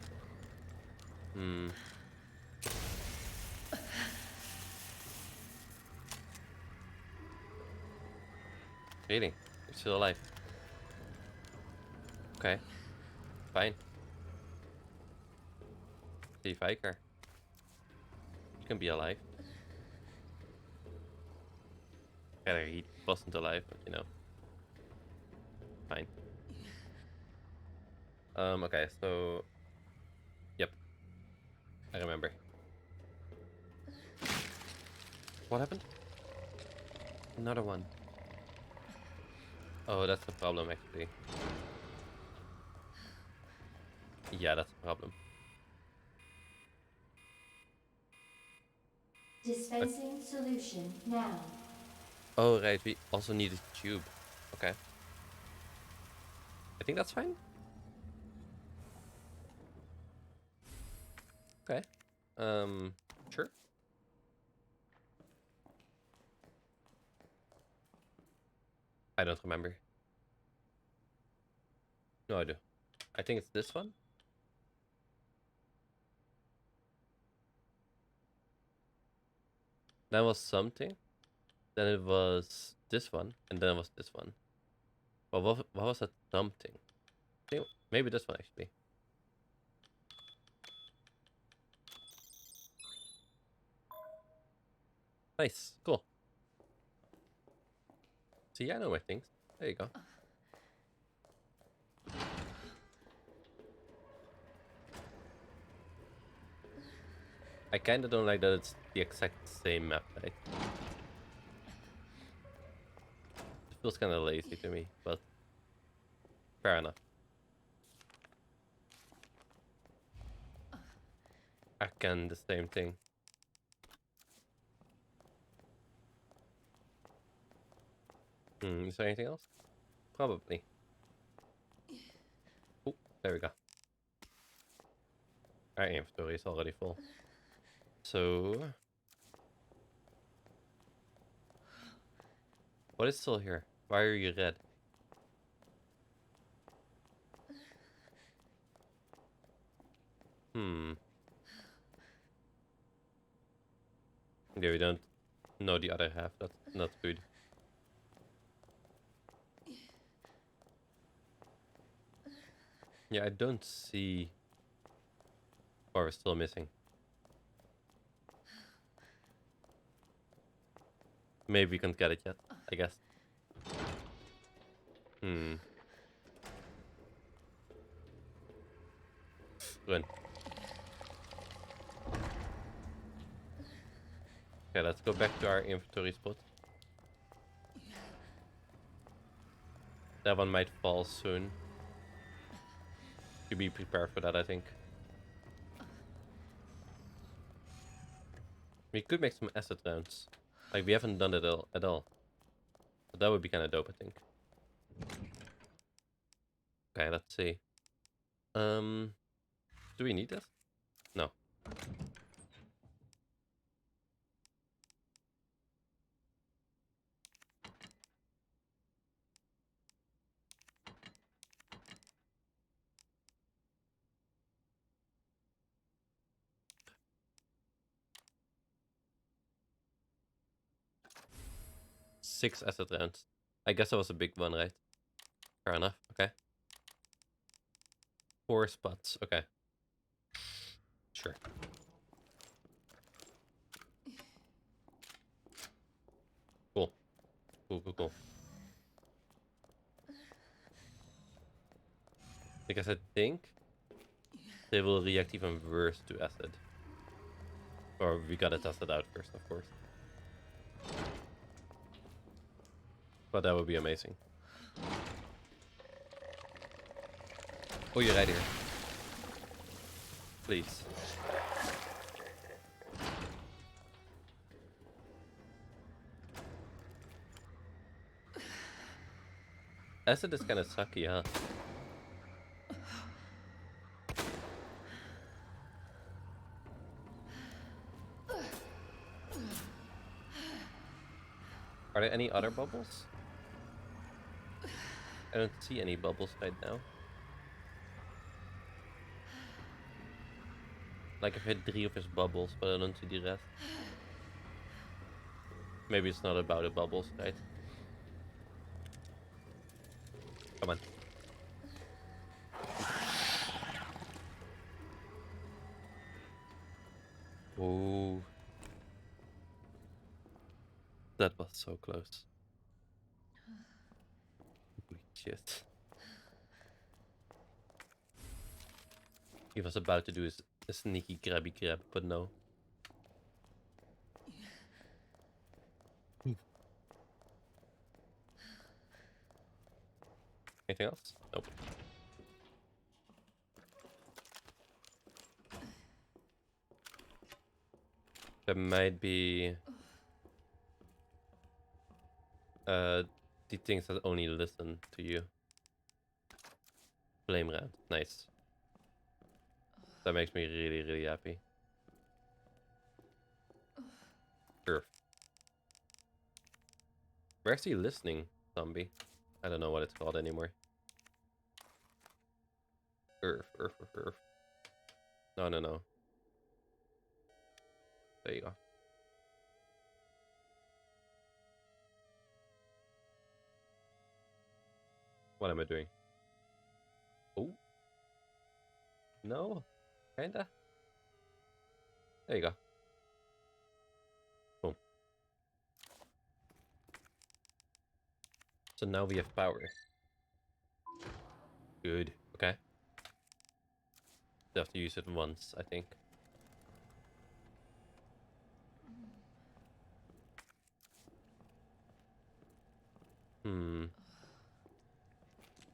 Really? You're still alive. Okay. Fine. See if I care. You can be alive. Yeah, he wasn't alive, but you know. Fine. Okay, so... Yep. I remember. What happened? Another one. Oh, that's the problem, actually. Yeah, that's the problem. Dispensing solution now. Oh, right. We also need a tube. Okay. I think that's fine. Okay. Sure. I don't remember. No, I do. I think it's this one. That was something. Then it was this one, and then it was this one. Well, what was that something? I think maybe this one actually. Nice, cool. See, I know my things. There you go. I kinda don't like that it's the exact same map, right? It feels kinda lazy to me, but fair enough. Again, the same thing. Is there anything else? Probably. Oh, there we go. Our inventory is already full. So... what is still here? Why are you red? Okay, we don't know the other half. That's not good. Yeah, I don't see... or we're still missing. Maybe we can't get it yet, I guess. Run. Okay, let's go back to our inventory spot. That one might fall soon. To be prepared for that, I think. We could make some acid rounds. Like, we haven't done it at all. So that would be kind of dope, I think. Okay, let's see. Do we need this? No. Six acid rounds. I guess that was a big one, right? Fair enough. Okay. 4 spots. Okay. Sure. Cool. Cool. Because I think they will react even worse to acid. Or we gotta test it out first, of course. But that would be amazing. Oh, you're right here. Please. Acid is kind of sucky, huh? Are there any other bubbles? I don't see any bubbles right now. Like, I've hit 3 of his bubbles, but I don't see the rest. Maybe it's not about the bubbles, right? Come on. Ooh. That was so close. Holy shit. He was about to do a sneaky grabby grab, but no. Anything else? Nope. There might be... The things that only listen to you. Flame round. Nice. That makes me really, really happy. Earth. We're actually listening, zombie. I don't know what it's called anymore. Earth. No. There you go. What am I doing? Oh. No. Kinda. There you go. Boom. So now we have power. Good. Okay. You have to use it once, I think.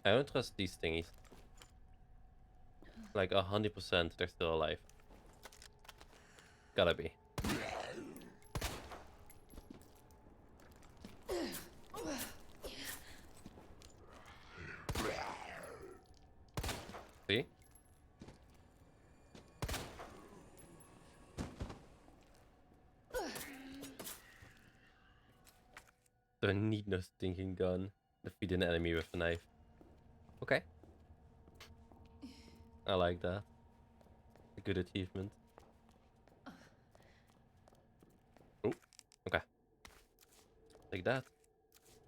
I don't trust these thingies. Like 100% they're still alive. Gotta be. See? Don't need no stinking gun. Defeat an enemy with a knife. Okay. I like that. A good achievement. Oh, okay. Like that.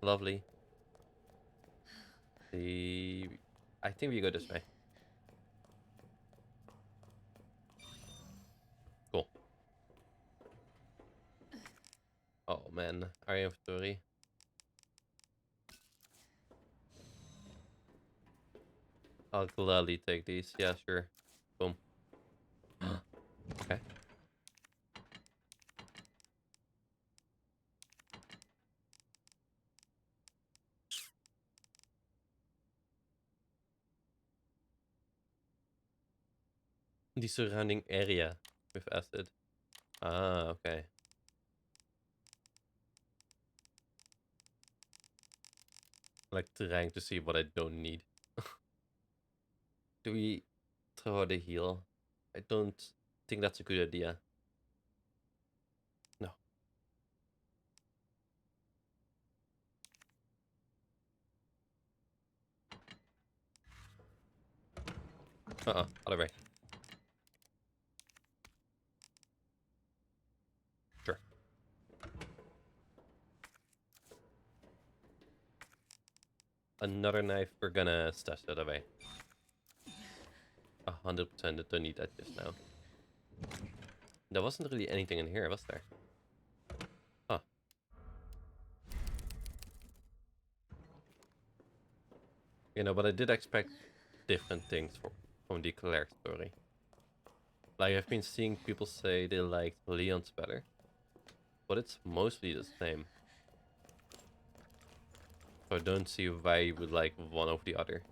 Lovely. I think we go this way. Cool. Oh man, our inventory. I'll gladly take these. Yeah, sure. Boom. Okay. The surrounding area with acid. Ah, okay. Like trying to see what I don't need. Do we throw out a heal? I don't think that's a good idea. No. Other way. Sure. Another knife, we're gonna stash that away. 100% don't need that just now. There wasn't really anything in here, was there? Huh. You know, but I did expect different things from the Claire story. Like, I've been seeing people say they liked Leon's better. But it's mostly the same. So I don't see why you would like one over the other.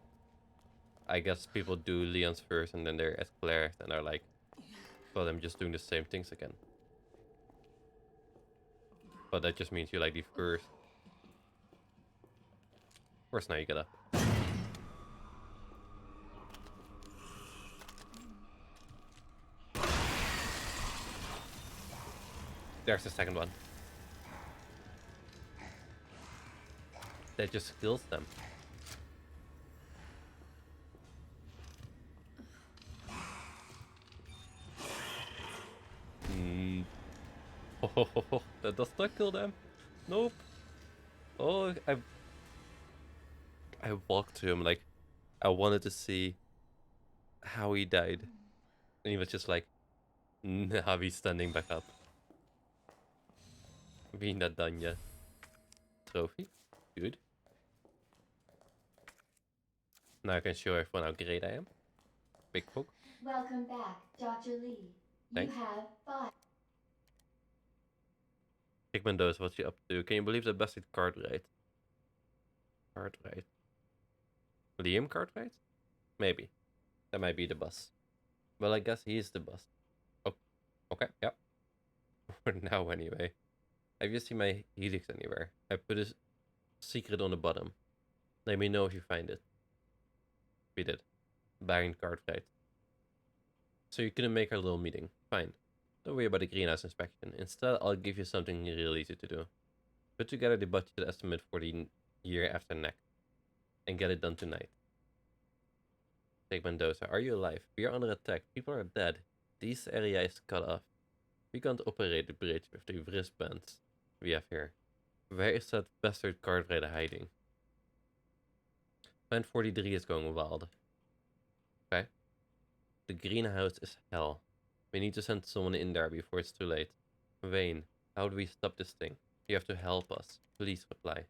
I guess people do Leon's first and then they're at Claire and are like, well, I'm just doing the same things again. But that just means you like the first. Of course, now you get up. There's the second one. That just kills them. Oh, that does not kill them. Nope. Oh, I walked to him like I wanted to see how he died. And he was just like, nah, he's standing back up. We not done yet. Trophy. Good. Now I can show everyone how great I am. Big poke. Welcome back, Dr. Lee. Thanks. You have 5. Hickman does what you up to. Can you believe the best Cartwright? Cartwright. Liam Cartwright? Maybe. That might be the boss. Well, I guess he's the boss. Oh, okay, yep. For now, anyway. Have you seen my helix anywhere? I put secret on the bottom. Let me know if you find it. We did. Baron Cartwright. So you couldn't make our little meeting. Fine. Don't worry about the greenhouse inspection. Instead, I'll give you something real easy to do. Put together the budget estimate for the year after next. And get it done tonight. Take Mendoza. Are you alive? We are under attack. People are dead. This area is cut off. We can't operate the bridge with the wristbands we have here. Where is that bastard Cartwright hiding? Plan 43 is going wild. Okay. The greenhouse is hell. We need to send someone in there before it's too late. Wayne, how do we stop this thing? You have to help us. Please reply.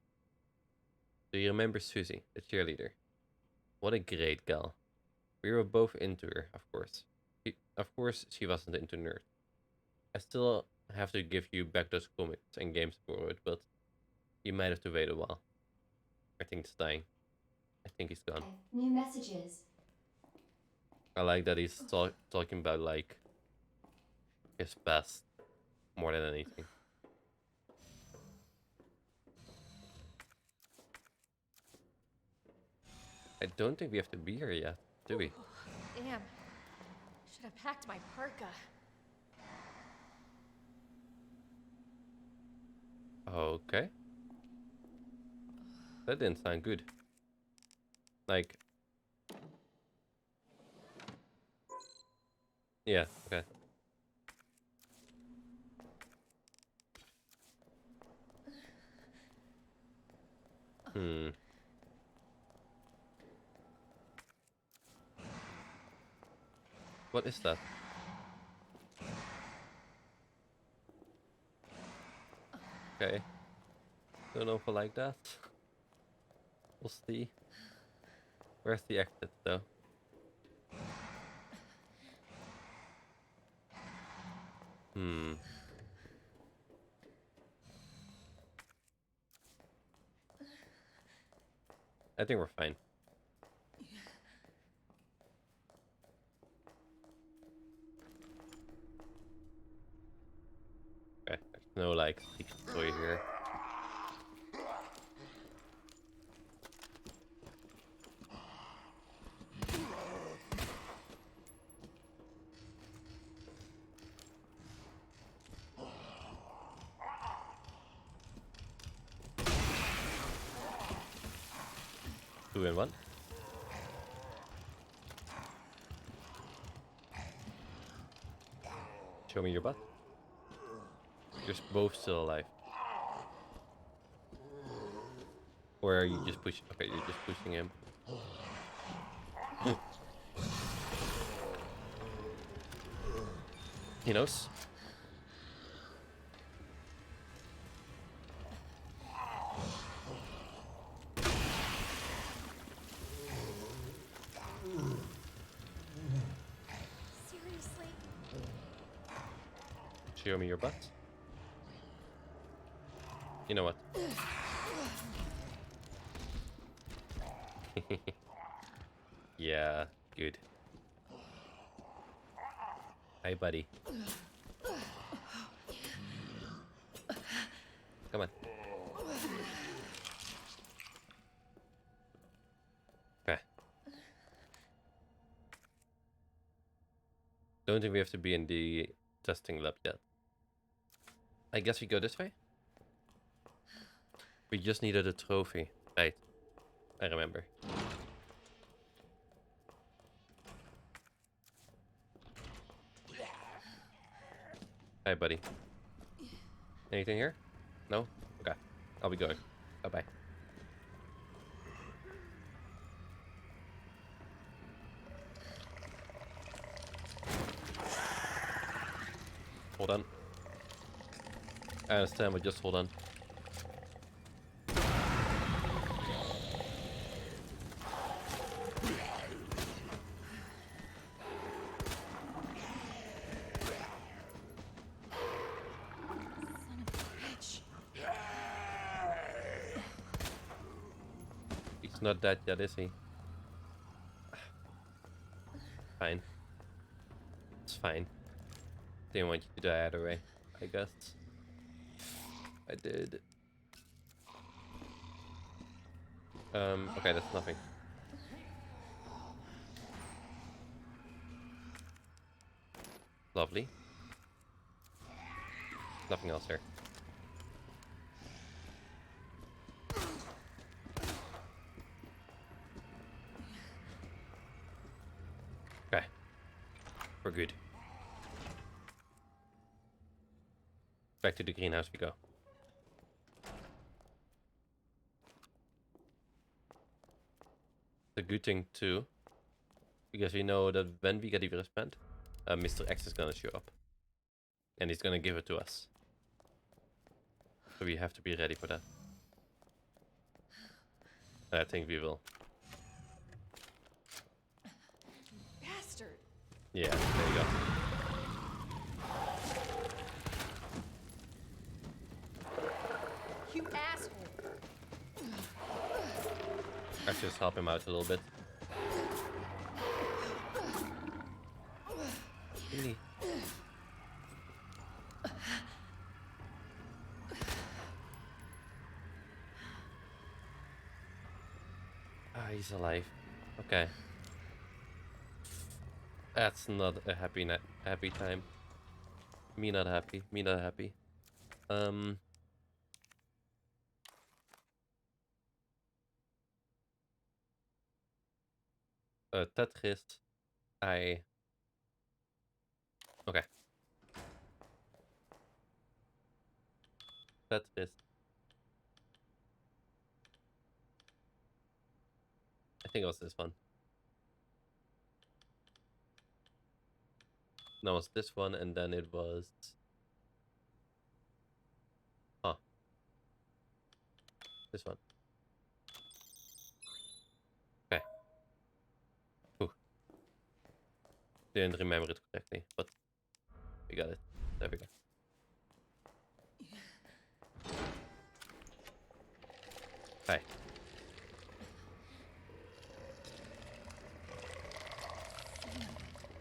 Do you remember Susie, the cheerleader? What a great gal. We were both into her, of course. Of course, she wasn't into nerds. I still have to give you back those comics and games borrowed, but you might have to wait a while. I think it's dying. I think he's gone. New messages. I like that he's talking about, like, his past more than anything. I don't think we have to be here yet, do we? Damn. Should have packed my parka. Okay. That didn't sound good. Like... Yeah, okay. What is that? Okay. Don't know if I like that. We'll see. Where's the exit, though? I think we're fine. Okay, there's no, like, secret toy here. Two in one. Show me your butt. You're both still alive. Or are you just pushing? Okay, you're just pushing him. He knows. Seriously? Show me your butt. You know what? Yeah, good. Hi, buddy. Come on. Okay. Don't think we have to be in the testing lab yet. I guess we go this way? We just needed a trophy. Right. I remember. Hi, buddy. Anything here? No? Okay. I'll be going. Bye-bye. Hold on. I understand, but just hold on. He's not dead yet, is he? Fine. It's fine. Didn't want you to die either way, I guess. I did. Okay, that's nothing. Lovely. Nothing else here. Okay. We're good. Back to the greenhouse we go. The good thing too, because we know that when we get the wristband, Mr. X is gonna show up. And he's gonna give it to us. So we have to be ready for that. I think we will. Bastard! Yeah, there you go. You asshole! Let's just help him out a little bit. Really? Ah, he's alive. Okay. That's not a happy time. Me not happy. Me not happy. Tetris. Okay. Tetris. I think it was this one. No, it was this one, and then it was... Huh. This one. Okay. Ooh. Didn't remember it correctly, but we got it. There we go. Hi.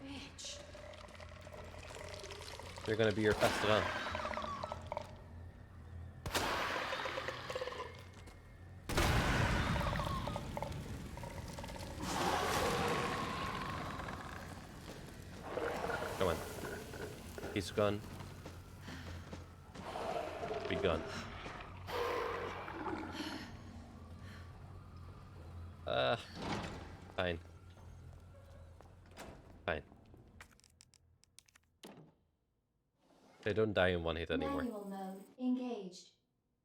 Bitch. You're gonna be your faster on. Come on. He's gone. Be gone. Fine. Fine. They don't die in one hit anymore. Manual mode engaged.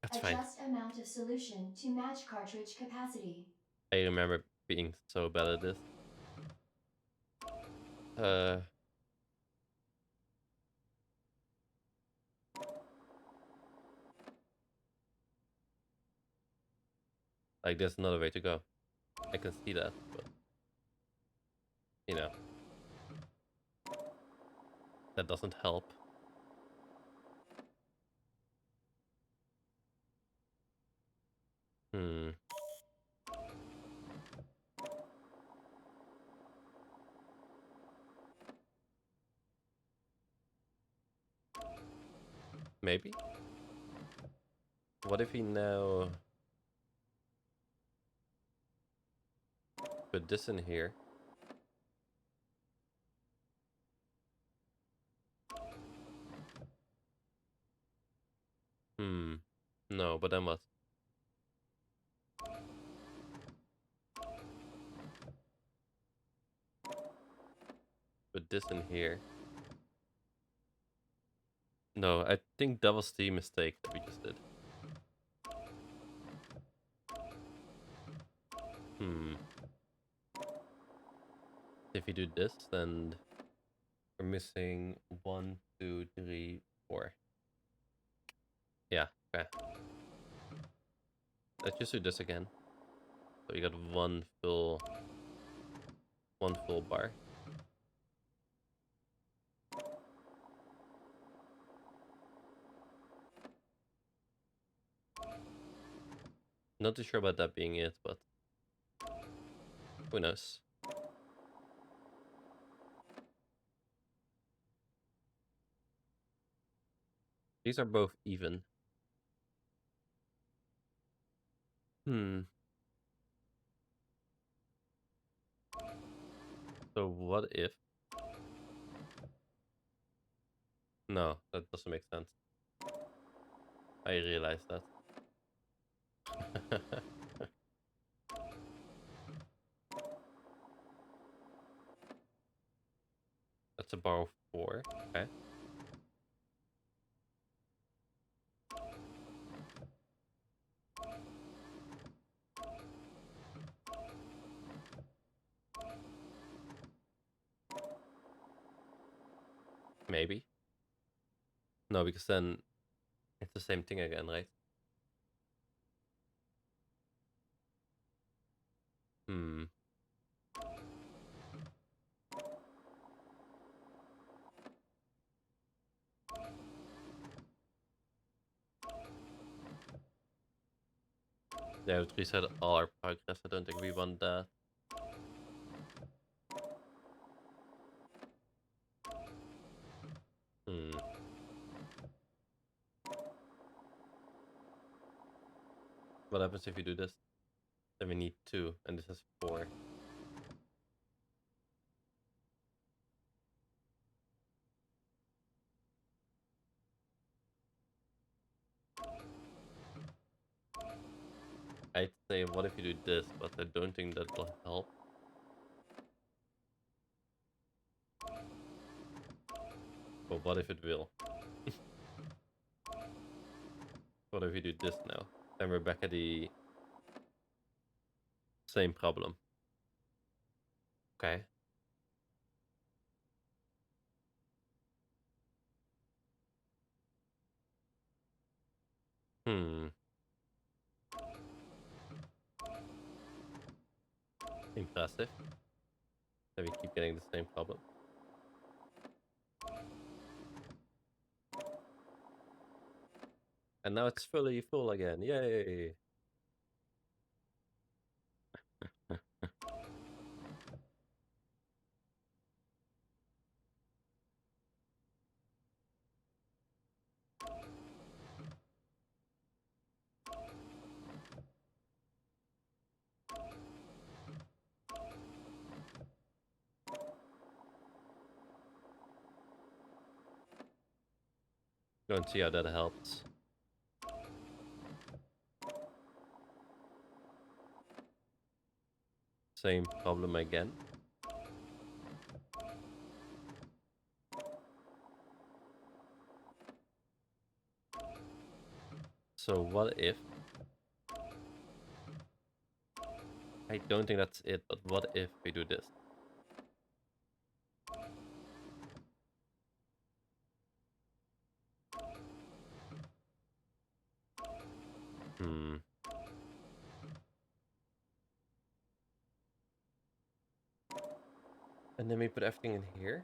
That's fine. Adjust amount of solution to match cartridge capacity. I remember being so bad at this. Like there's another way to go. I can see that, but you know, that doesn't help. Hmm. Maybe? What if he now put this in here? Hmm. No, but then what? Put this in here. No, I think that was the mistake that we just did. Hmm. If we do this, then we're missing 1, 2, 3, 4. Yeah, okay. Let's just do this again. So we got one full bar. Not too sure about that being it, but who knows? These are both even. Hmm. what if... No, that doesn't make sense. I realized that. That's a bar of 4. Okay. Maybe. No, because then it's the same thing again, right? Hmm. Yeah, it reset all our progress. I don't think we want that. Hmm. What happens if you do this? Then we need 2, and this is 4. I'd say, what if you do this? But I don't think that will help. But what if it will? What if we do this now? Then we're back at the same problem. Okay. Hmm. Impressive. That we keep getting the same problem. And now it's fully full again. Yay! Go and see how that helps. Same problem again. So what if... I don't think that's it, but what if we do this? Hmm. And then we put everything in here?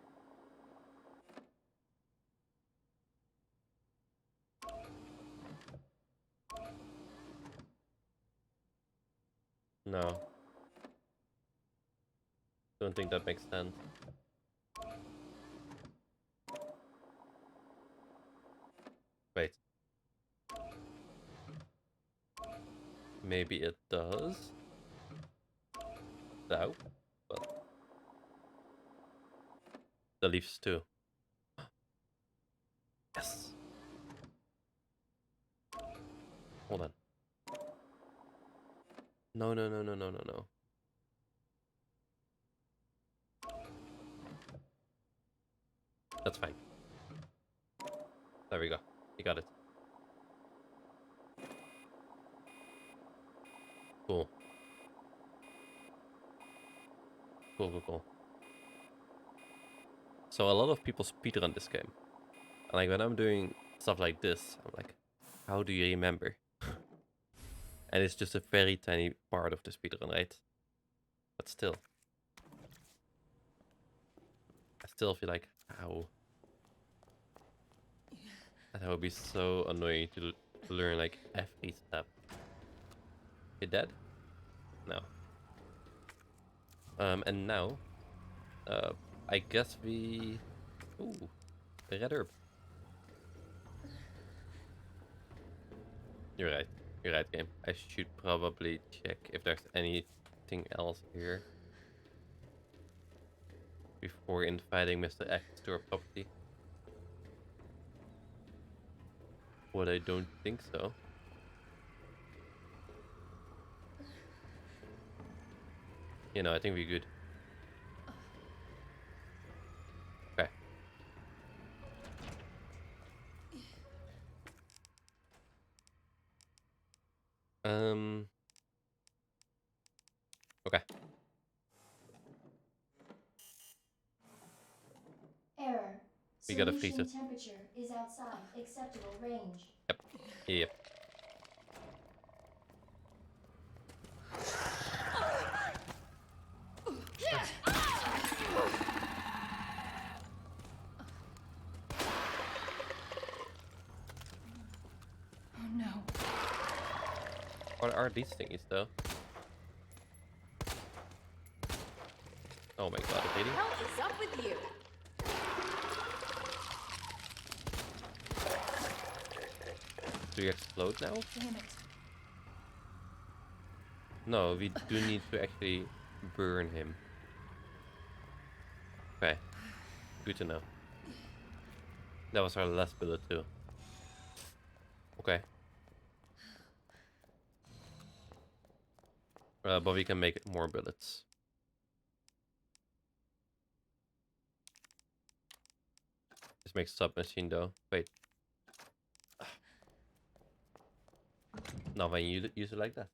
No. Don't think that makes sense. Wait. Maybe it does? No. But... the leaves too. Yes! Hold on. No, no, no, no, no, no, no. That's fine. There we go. You got it. Cool. Cool, cool, cool. So a lot of people speedrun this game. And like when I'm doing stuff like this, I'm like, how do you remember? And it's just a very tiny part of the speedrun, right? But still. I still feel like, how? And that would be so annoying to learn like every step. You dead? No. And now, I guess we... Ooh, the red herb. You're right. You're right, game. I should probably check if there's anything else here. before inviting Mr. X to our property. But I don't think so. You know, I think we're good. Okay. Okay. Error. We gotta freeze Solution it. temperature is outside acceptable range. Yep. Yep. Oh no. What are these thingies though? Oh my god, lady. What is up with you? Do you explode now? Damn it. No, we do need to actually burn him. Okay. Good to know. That was our last bullet too. Okay. But we can make more bullets. This makes submachine though. Wait. Not when you use it like that.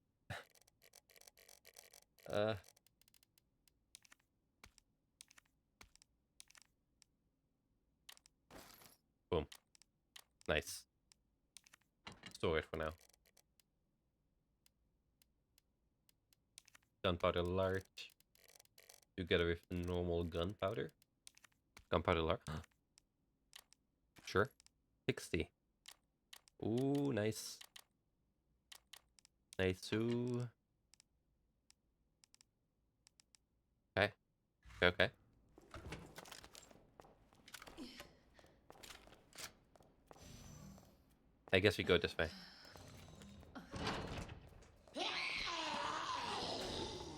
Boom. Nice. Store it for now. Gunpowder large. Together with the normal gunpowder. Gunpowder large. Sure. 60. Ooh, nice. Nice. Ooh. Okay. Okay. I guess we go this way.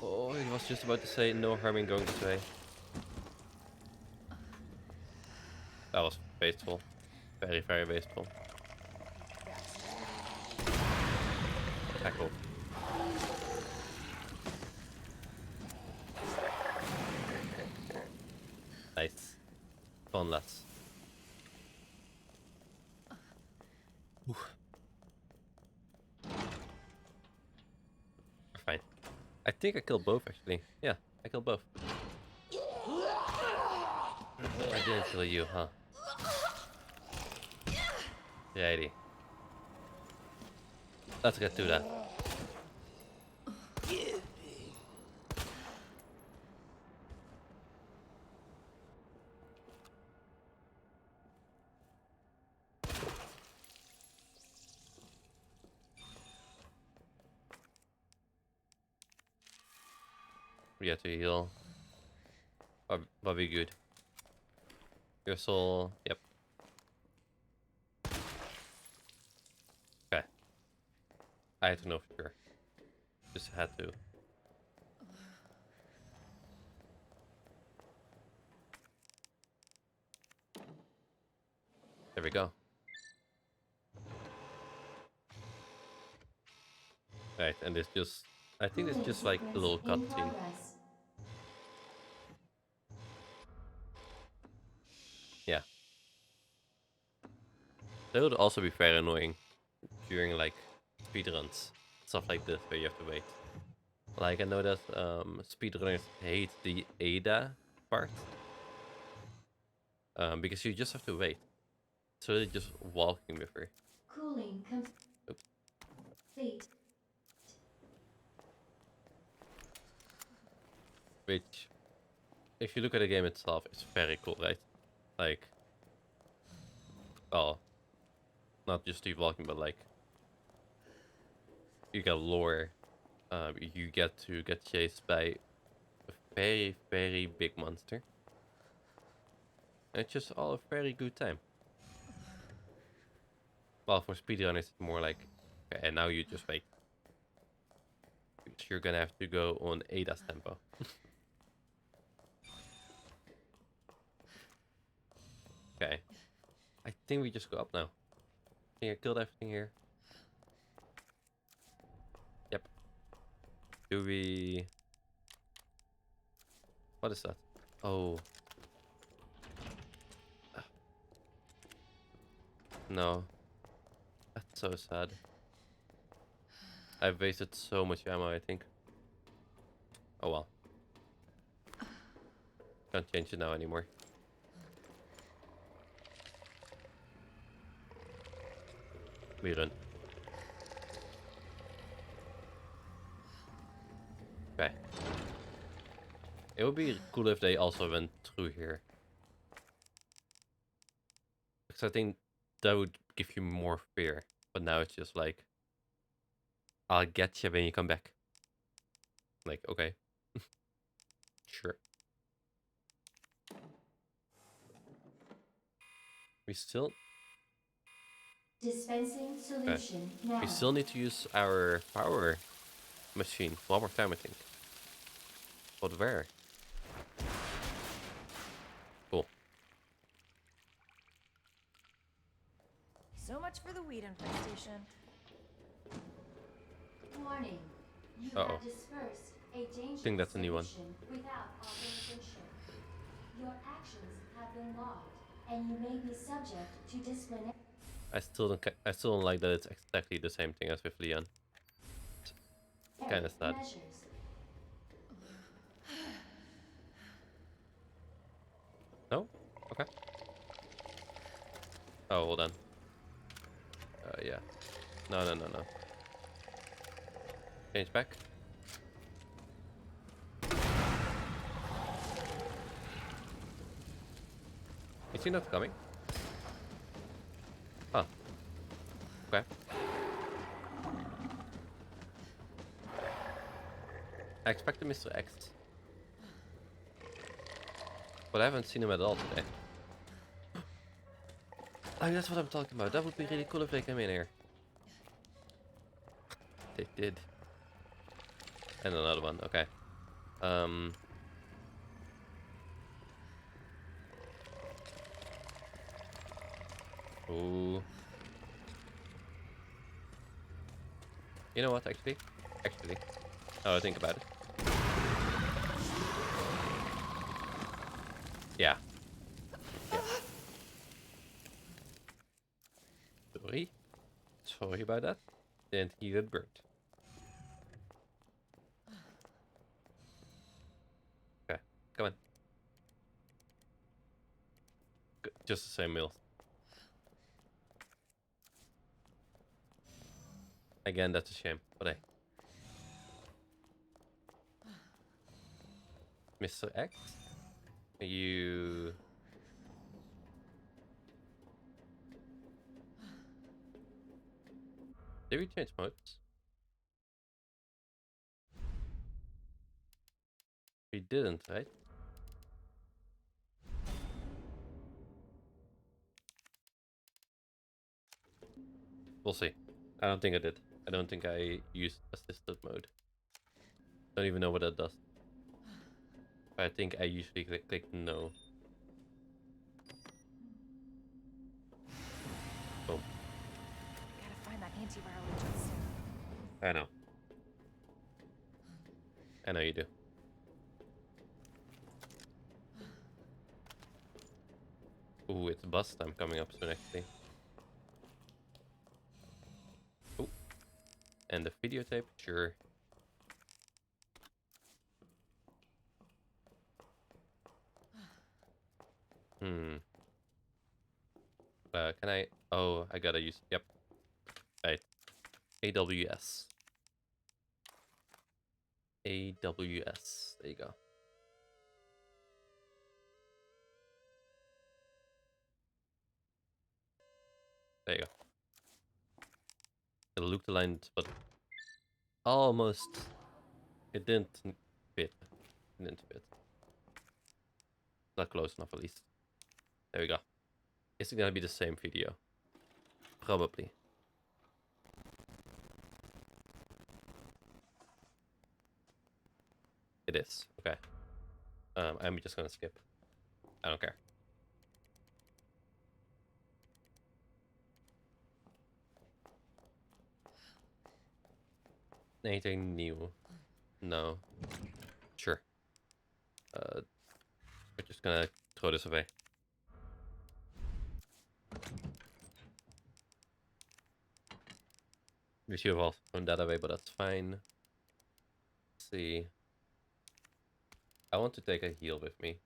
Oh, I was just about to say no harm in going this way. That was wasteful. Very, very wasteful. Tackle. Nice. Fun, lads. Ooh. We're fine. I think I killed both, actually. Yeah, I killed both. I didn't kill you, huh? Righty. Let's get to that. We have to heal. But be good. Your soul. Yep. Okay. I had to know for sure. Just had to. There we go. Right, and it's just... I think it's just like a little In cutscene. progress. Yeah. That would also be very annoying during like speedruns. Stuff like this where you have to wait. Like I know that speedrunners hate the Ada part. Because you just have to wait. So they're just walking with her. Cooling complete. Which, if you look at the game itself, it's very cool, right? Like, well, not just you walking, but like, you get lore. You get to get chased by a very, very big monster. And it's just all a very good time. Well, for speedrunners, it's more like, okay, and now you just wait. Because you're gonna have to go on Ada's tempo. think we just go up now. I think I killed everything here. Yep. Do we... What is that? Oh. No. That's so sad. I've wasted so much ammo, I think. Oh well. Can't change it now anymore. We run. Okay. It would be cool if they also went through here. Because I think that would give you more fear. But now it's just like, I'll get you when you come back. Like, okay. Sure. We still... Dispensing solution now. We still need to use our power machine one more time, I think. But where? Cool. So much for the weed infestation. Warning. You Uh-oh. have dispersed a dangerous Think that's a new one. solution without authorization. Your actions have been logged, and you may be subject to disciplinary. I still don't like that it's exactly the same thing as with Leon. Kind of sad. measures. No? Okay. Oh, hold on. Yeah. No. Change back. Is he not coming? Oh. Okay. I expected Mr. X. But I haven't seen him at all today. Like, that's what I'm talking about. That would be really cool if they came in here. They did. And another one, okay. Ooh. You know what, actually? Oh, think about it. Yeah. Sorry about that. Didn't hear it burnt. Okay, come on. Good. Just the same meal. Again, that's a shame, but hey. Mr. X? You... Did we change modes? We didn't, right? We'll see. I don't think I did. I don't think I used assisted mode. Don't even know what that does. But I think I usually click no. Boom. Gotta find that antiviral agent soon. I know. I know you do. Ooh, it's bus time coming up soon, actually. Ooh. And the videotape? Sure. Can I... Oh, I gotta use... Yep. Right. AWS. AWS. There you go. There you go. It looked aligned, but almost... It didn't fit. It didn't fit. Not close enough, at least. There we go. Is it gonna be the same video? Probably. It is. Okay. I'm just gonna skip. I don't care. Anything new? No. Sure. We're just gonna throw this away. We should have also thrown that away, but that's fine. Let's see. I want to take a heal with me.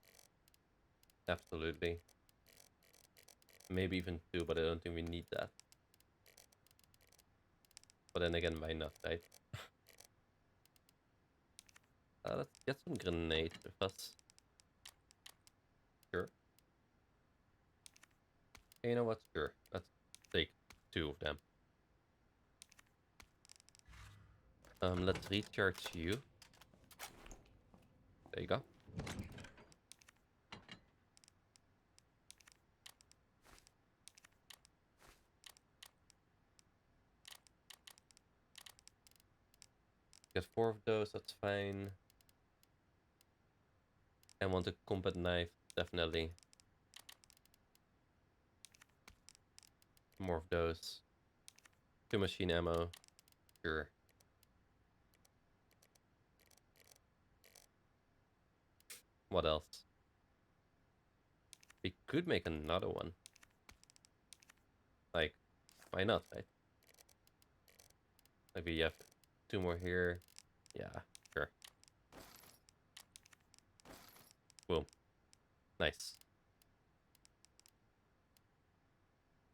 Absolutely. Maybe even 2, but I don't think we need that. But then again, why not, right? Let's get some grenades with us. Sure. Okay, you know what? Sure. Let's take 2 of them. Let's recharge you. There you go. Get 4 of those, that's fine. I want a combat knife, definitely. More of those. 2 machine ammo, sure. What else? We could make another one. Like, why not, right? Like we have 2 more here. Yeah, sure. Boom. Nice.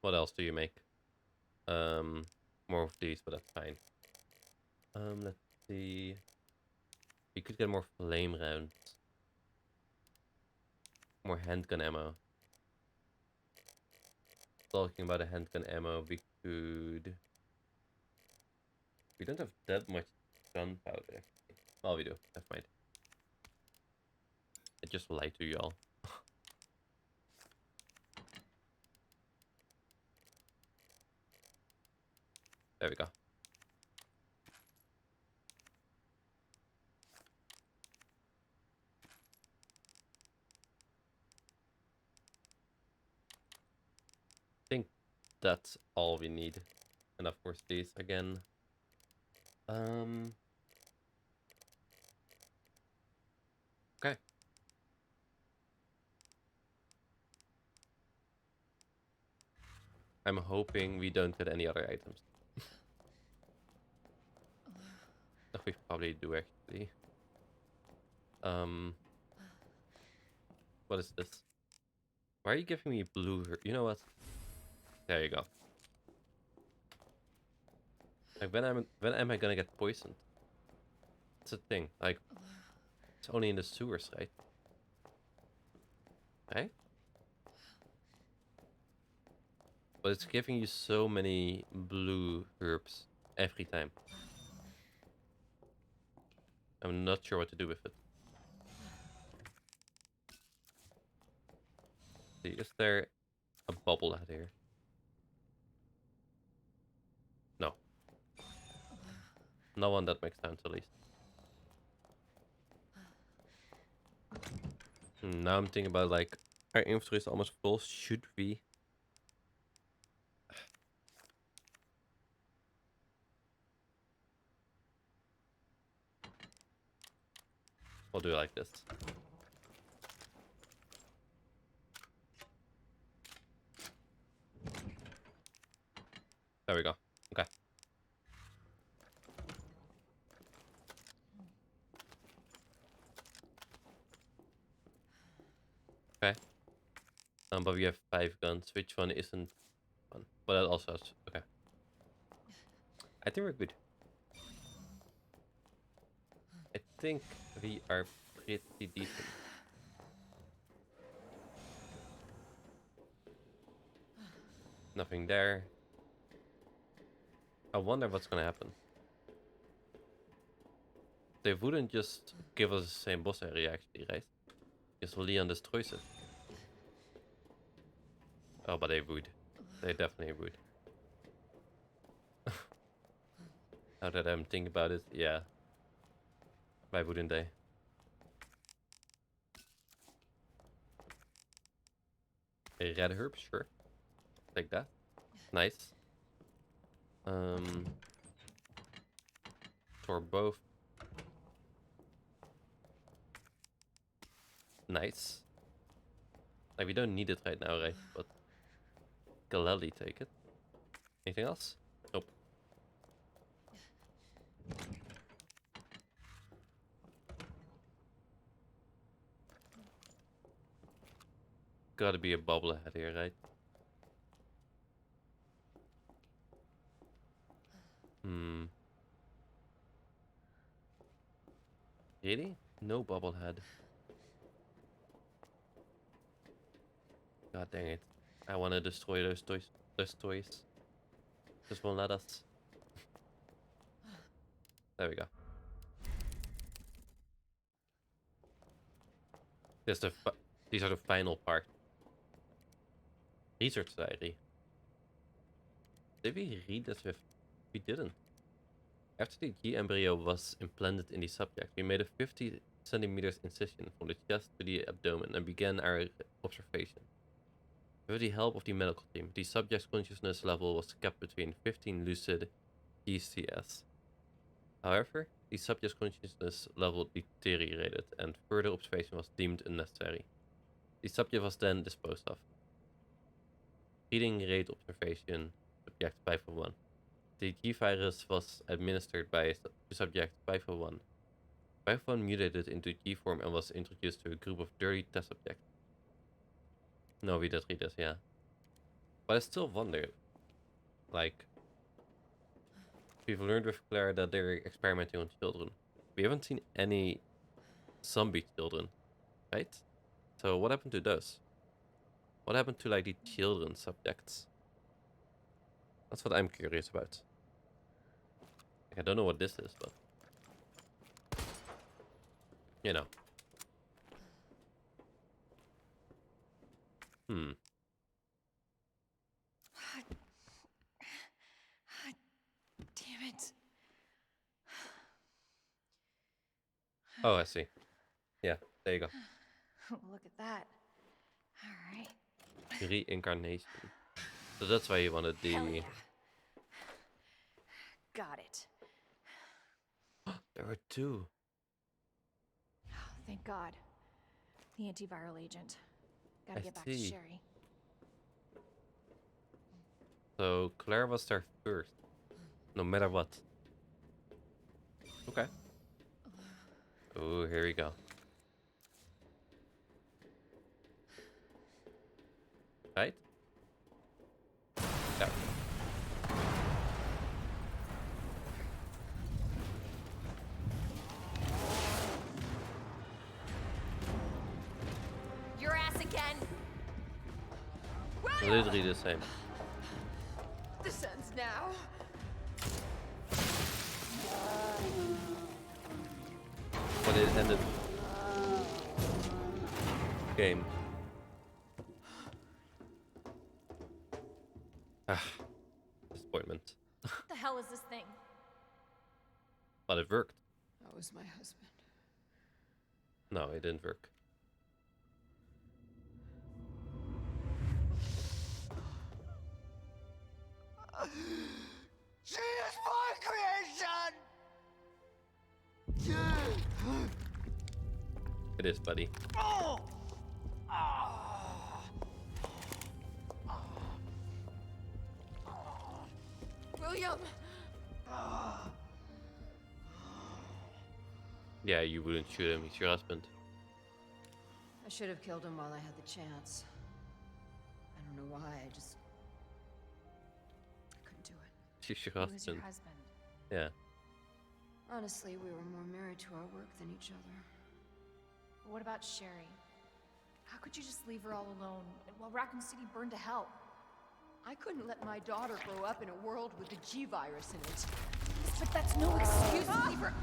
What else do you make? More of these, but that's fine. Let's see. We could get more flame rounds. More handgun ammo. Talking about a handgun ammo, we could... We don't have that much gunpowder. Well, we do. Never mind. I just lied to you all. There we go. I think that's all we need. And of course these again. Okay. I'm hoping we don't get any other items. We probably do actually. What is this? Why are you giving me blue? You know what? There you go. Like when am I gonna get poisoned? It's a thing. Like it's only in the sewers, right? Right? But it's giving you so many blue herbs every time. I'm not sure what to do with it. See, is there a bubble out here? No. No one that makes sense at least. Now I'm thinking about like our inventory is almost full. Should we? We'll do it like this. There we go. Okay. Okay. But we have 5 guns. Which one isn't fun? But that also has... Okay. I think we're good. I think we are pretty decent. Nothing there. I wonder what's gonna happen. They wouldn't just give us the same boss area actually, right? Because Leon destroys it. Oh, but they would. They definitely would. Now that I'm thinking about it, yeah. Why wouldn't they? A red herb, sure. Take that. Nice. Restore both. Nice. Like, we don't need it right now, right? But gladly take it. Anything else? Nope. Gotta be a bobblehead here, right? Really? No bobblehead. God dang it. I wanna destroy those toys. Those toys. Just won't let us. There we go. These are the final part. Research diary. Did we read this with? We didn't. After the G embryo was implanted in the subject, we made a 50 centimeters incision from the chest to the abdomen and began our observation. With the help of the medical team, the subject's consciousness level was kept between 15 lucid GCS. However, the subject's consciousness level deteriorated and further observation was deemed unnecessary. The subject was then disposed of. Feeding rate observation, subject 501. The G virus was administered by subject 501. 501 mutated into G form and was introduced to a group of dirty test subjects. No, we did read this, yeah. But I still wonder, like, we've learned with Claire that they're experimenting on children. We haven't seen any zombie children, right? So what happened to those? What happened to, like, the children subjects? That's what I'm curious about. Like, I don't know what this is, but you know. Damn it. Oh, I see. Yeah, there you go. Look at that. All right. Reincarnation. So that's why you wanted the... Hell yeah. Got it. There were two. Oh, thank God. The antiviral agent. Gotta I get back to see. Sherry. So Claire was there first. No matter what. Okay. Oh, here we go. Right? There. Your ass again. Literally the same. This ends now. But it ended. Game. Ah, disappointment. What the hell is this thing? But it worked. That was my husband. No, it didn't work. She is my creation! It is, buddy. William! Yeah, you wouldn't shoot him. He's your husband. I should have killed him while I had the chance. I don't know why, I couldn't do it. She's your He was your husband. husband. Yeah. Honestly, we were more married to our work than each other. But what about Sherry? How could you just leave her all alone while Raccoon City burned to hell? I couldn't let my daughter grow up in a world with the G virus in it. But that's no excuse to leave her.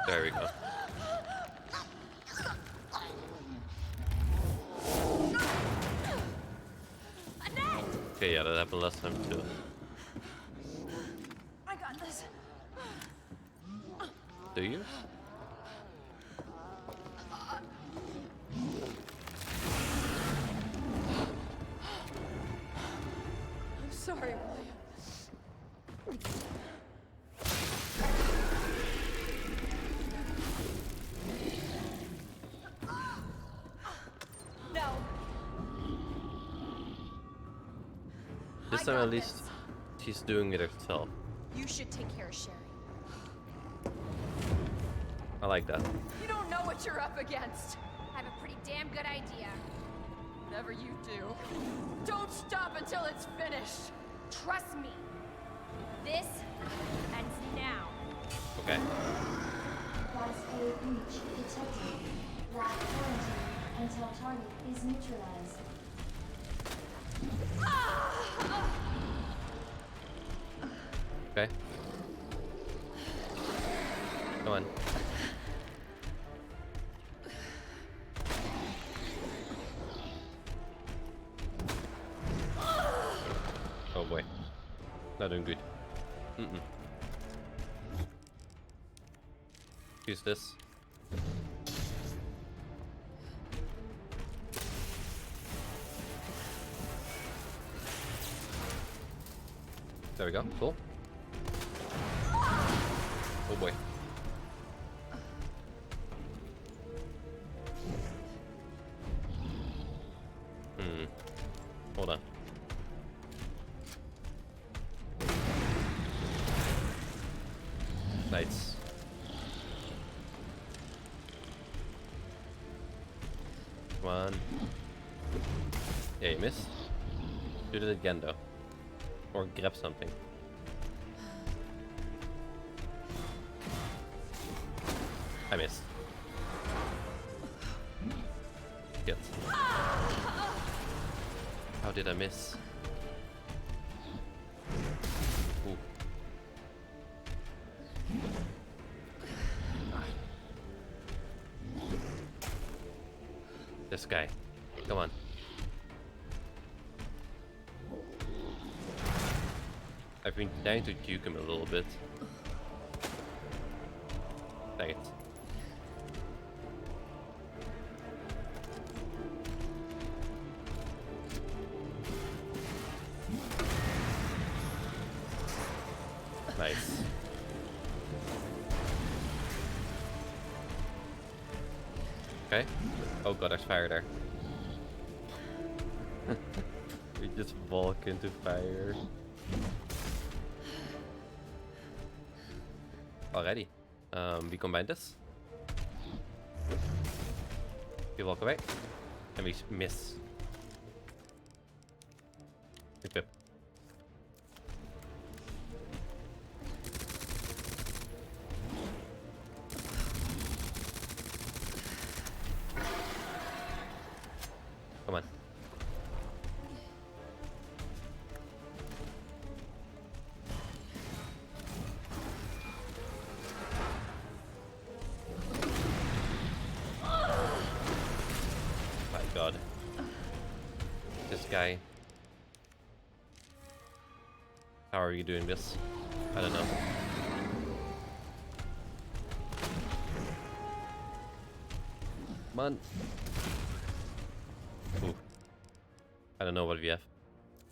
There we go. Annette! Okay, yeah, that happened last time too. I got this. Do you? I'm sorry, William. this time at least she's doing it herself. You should take care of Sherry. I like that. You don't know what you're up against. I have a pretty damn good idea. Whatever you do, don't stop until it's finished. Trust me. This ends now. Okay. Class A breach detected. Lab quarantine until target is neutralized. Okay. Come on. Oh boy. Not doing good. Use this. There we go. Cool. Oh boy. Hold on. Nice. Come on. Yeah, you missed. Do it again though. Or grab something. I missed. Shit. How did I miss? Ooh. This guy. Come on. I've been trying to juke him a little bit. Dang it. Nice. Okay. Oh god, there's fire there. We just walk into fire. Alrighty. We combine this. We walk away. And we miss. Equip. Come on. My god. This guy. How are you doing this? I don't know. Come on. Ooh. I don't know what we have.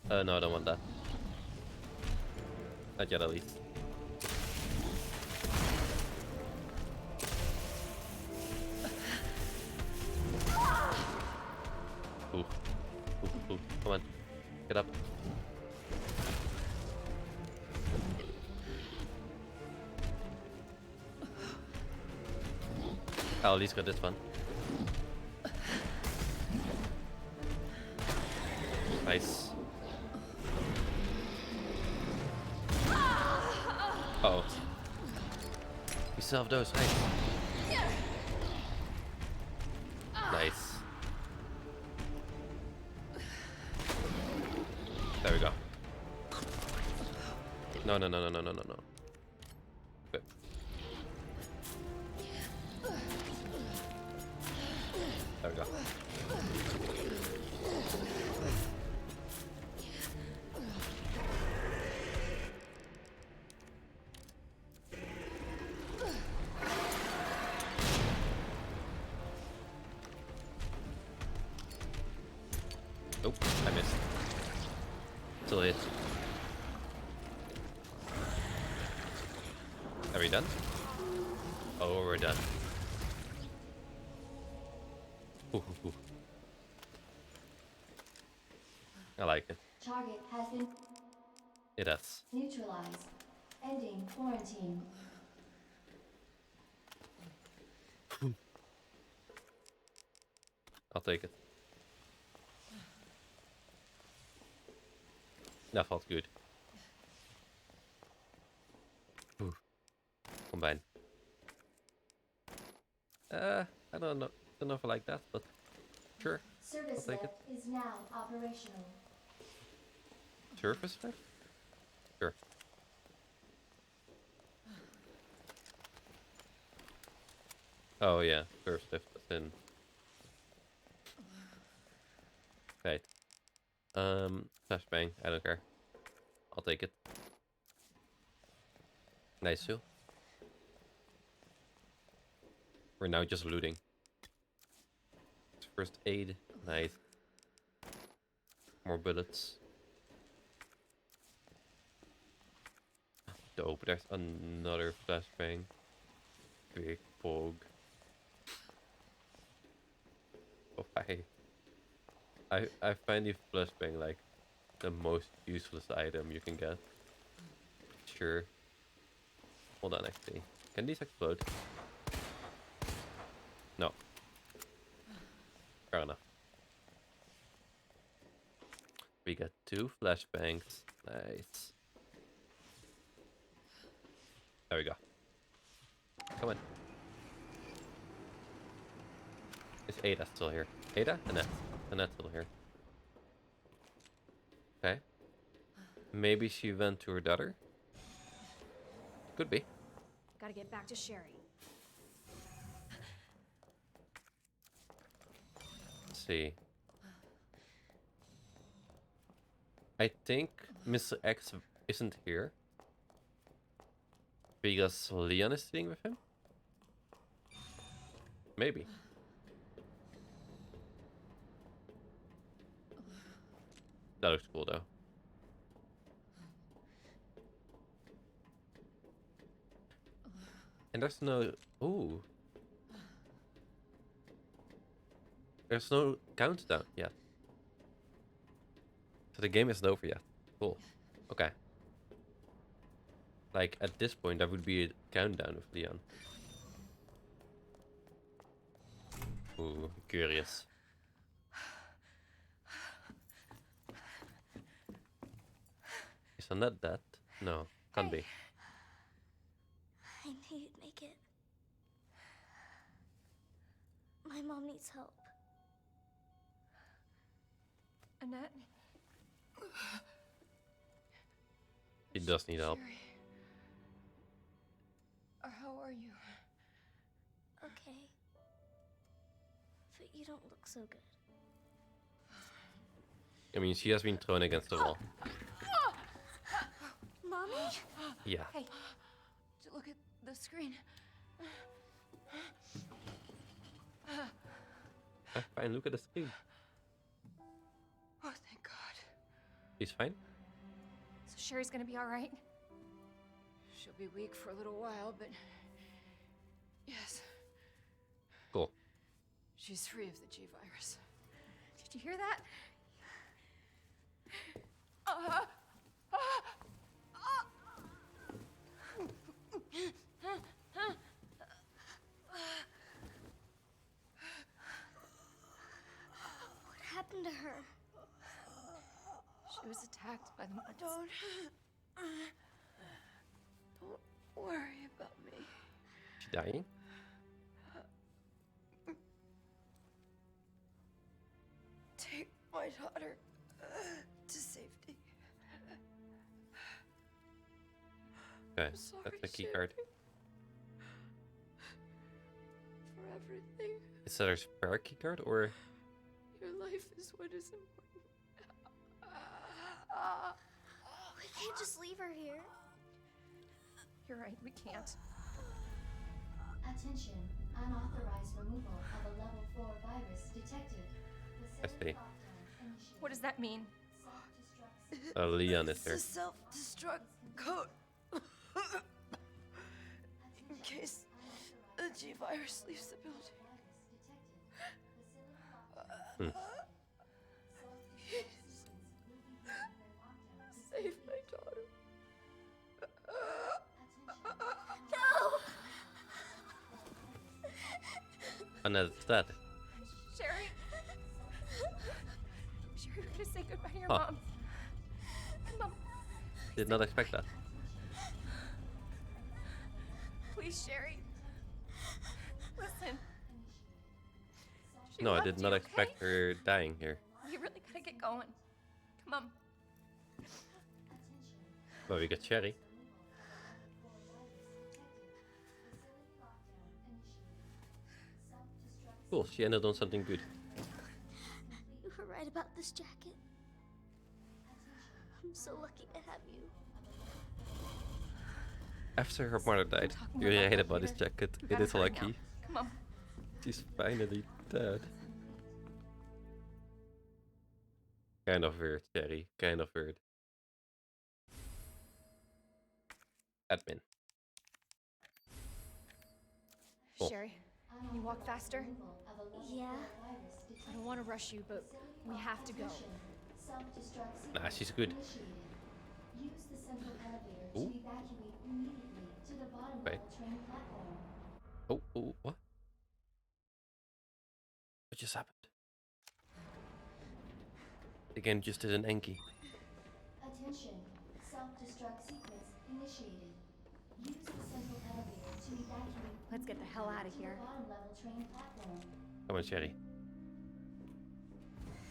No, I don't want that. Not yet, at least. Ooh. Ooh, ooh. Come on. Get up. I'll at least get this one. Nice. Uh-oh. We still have those. Nice. Nice. There we go. No, no, no, no, no, no, no, no. Good. There we go. Nope, I missed. Too late. Are we done? Oh, we're done. Ooh, ooh, ooh. I like it. Target has been It has. Neutralize. Ending quarantine. I'll take it. That felt good. Ooh. Combine. I don't know. Don't know if I like that, but sure. Service take it. lift is now operational. Surface lift? Sure. Oh yeah, surface lift is in. Right. Flashbang. I don't care. I'll take it. Nice too. We're now just looting. First aid. Nice. More bullets. Dope. There's another flashbang. Big pog. Oh, I find the flashbang like the most useless item you can get. Sure. Hold on, actually. Can these explode? No. Fair enough. We got 2 flashbangs. Nice. There we go. Come on. Is Ada still here? Ada? Annette. Annette's still here. Okay. Maybe she went to her daughter? Could be. Gotta get back to Sherry. Let's see. I think Mr. X isn't here. Because Leon is sitting with him? Maybe. That looks cool though. And there's no... Ooh. There's no countdown yet. So the game isn't over yet. Cool. Okay. Like, at this point, that would be a countdown with Leon. Ooh, curious. Is Annette dead? No, can't be. I knew you'd make it. My mom needs help. Annette? He does need help. Sherry. How are you? Okay. But you don't look so good. I mean, she has been thrown against the wall. Mommy? Yeah. Hey, look at the screen. Fine, look at the screen. Oh, thank God. He's fine? So Sherry's gonna be alright? She'll be weak for a little while, but yes, Cool. she's free of the G-virus. Did you hear that? What happened to her? She was attacked by the monsters. Don't worry about me. She dying? Take my daughter to safety. Okay, sorry, that's the key Sherry. card. For everything. Is that her spare key card or? Your life is what is important. We can't just leave her here. You're right, we can't. Attention. Unauthorized removal of a level 4 virus detected. see. Facility lockdown initiated. What does that mean? Self-destruct. Leon is there. It's a self-destruct code. In case the G-virus leaves the building. Save my daughter. Annette is dead. Sherry? Sherry, we're gonna say goodbye to your Huh. mom. Mom, Did not expect that. please, Sherry. Listen. She No, I loved did not you, expect okay? her dying here. You really gotta get going. Come on. But we got Sherry. Cool, she ended on something good. You were right about this jacket. I'm so lucky to have you. After her mother died, talk more you're about right that about this later. jacket. We It gotta is hurry lucky. now. Come on. She's finally dead. Kind of weird, Sherry. Kind of weird. Admin. Cool. Sherry, can you walk faster? Yeah. I don't want to rush you, but we have to go. Nah, she's good. Use the central elevator Ooh. to evacuate immediately to the bottom Wait. level train platform. Oh, what? What just happened? The game just did an Enki. Attention, self-destruct sequence initiated. Use the central elevator to evacuate Let's get the hell out of to the here. bottom level train platform. Come on, Sherry.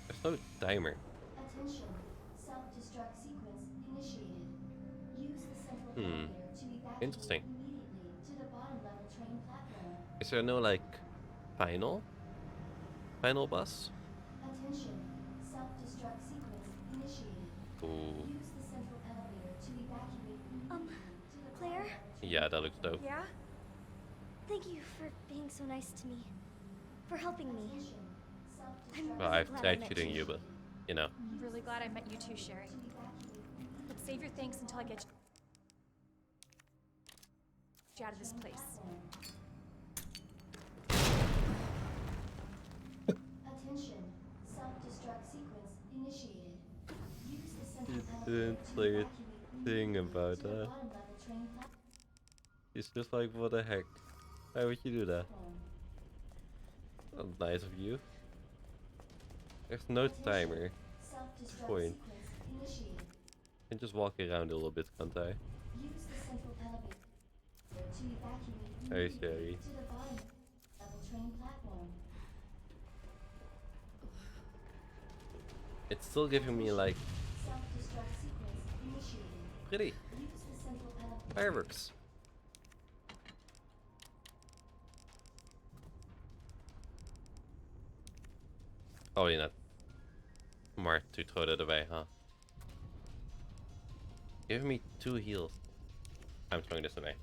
There's no timer. Attention, self-destruct sequence initiated. Use the central Hmm. elevator to evacuate Interesting. immediately to the bottom level train platform. Is there no, like, final boss? Attention, self-destruct sequence initiated. Ooh. Use the central elevator to evacuate immediately to the Claire? bottom level train Yeah, that looks dope. Yeah? Thank you for being so nice to me. For helping me. Attention, I'm Well, really I've glad I tried met shooting you, but, you know. I'm really glad I met you too, Sherry. But save your thanks until I get you out of this place. Attention, self-destruct sequence initiated. Use the central You elevator didn't to say a evacuate thing immediately about to the that. bottom level train It's just like, what the heck? Why would you do that? platform. Not nice of you. There's no timer. Self-destruct Point. sequence initiated. I can just walk around a little bit, can't I? Use the central elevator to evacuate Hey, immediately Sherry. to the bottom level train platform. It's still giving me, like, Self-destruct sequence initiated. pretty Use the central elevator. fireworks. Oh, you're not smart to throw that away, huh? Give me 2 heals. I'm throwing this away.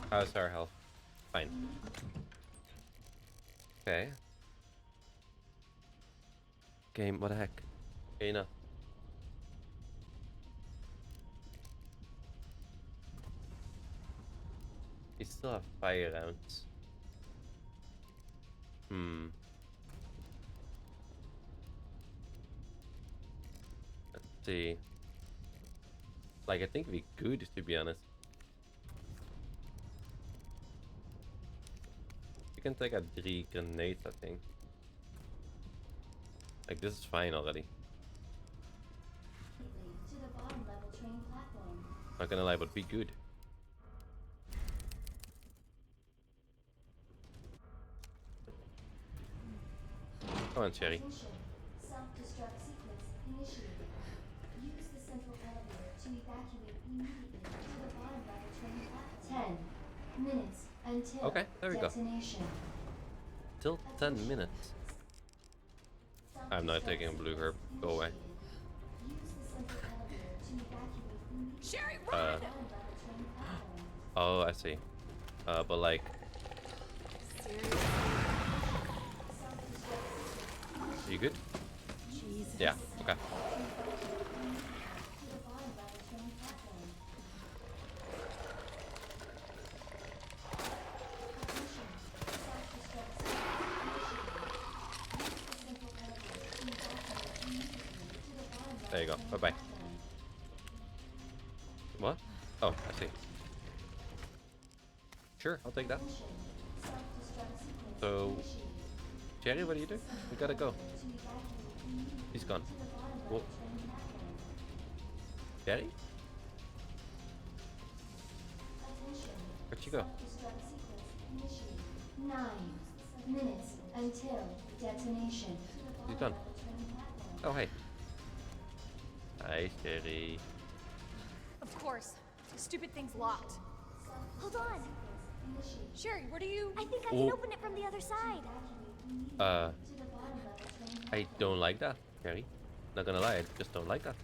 How's our health? Fine. Okay. Game, what the heck? Okay, enough. We still have fire rounds. Let's see. Like, I think we could, to be honest. We can take out 3 grenades, I think. Like, this is fine already. To the bottom level train platform. Not gonna lie, but be good. Come on, Cherry. Attention, self-destruct sequence initiated. Use the central elevator to evacuate immediately to the bottom level train platform. 10 minutes until Okay, there we go. detonation. Till 10 minutes. I'm not taking a blue herb. Go away. Use the central elevator to evacuate immediately Sherry, to the run! bottom level train platform. Oh, I see. But like, you good? Jesus. Yeah. Okay. To the bottom level train platform. Attention, self-destruct sequence initiated. Use the central elevator to evacuate immediately to the bottom level There you go. train Bye-bye. platform. What? Oh, I see. Sure, I'll take that. Self-destruct sequence So, initiated. Jerry, what do you do? We gotta go. To evacuate immediately He's gone. to the bottom Whoa. level train platform. Jerry? Attention. Where'd she go? Self-destruct sequence initiated. 9 minutes until detonation. To the He's bottom gone. level train platform. Oh, hey. Hi, Jerry. Of course. This stupid thing's locked. Hold on. Initiated. Sherry, what are you... I think I can Oh. open it from the other side. Evacuate immediately Uh, to the bottom level train I platform. don't like that, Jerry. Not gonna lie, I just don't like that.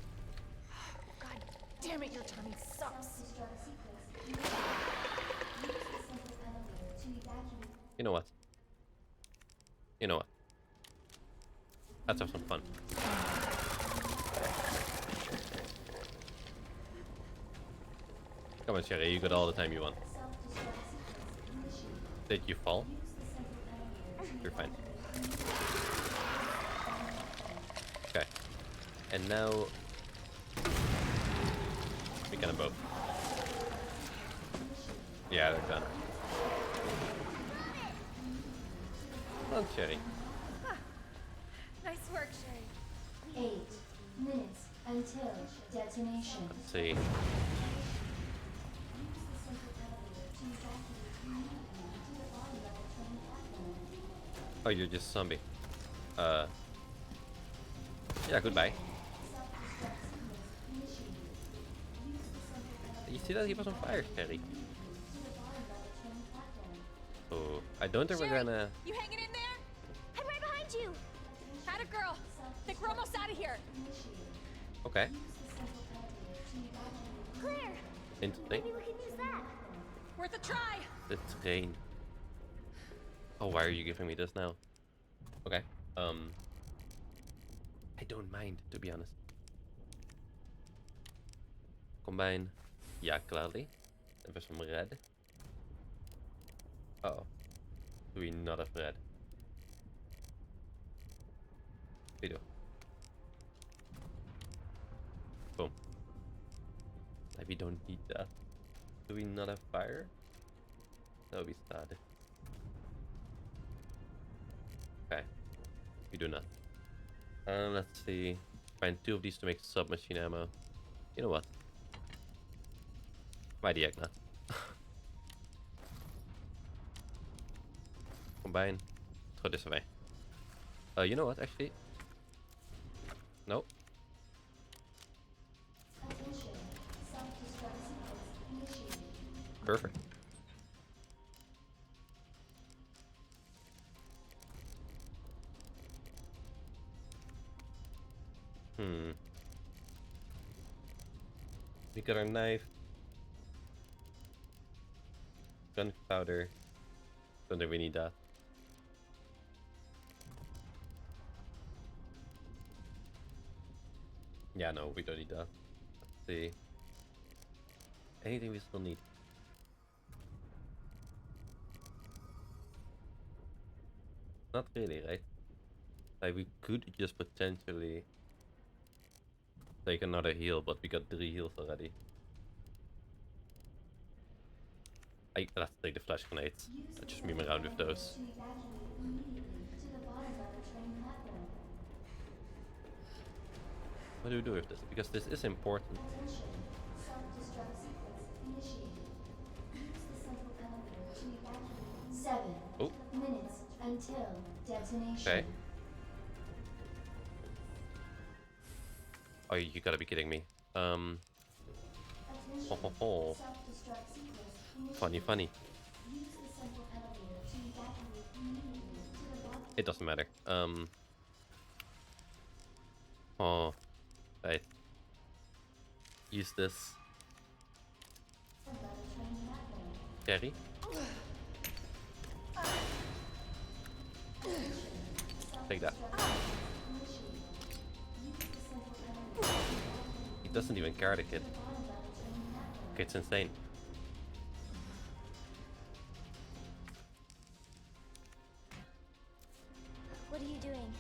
God damn it, your timing sucks. Self-destruct sequence initiated. Use the central elevator to evacuate. You know what? You know what? Let's have some fun. Come on, Sherry, you got all the time you want. Self-destruct sequence initiated. Did you fall? Use the central elevator to You're fine. evacuate. Okay. And now... we can both. Yeah, they're done. Come on, Sherry. Nice work, Sherry. 8 minutes until detonation. Let's see. Use the central elevator to evacuate immediately to the bottom level train platform. Oh, you're just a zombie. Yeah, goodbye. Self-destruct sequence initiated. Use the central elevator You see that? He was on fire, Sherry. to the bottom level train platform. Oh, I don't think we're Sherry, gonna... you hanging in there? I'm right behind you. Had a girl. Think we're almost out of here. Initiated. Okay. Use the central elevator to evacuate Claire, Interesting. maybe we can use that. Worth a try. The train. Oh, why are you giving me this now? Okay. I don't mind, to be honest. Combine. Yeah, gladly. Even some red. Uh oh. Do we not have red? We do. Boom. Like we don't need that. Do we not have fire? That would be sad. Okay. We do not. Let's see. Find 2 of these to make submachine ammo. You know what? Why the heck not? Combine. Throw this away. You know what? Actually. No. Attention. Self-destruct sequence initiated. Perfect. We got our knife. Gunpowder. Don't think we need that. Yeah, no, we don't need that. Let's see. Anything we still need? Not really, right? Like, we could just potentially take another heal, but we got 3 heals already. Let's take the flash grenades. I'll just meme around with those. To evacuate immediately to the bottom level train platform. What do we do with this? Because this is important. Attention. Self-destruct sequence initiated. Use the central elevator to evacuate. 7 Oh, minutes until detonation. okay. Oh, you gotta be kidding me. Attention. Ho ho ho. Self-destruct sequence initiated. Funny, funny. Use the central elevator to evacuate immediately to the bottom It doesn't matter. Oh, right. Use this. level train platform. Carry. Take that. Initiated. Use the central elevator to evacuate He doesn't even care, the kid. the bottom level train platform. Okay, it's insane. What are you doing?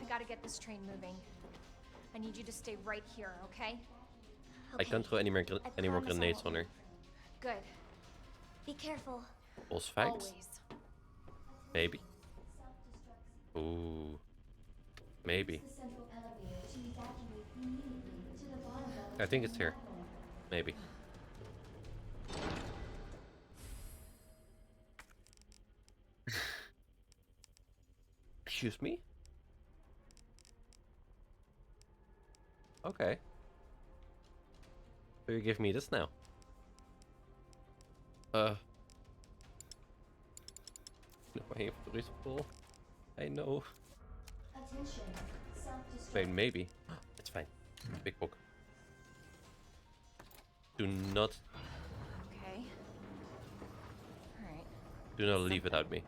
I gotta get this train moving. I need you to stay right here, okay? I can't throw any more I grenades promise I on her. Good. Be careful. Boss fight? Always. Maybe. Self-destruct sequence. Ooh. Maybe. Use the central elevator to evacuate immediately to the bottom level I think it's training here. platform. Maybe. Excuse me? Okay. So you give me this now? No, my inventory is full. I know. Attention. Self-destruct. Wait, maybe. It's fine. Big book. Do not Okay. Alright. leave without me.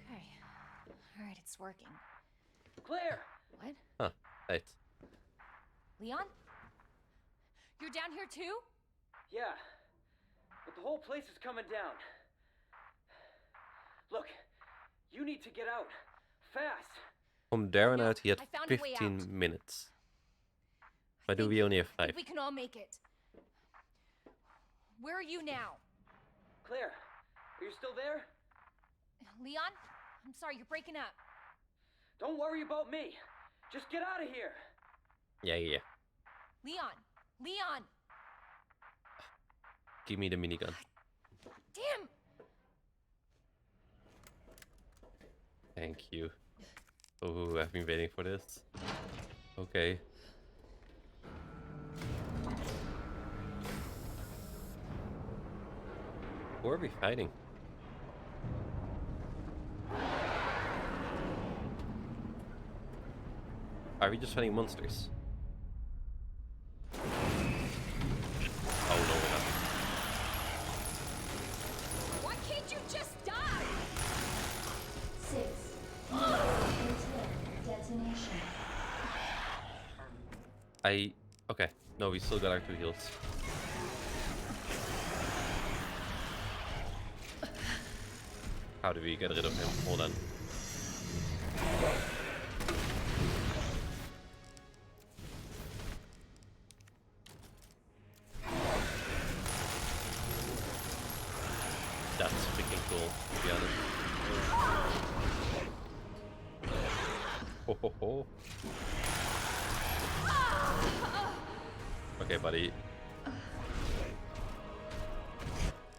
Okay. Alright, it's working. Claire! What? Huh. Right. Leon? You're down here too? Yeah, but the whole place is coming down. Look, you need to get out. Fast! From there on No, out, he had I found a way 15 out. minutes. Why do think- we only have I 5? think we can all make it. Where are you now? Claire, are you still there? Leon? I'm sorry, you're breaking up. Don't worry about me. Just get out of here. Yeah. Leon! Leon! Give me the minigun. Damn! Thank you. Oh, I've been waiting for this. Okay. Who are we fighting? Are we just fighting monsters? Oh no, we're not. Why can't you just die? 6. Until detonation. Okay. No, we still got our 2 heals. How do we get rid of him? Hold on. That's freaking cool, to be honest. Ho ho ho. Okay, buddy.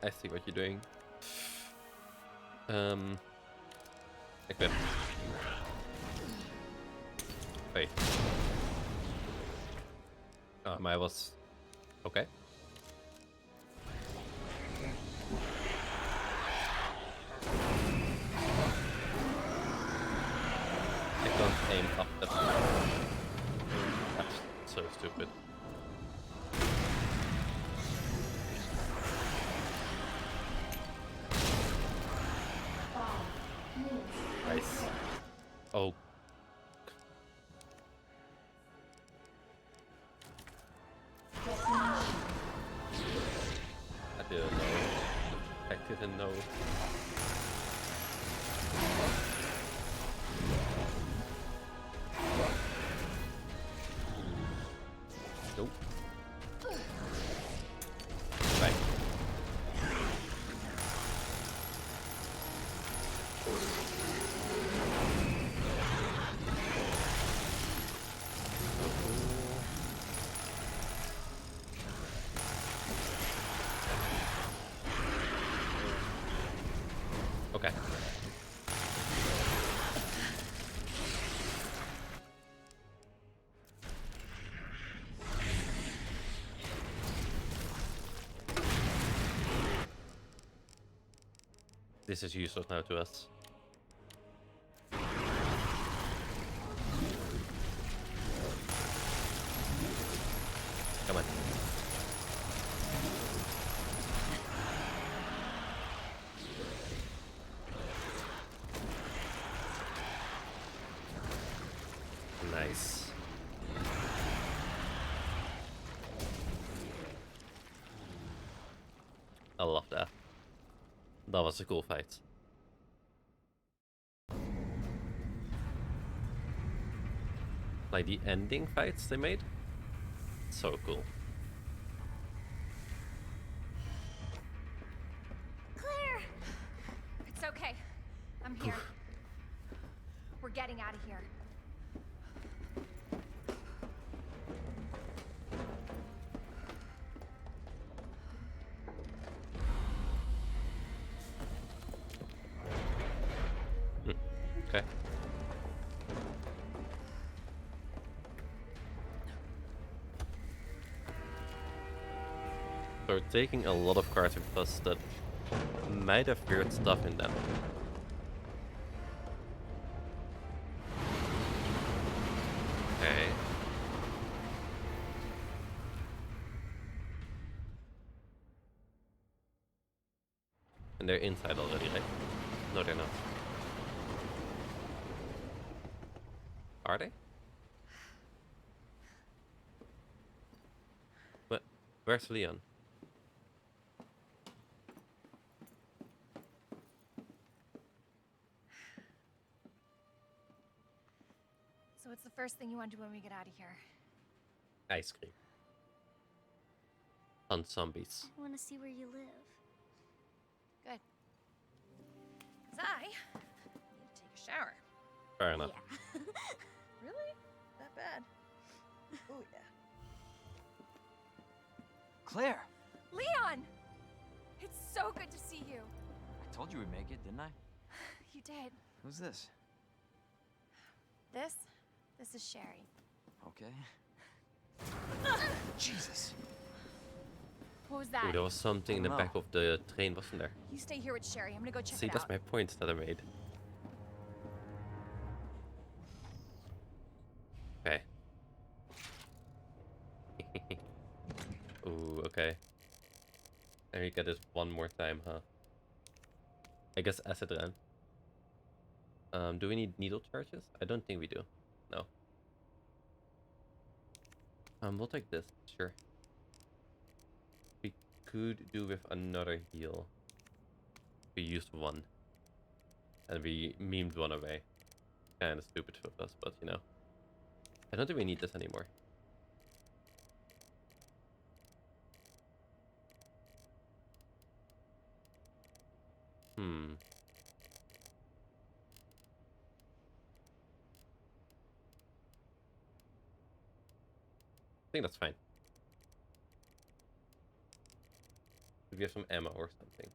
I see what you're doing. Equip. Wait. I was... Okay. I don't aim up that far. That's so stupid. Nice. Oh. I didn't know. I didn't know. Nope. Right. Okay. This is useless now to us. Come on. Nice. I love that. That was a cool fight. Like the ending fights they made? So cool. I'm here. We're getting out of here. Okay. So we're taking a lot of cards with us that might have weird stuff in them. Okay. And they're inside already, right? No, they're not. Are they? What? Where's Leon? So what's the first thing you want to do when we get out of here? Ice cream. On zombies. I want to see where you live. Good. 'Cause I need to take a shower. Fair enough. Yeah. Really? That bad? Oh yeah. Claire! Leon! It's so good to see you. I told you we'd make it, didn't I? You did. Who's this? This is Sherry. Okay. Jesus. What was Ooh, that? there was something in the I don't back of the train, wasn't there? You stay here with Sherry. I'm gonna go check See, it that's out. my point that I made. Okay. Ooh, okay. And we get this one more time, huh? I guess acid run. Do we need needle charges? I don't think we do. No. We'll take this, sure. We could do with another heal. We used one. And we memed one away. Kinda stupid of us, but you know. I don't think we need this anymore. I think that's fine. If we have some ammo or something.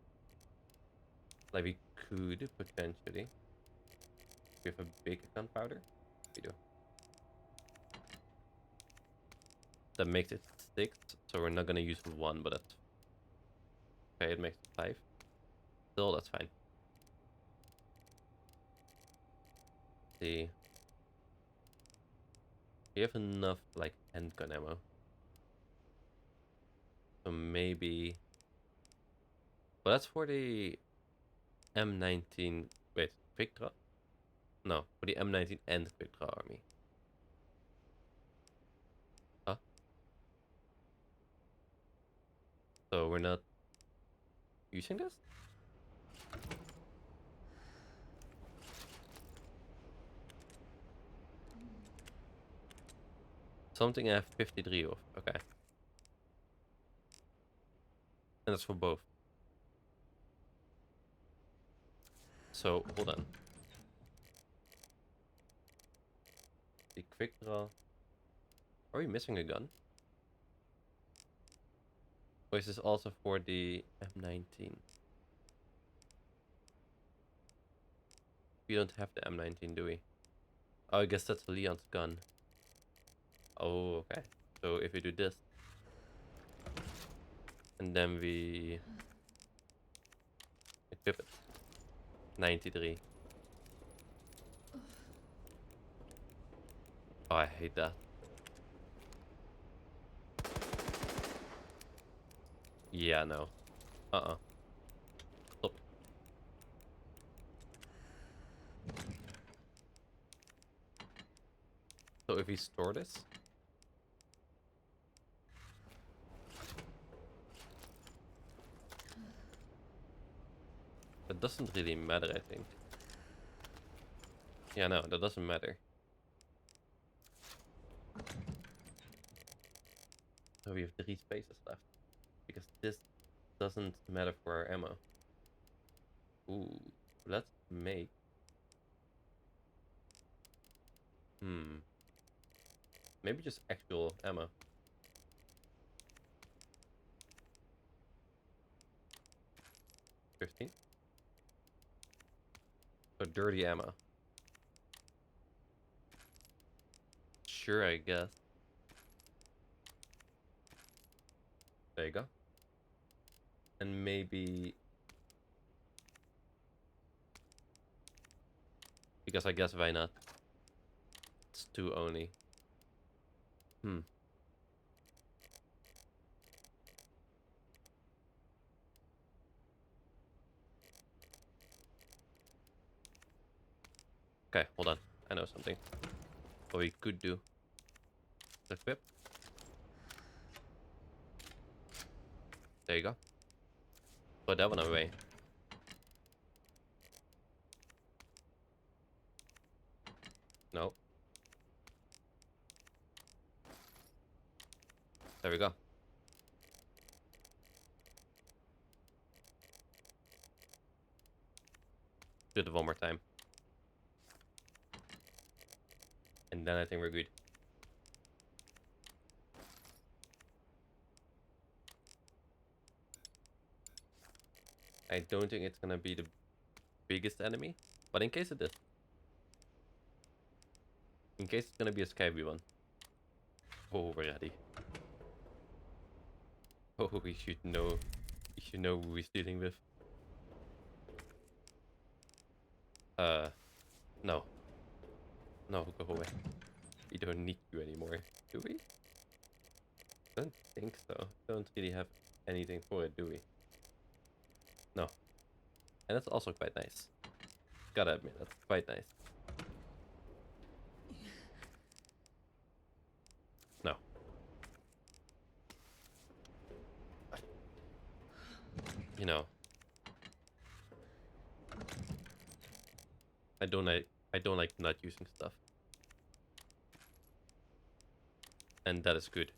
Like we could potentially. We have a big gunpowder. We do. That makes it 6, so we're not gonna use 1, but that's okay. It makes it 5. Still, that's fine. See, we have enough like handgun ammo, so maybe. Well, that's for the M19. Wait, quick draw? No, for the M19 and quick draw army. Huh? So we're not using this? Something I have 53 of. Okay. And that's for both. So, hold on. The quick draw. Are we missing a gun? Or is this also for the M19? We don't have the M19, do we? Oh, I guess that's Leon's gun. Oh, okay. So if we do this, and then we equip it. 93. Oh, I hate that. Yeah, no. Stop. So if we store this, that doesn't really matter, I think. Yeah, no, that doesn't matter. So we have 3 spaces left. Because this doesn't matter for our ammo. Ooh, let's make Maybe just actual ammo. $15. So dirty ammo. Sure, I guess. There you go. And maybe... Because I guess why not? It's 2 only. Okay, hold on. I know something. What we could do. Equip. There you go. Put that one away. No. There we go. Do it one more time. And then I think we're good. I don't think it's gonna be the biggest enemy, but in case it is. In case it's gonna be a scabby one. Oh, we're ready. Oh, we should know. We should know who we're dealing with. No. No, go away. We don't need you anymore, do we? I don't think so. Don't really have anything for it, do we? No. And that's also quite nice. Gotta admit, that's quite nice. No. You know. I don't like not using stuff. And that is good.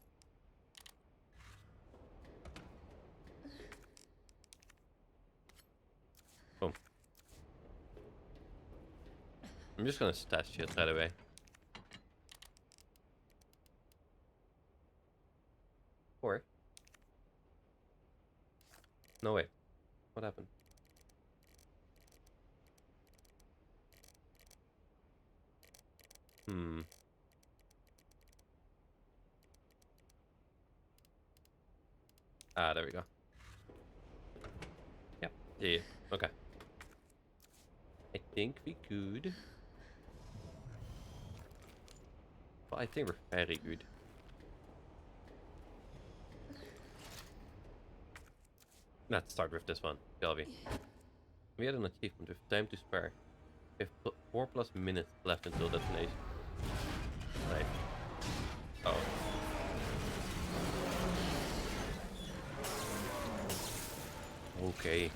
Boom. I'm just gonna stash it right away. Or... No, wait. What happened? Ah, there we go. Yep. Yeah. Okay. I think we could. Well, I think we're very good. Let's start with this one, shall we? We had an achievement with time to spare. We have 4+ minutes left until destination. Right. Oh. Okay. You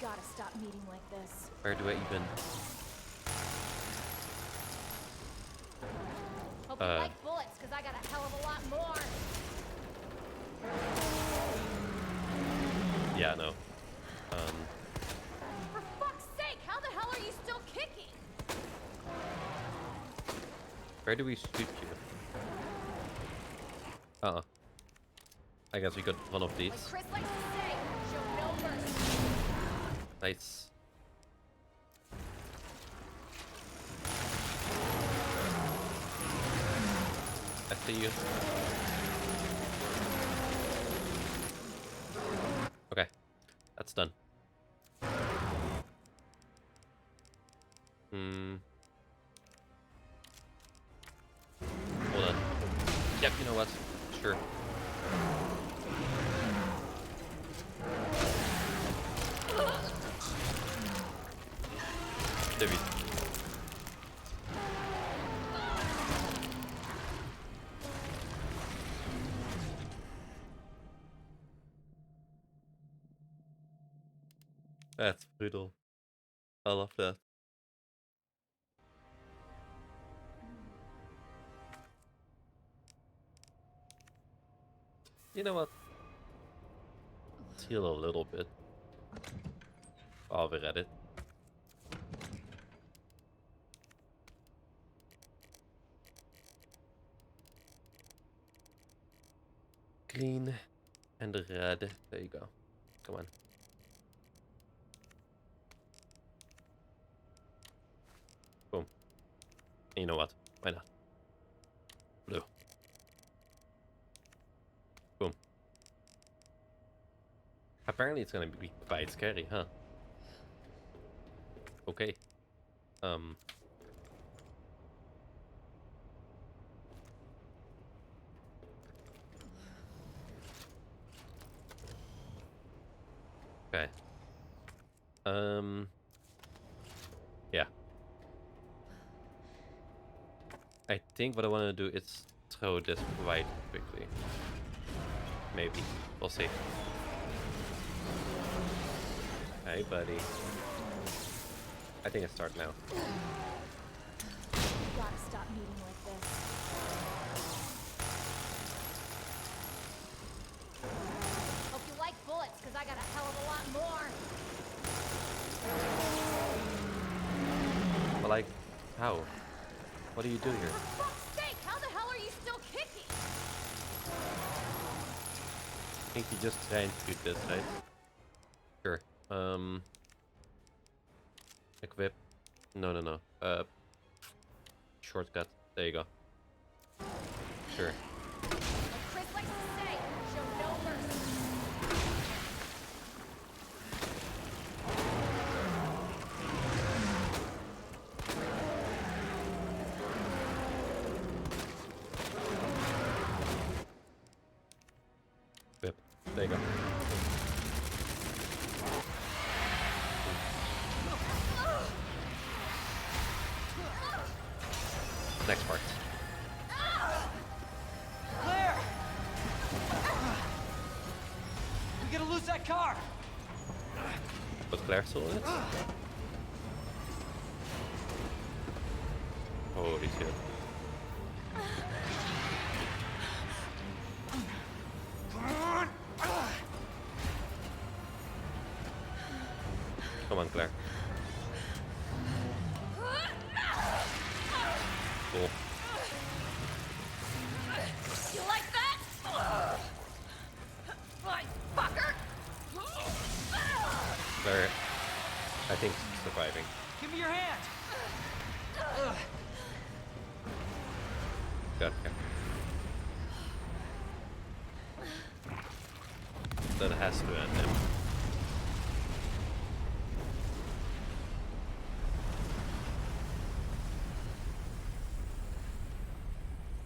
gotta stop meeting like this. Where do I even... Hope you like bullets, because I got a hell of a lot more. Yeah, no. For fuck's sake, how the hell are you still kicking? Where do we shoot you? I guess we got one of these. Like Chris likes to say, show no mercy. Nice. I see you. Okay, that's done. Hold on. Yep, you know what? Sure. David. That's brutal. I love that. You know what? Let's heal a little bit. While we're at it. green and the red. There you go. Come on. Boom. And you know what? Why not? Blue. Boom. Apparently it's gonna be quite scary, huh? Okay. Okay. Yeah. I think what I want to do is throw this quite quickly. Maybe. We'll see. Hey, buddy. I think I start now. Gotta stop meeting like this. Hope you like bullets, because I got a hell of a lot more. But like, how? What do you do here? For fuck's sake, how the hell are you still kicking? I think you just try and shoot this, right? Sure. Equip. No. Shortcut. There you go. Sure. Like Chris likes to say, show no mercy. Whip. There you go. Next part. Claire! We gotta lose that car! Was Claire still in it? Holy shit. Come on, Claire. Cool. You like that? Fine, fucker! Claire, I think surviving. Give me your hand! Got her. That has to end him.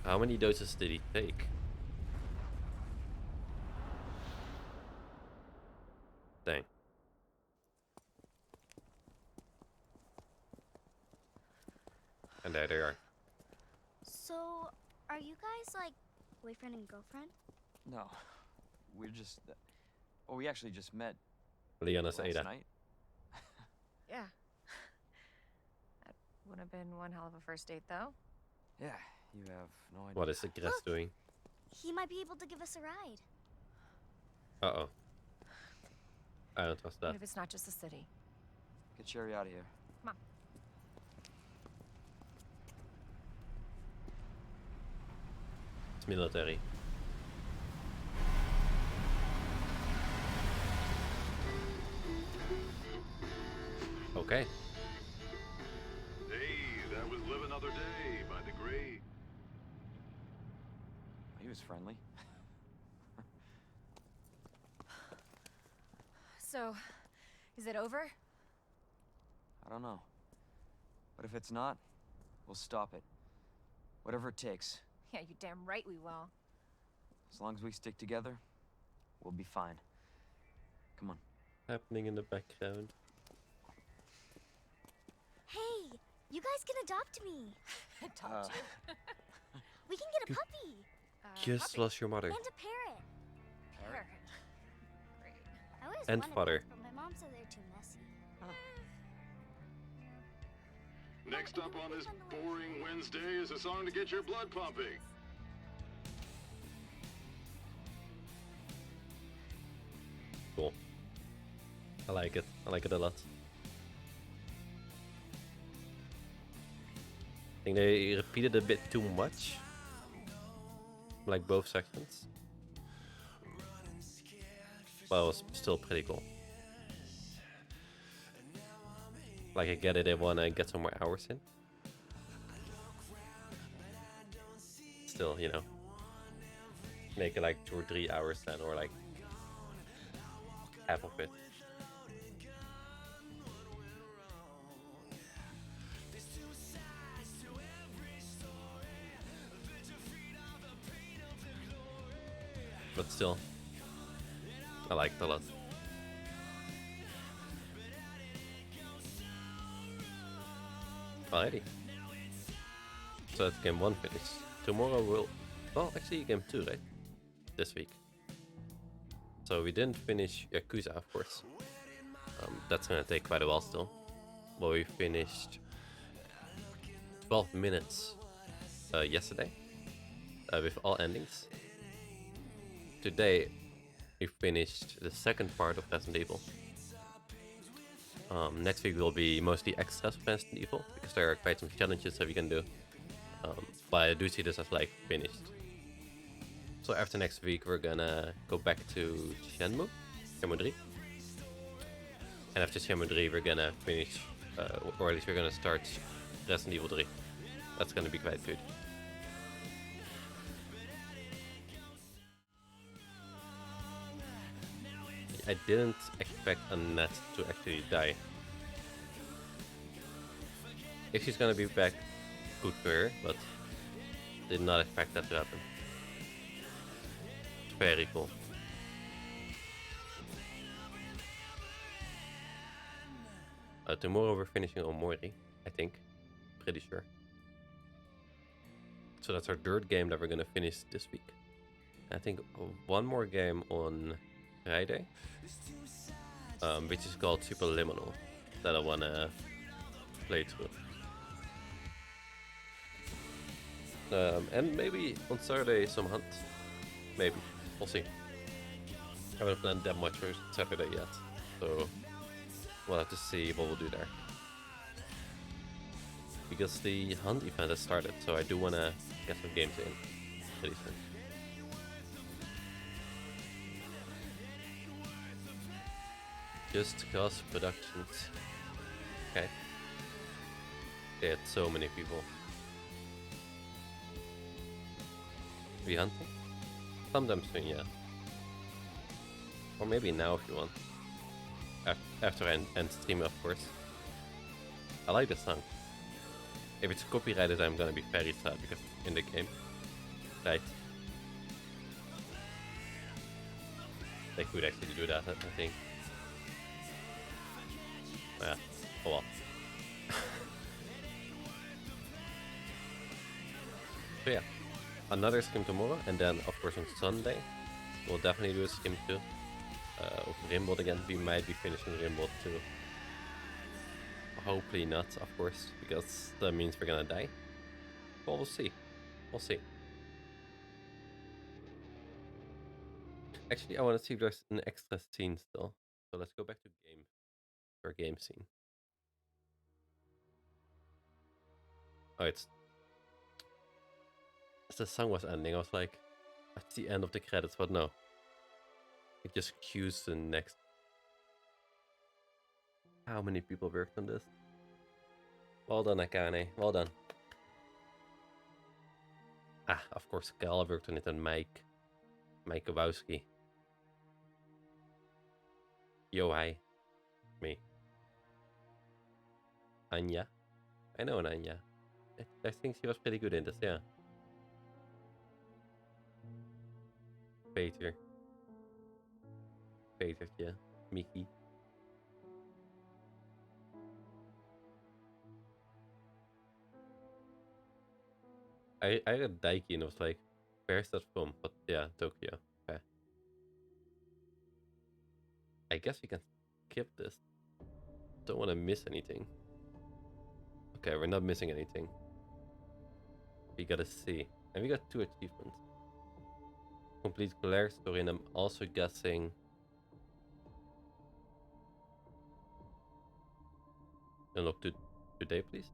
How many doses did he take? Dang. And there they are. So, are you guys like boyfriend and girlfriend? No. We're just... well, we actually just met Leonis last Ada. night. Yeah. That would have been one hell of a first date, though. Yeah, you have no idea. What is the grass doing? He might be able to give us a ride. Uh-oh. I don't trust that. What if it's not just the city? Get Sherry out of here. Come on. It's military. Okay. Hey, that was Live Another Day by the great. He was friendly. So, is it over? I don't know. But if it's not, we'll stop it. Whatever it takes. Yeah, you damn right we will. As long as we stick together, we'll be fine. Come on. Happening in the background. Hey, you guys can adopt me. Adopt you. We can get a puppy Just puppy. lost your mother. and a parrot. Parrot. Great. I always And wanted fodder. both, but my mom said they're too messy. Next up on this boring Wednesday is a song to get your blood pumping. Cool. I like it. I like it a lot. I think they repeated a bit too much. Like both sections. But it was still pretty cool. Like, I get it, I wanna get some more hours in. Still, you know, make it like 2 or 3 hours then, or like half of it. But still, I liked it a lot. Alrighty. So that's game 1 finished. Tomorrow we'll... Well, actually game 2, right? This week. So we didn't finish Yakuza, of course. That's gonna take quite a while still. But we finished 12 minutes yesterday. With all endings. Today we finished the second part of Resident Evil. Next week will be mostly extras of Resident Evil, because there are quite some challenges that we can do. But I do see this as like finished. So after next week we're gonna go back to Shenmue 3. And after Shenmue 3 we're gonna finish, or at least we're gonna start Resident Evil 3. That's gonna be quite good. I didn't expect Annette to actually die. If she's gonna be back, good for her, but did not expect that to happen. It's very cool. Tomorrow we're finishing on Mori, I think. Pretty sure. So that's our third game that we're gonna finish this week. I think one more game on Friday, which is called Superliminal, that I wanna play through. And maybe on Saturday some hunt. Maybe. We'll see. I haven't planned that much for Saturday yet, so we'll have to see what we'll do there. Because the hunt event has started, so I do wanna get some games in pretty soon. Just Cause Productions. Okay. They had so many people. We hunting? Sometime soon, yeah. Or maybe now if you want. After I end stream, of course. I like this song. If it's copyrighted, I'm gonna be very sad because it's in the game. Right. They could actually do that, I think. Yeah, oh well. So yeah, another stream tomorrow, and then of course on Sunday we'll definitely do a stream too. Of Rimworld again. We might be finishing Rimworld too. Hopefully not, of course, because that means we're gonna die. But we'll see. We'll see. Actually, I want to see if there's an extra scene still. So let's go back to game. Or game scene. Oh, it's... As the song was ending, I was like, that's the end of the credits, but no. It just cues the next. How many people worked on this? Well done, Akane. Well done. Ah, of course, Gal worked on it, and Mike Kowalski. Yo, hi. Me. Anya. I know an Anya. I think she was pretty good in this, yeah. Peter, yeah. Mickey. I read Daiki and I was like, where's that from? But yeah, Tokyo. Okay. I guess we can skip this. Don't want to miss anything. Okay, we're not missing anything. We gotta see. And we got 2 achievements. Complete Claire's story, and I'm also guessing... Unlock today, please.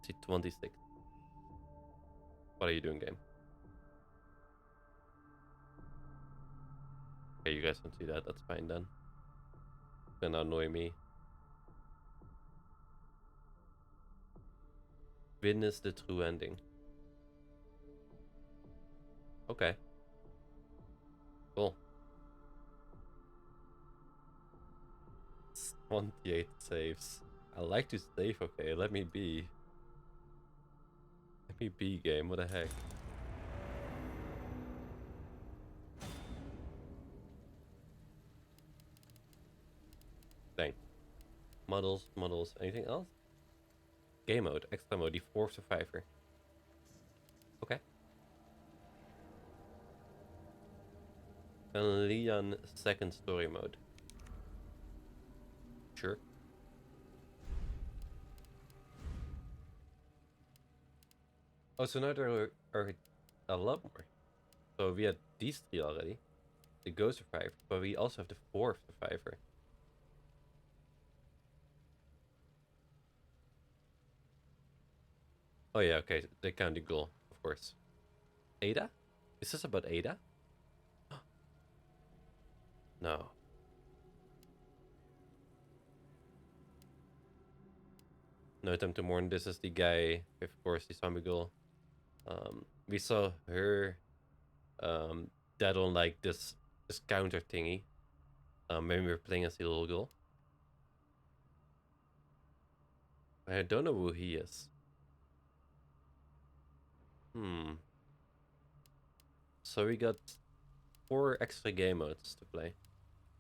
See 26. What are you doing, game? Okay, Okay, you guys don't see that. That's fine then. It's gonna annoy me. Witness the true ending. Okay. Cool. 28 saves. I like to save, okay. Let me be. Let me be, game. What the heck? Dang. Models, models. Anything else? Game mode, extra mode, the fourth survivor. Okay. And Leon second story mode. Sure. Oh, so now there are a lot more. So we had these three already. The ghost survivor, but we also have the fourth survivor. Oh yeah, okay, they count the goal, of course. Ada? Is this about Ada? No. No Time to Mourn, this is the guy, of course, the zombie girl. We saw her dead on like this counter thingy. When we were playing as the little girl. I don't know who he is. So we got 4 extra game modes to play.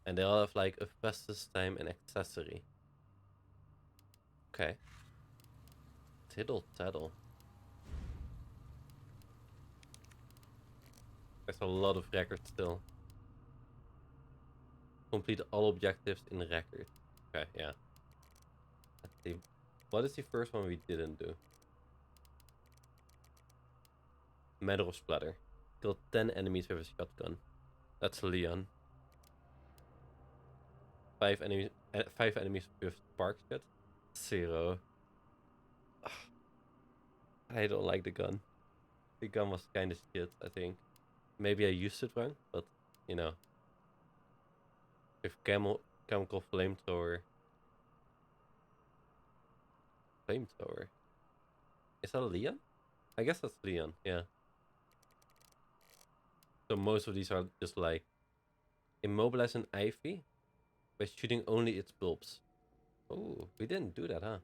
And they all have like a fastest time and accessory. Okay. Tiddle taddle. There's a lot of records still. Complete all objectives in record. Okay, yeah. Let's see. What is the first one we didn't do? Metal Splatter. Kill 10 enemies with a shotgun. That's Leon. 5 enemies with spark shot. 0. I don't like the gun. The gun was kind of shit, I think. Maybe I used it wrong, but you know. With chemical flamethrower. Flamethrower. Is that Leon? I guess that's Leon, yeah. So most of these are just like immobilize an ivy by shooting only its bulbs. Oh, we didn't do that, huh?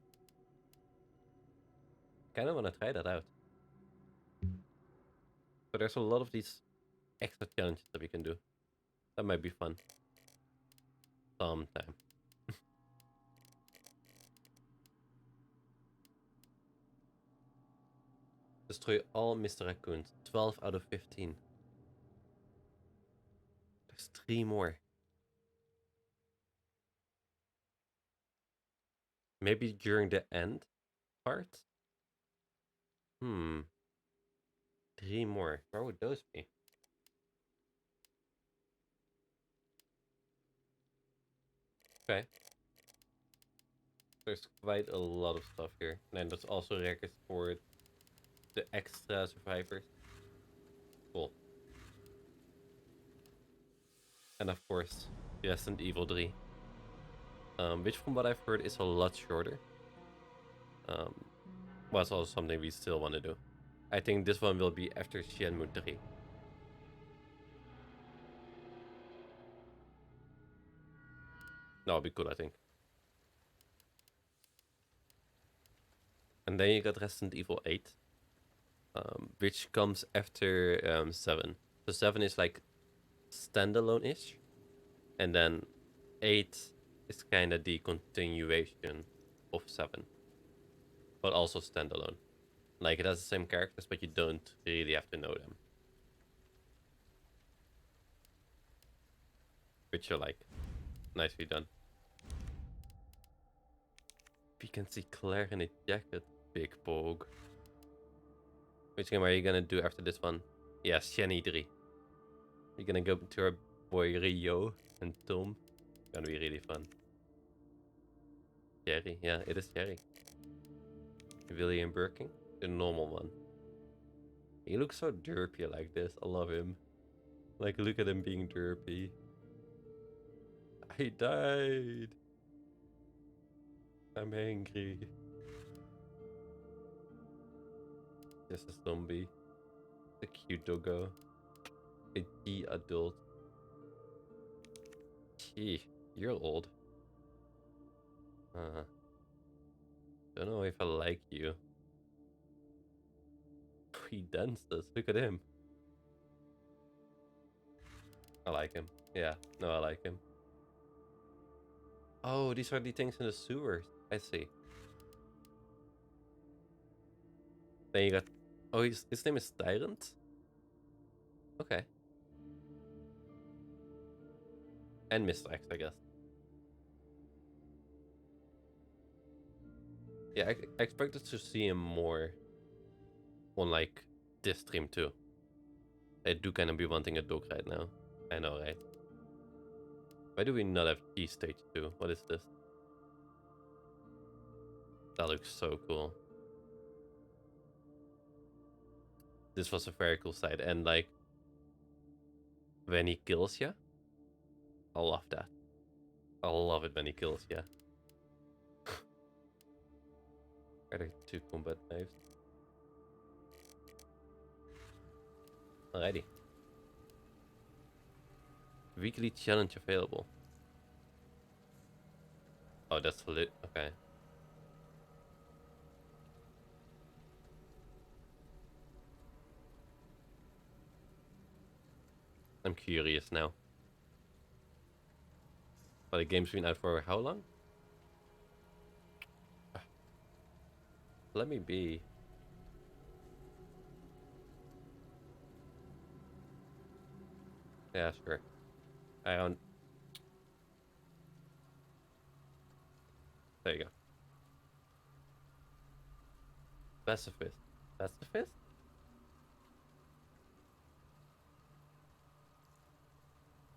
Kinda wanna try that out. But there's a lot of these extra challenges that we can do. That might be fun. Sometime. Destroy all Mr. Raccoons. 12 out of 15. There's 3 more. Maybe during the end part? 3 more. Where would those be? Okay. There's quite a lot of stuff here. And then there's also records for the extra survivors. Cool. And of course, Resident Evil 3. Which from what I've heard is a lot shorter. Well, it's also something we still want to do. I think this one will be after Shenmue 3. That'll be cool, I think. And then you got Resident Evil 8. Which comes after 7. So 7 is like standalone-ish. And then 8 is kind of the continuation of 7. But also standalone. Like, it has the same characters, but you don't really have to know them. Which are like, nicely done. We can see Claire in a jacket, big pog. Which game are you gonna do after this one? Yeah, Shenny 3. You're gonna go to our boy Rio and Tom. Gonna be really fun. Jerry, yeah, it is Jerry. William Birking, the normal one. He looks so derpy like this. I love him. Like, look at him being derpy. He died. I'm angry. Just a zombie. A cute doggo. A key adult. Gee, you're old. Don't know if I like you. He dances. Look at him. I like him. Yeah, no, I like him. Oh, these are the things in the sewers. I see. Then you got... Oh, his name is Tyrant? Okay. And Mr. X, I guess. Yeah, I expected to see him more on, like, this stream too. I do kind of be wanting a dog right now. I know, right? Why do we not have Key Stage 2? What is this? That looks so cool. This was a very cool sight. And, like, when he kills you, I love that. I love it when he kills you. Are there 2 combat knives? Alrighty. Weekly challenge available. Oh, that's lit. Okay. I'm curious now. But the game's been out for how long? Let me be. Yeah, sure. I don't. There you go. Pacifist. Pacifist?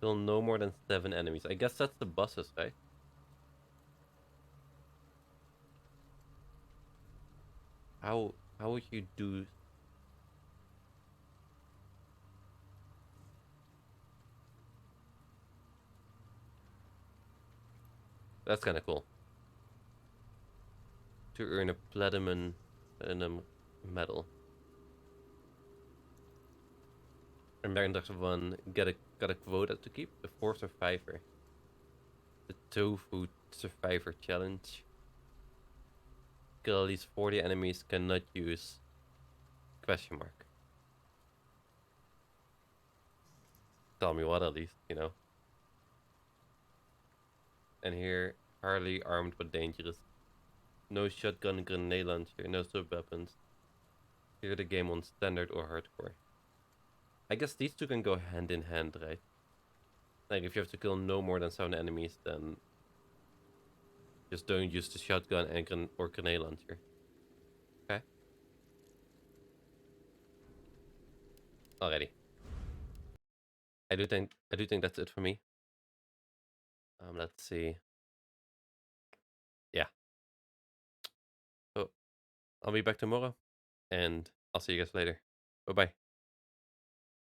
Kill no more than 7 enemies. I guess that's the bosses, right? How would you do? That's kind of cool. To earn a platinum medal. And there's one got a quota to keep. The 4th survivor. The tofu survivor challenge. Kill at least 40 enemies, cannot use question mark. Tell me what, at least, you know. And here, Harley armed but dangerous. No shotgun, grenade launcher, no sub weapons. Clear the game on standard or hardcore. I guess these 2 can go hand in hand, right? Like, if you have to kill no more than 7 enemies, then just don't use the shotgun and or grenade launcher. Okay. Alrighty. I do think that's it for me. Let's see. Yeah. So I'll be back tomorrow, and I'll see you guys later. Bye bye.